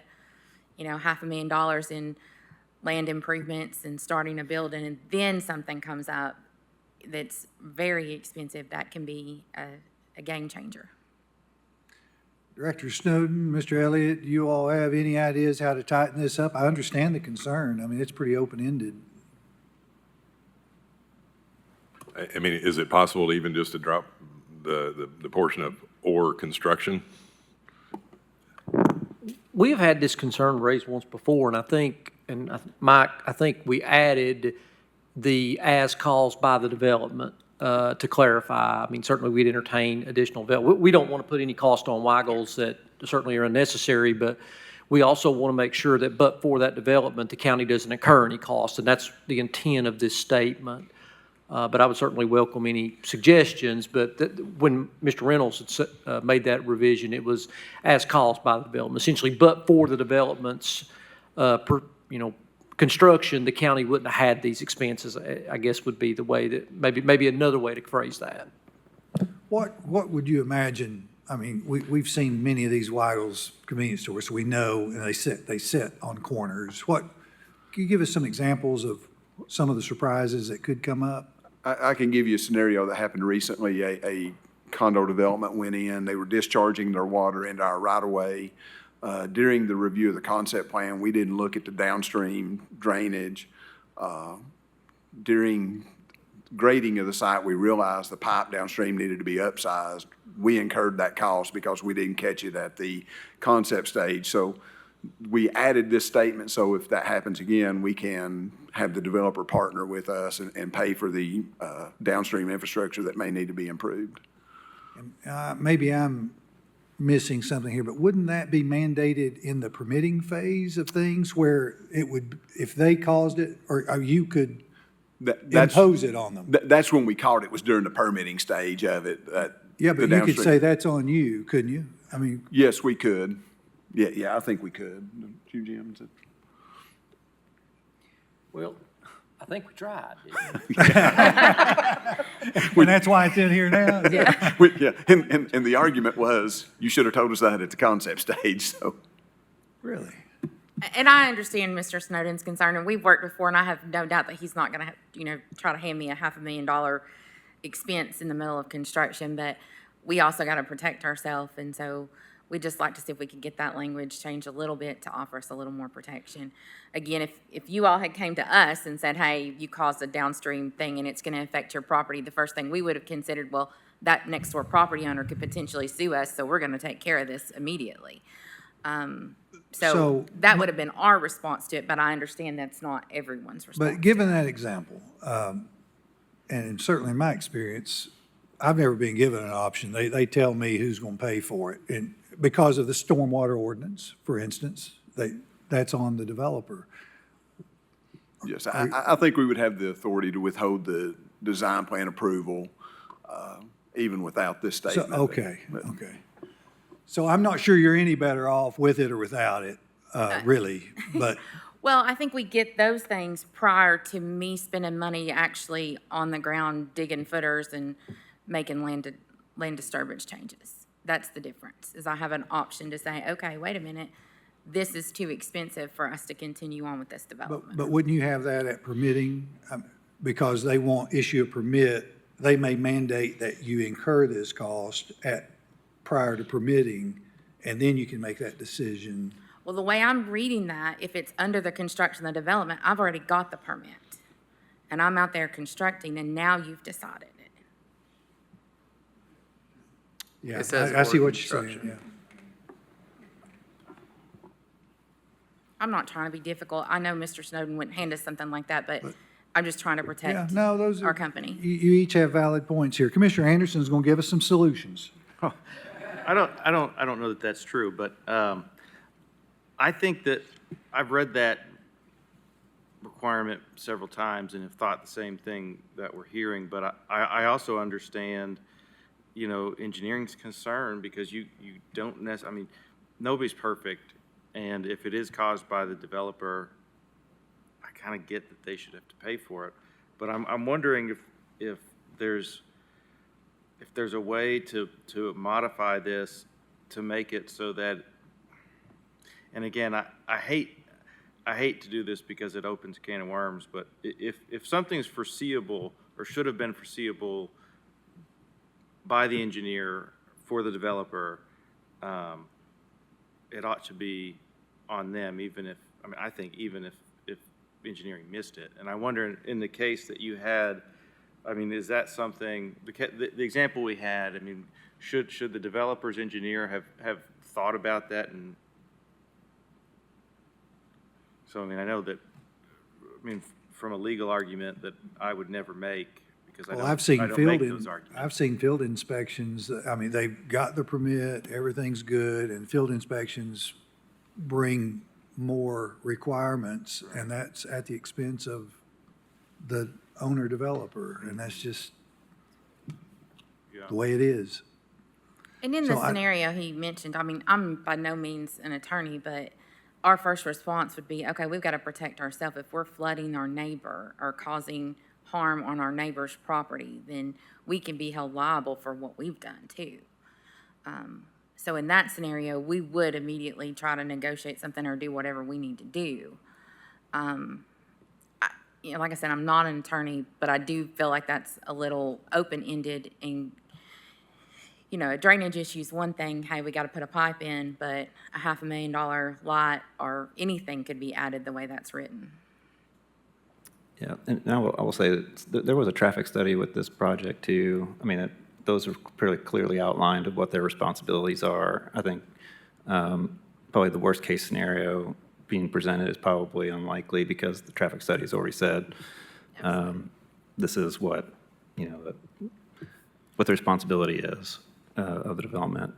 $500,000 in land improvements and starting a building, and then something comes up that's very expensive, that can be a game changer. Director Snowden, Mr. Elliott, do you all have any ideas how to tighten this up? I understand the concern. I mean, it's pretty open-ended. I mean, is it possible to even just to drop the portion of or construction? We have had this concern raised once before, and I think, Mike, I think we added the as caused by the development to clarify. I mean, certainly we'd entertain additional development. We don't want to put any cost on Weigels that certainly are unnecessary, but we also want to make sure that but for that development, the county doesn't incur any cost, and that's the intent of this statement. But I would certainly welcome any suggestions. But when Mr. Reynolds had made that revision, it was as caused by the development. Essentially, but for the development's, construction, the county wouldn't have had these expenses, I guess would be the way that, maybe another way to phrase that. What would you imagine? I mean, we've seen many of these Weigels convenience stores, so we know, and they sit on corners. Can you give us some examples of some of the surprises that could come up? I can give you a scenario that happened recently. A condo development went in. They were discharging their water into our right-of-way. During the review of the concept plan, we didn't look at the downstream drainage. During grading of the site, we realized the pipe downstream needed to be upsized. We incurred that cost because we didn't catch it at the concept stage. So we added this statement, so if that happens again, we can have the developer partner with us and pay for the downstream infrastructure that may need to be improved. Maybe I'm missing something here, but wouldn't that be mandated in the permitting phase of things where it would, if they caused it, or you could impose it on them? That's when we caught it, was during the permitting stage of it. Yeah, but you could say that's on you, couldn't you? I mean. Yes, we could. Yeah, I think we could. You, Jim? Well, I think we tried. And that's why it's in here now? Yeah. And the argument was, you should have told us that at the concept stage, so. Really? And I understand Mr. Snowden's concern, and we've worked before, and I have no doubt that he's not going to, try to hand me a $500,000 expense in the middle of construction, but we also got to protect ourselves, and so we'd just like to see if we could get that language changed a little bit to offer us a little more protection. Again, if you all had came to us and said, hey, you caused a downstream thing and it's going to affect your property, the first thing we would have considered, well, that next door property owner could potentially sue us, so we're going to take care of this immediately. So that would have been our response to it, but I understand that's not everyone's response. But given that example, and certainly in my experience, I've never been given an option. They tell me who's going to pay for it. And because of the stormwater ordinance, for instance, that's on the developer. Yes, I think we would have the authority to withhold the design plan approval, even without this statement. So, okay. So I'm not sure you're any better off with it or without it, really, but. Well, I think we get those things prior to me spending money actually on the ground digging footers and making land disturbance changes. That's the difference, is I have an option to say, okay, wait a minute, this is too expensive for us to continue on with this development. But wouldn't you have that at permitting? Because they won't issue a permit, they may mandate that you incur this cost prior to permitting, and then you can make that decision. Well, the way I'm reading that, if it's under the construction and development, I've already got the permit. And I'm out there constructing, and now you've decided it. Yeah, It says I see or what you're saying, construction. yeah. I'm not trying to be difficult. I know Mr. Snowden wouldn't hand us something like that, but I'm just trying to Yeah, protect no, those are. our company. You each have valid points here. Commissioner Anderson's going to give us some solutions. I don't know that that's true, but I think that I've read that requirement several times and have thought the same thing that we're hearing, but I also understand, engineering's concern because you don't necessarily, I mean, nobody's perfect, and if it is caused by the developer, I kind of get that they should have to pay for it. But I'm wondering if there's a way to modify this to make it so that, and again, I hate to do this because it opens a can of worms, but if something's foreseeable or should have been foreseeable by the engineer for the developer, it ought to be on them, I think even if engineering missed it. And I wonder, in the case that you had, is that something, the example we had, should the developer's engineer have thought about that? And so, I know that, from a legal argument that I would never make, because I Well, don't make those arguments. I've seen field inspections, they've got the permit, everything's good, and field inspections bring more requirements, and that's at the expense of the owner-developer, and that's just the way it is. And in So the scenario he mentioned, I'm by no means an attorney, but our first response would be, okay, we've got to protect ourselves. If we're flooding our neighbor or causing harm on our neighbor's property, then we can be held liable for what we've done too. So in that scenario, we would immediately try to negotiate something or do whatever we need to do. Like I said, I'm not an attorney, but I do feel like that's a little open-ended, and a drainage issue is one thing, hey, we got to put a pipe in, but a $500,000 lot or anything could be added the way that's written. Yeah, and I will say that there was a traffic study with this project too. Those are pretty clearly outlined of what their responsibilities are. I think probably the worst case scenario being presented is probably unlikely because the traffic study has already said this is what the responsibility is of the development.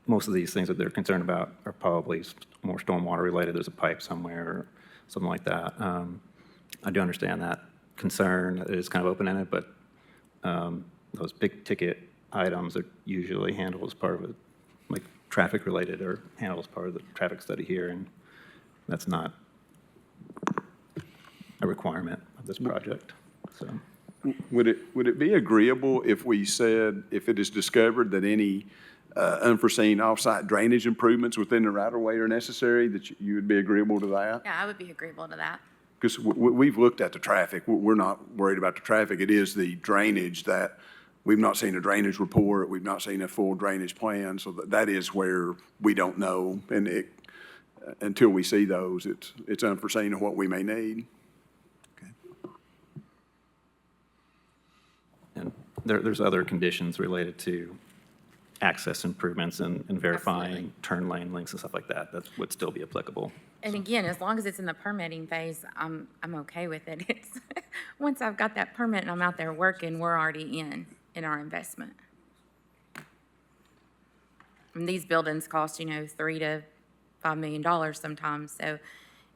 Most of these things that they're concerned about are probably more stormwater related. There's a pipe somewhere or something like that. I do understand that concern. It is kind of open-ended, but those big ticket items are usually handled as part of it, like traffic related, or handled as part of the traffic study here, and that's not a requirement of this project. So, would it be agreeable if we said, if it is discovered that any unforeseen off-site drainage improvements within the right-of-way are necessary, that you would be agreeable to that? Yeah, I would be agreeable to that. Because we've looked at the traffic. We're not worried about the traffic. It is the drainage that we've not seen a drainage report. We've not seen a full drainage plan. So that is where we don't know. And until we see those, it's unforeseen of what we may need. and there's other conditions related to access improvements and verifying turn lane links and stuff like that would still be applicable. And again, as long as it's in the permitting phase, I'm okay with it. It's, once I've got that permit and I'm out there working, we're already in our investment. And these buildings cost, $3 to $5 million sometimes. So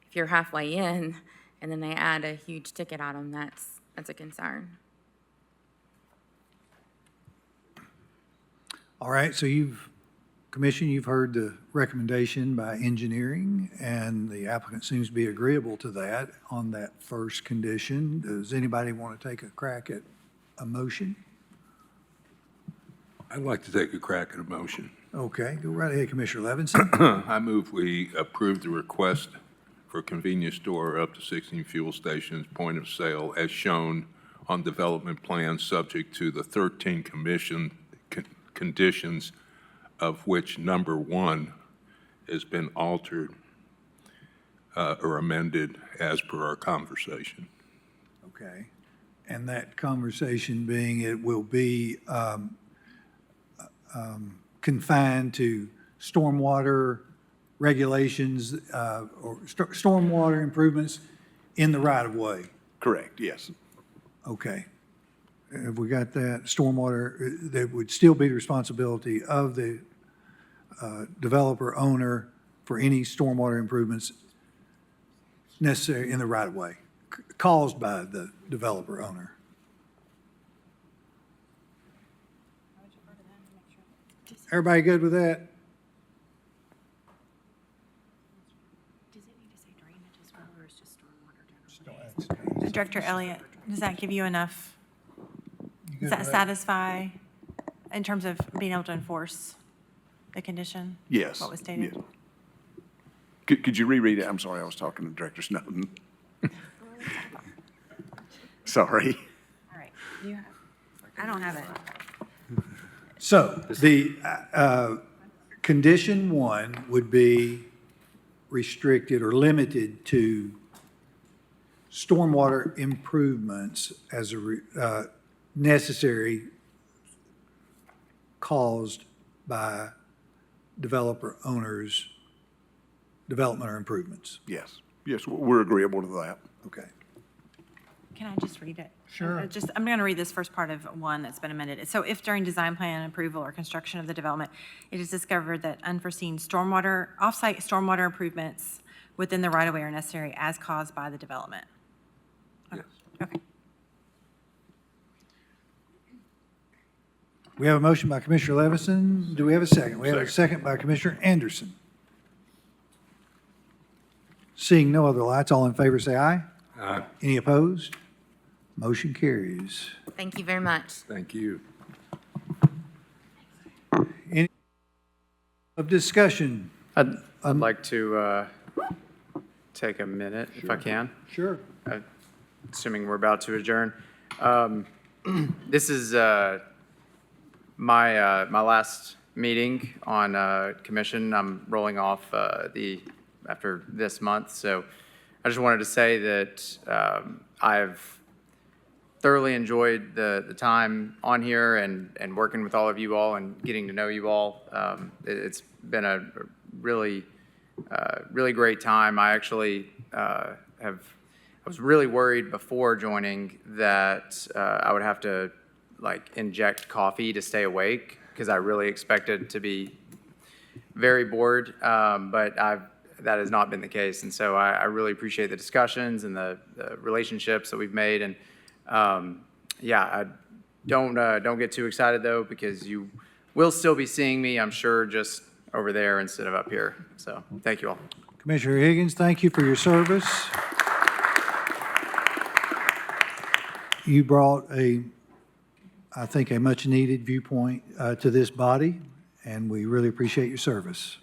if you're halfway in and then they add a huge ticket item, that's a concern. All right, so Commission, you've heard the recommendation by engineering, and the applicant seems to be agreeable to that on that first condition. Does anybody want to take a crack at a motion? I'd like to take a crack at a motion. Okay, go right ahead, Commissioner Levinson. I move we approve the request for convenience store up to 16 fuel stations, point of sale, as shown on development plans, subject to the 13 conditions, of which number 1 has been altered or amended as per our conversation. Okay. And that conversation being it will be confined to stormwater regulations or stormwater improvements in the right-of-way. Correct, yes. Okay. Have we got that? Stormwater, that would still be the responsibility of the developer owner for any stormwater improvements necessary in the right-of-way caused by the developer owner. Everybody good with that? Does it need to say drainage as well, or is just stormwater? Director Elliott, does that give you enough? Does that satisfy in terms of being able to enforce the condition? Yes. What was stated? Yes. Could you reread it? I'm sorry, I was talking to Director Snowden. Sorry. All right. I don't have it. So the condition 1 would be restricted or limited to stormwater improvements as a necessary caused by developer owners' development or improvements. Yes, yes, we're agreeable to that. Okay. Can I just read it? Sure. I'm going to read this first part of 1 that's been amended. So if during design plan approval or construction of the development, it is discovered that unforeseen stormwater, off-site stormwater improvements within the right-of-way are necessary as caused by the development. Yes. Okay. We have a motion by Commissioner Levinson. Do we have a second? We have a second by Commissioner Anderson. Seeing no other lights, all in favor say aye. Aye. Any opposed? Motion carries. Thank you very much. Thank you. Any of discussion? I'd like to take a minute, if I can, Sure. assuming we're about to adjourn. This is my last meeting on commission. I'm rolling off after this month, so I just wanted to say that I've thoroughly enjoyed the time on here and working with all of you all and getting to know you all. It's been a really great time. I actually I was really worried before joining that I would have to inject coffee to stay awake because I really expected to be very bored, but that has not been the case. And so I really appreciate the discussions and the relationships that we've made. And I don't get too excited though, because you will still be seeing me, I'm sure, just over there instead of up here. So thank you all. Commissioner Higgins, thank you for your service. You brought I think, a much-needed viewpoint to this body, and we really appreciate your service.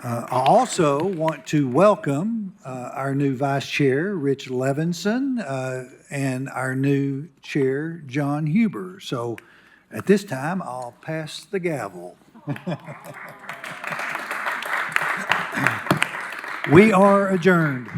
I also want to welcome our new Vice Chair, Rich Levinson, and our new Chair, John Huber. So at this time, I'll pass the gavel. We are adjourned.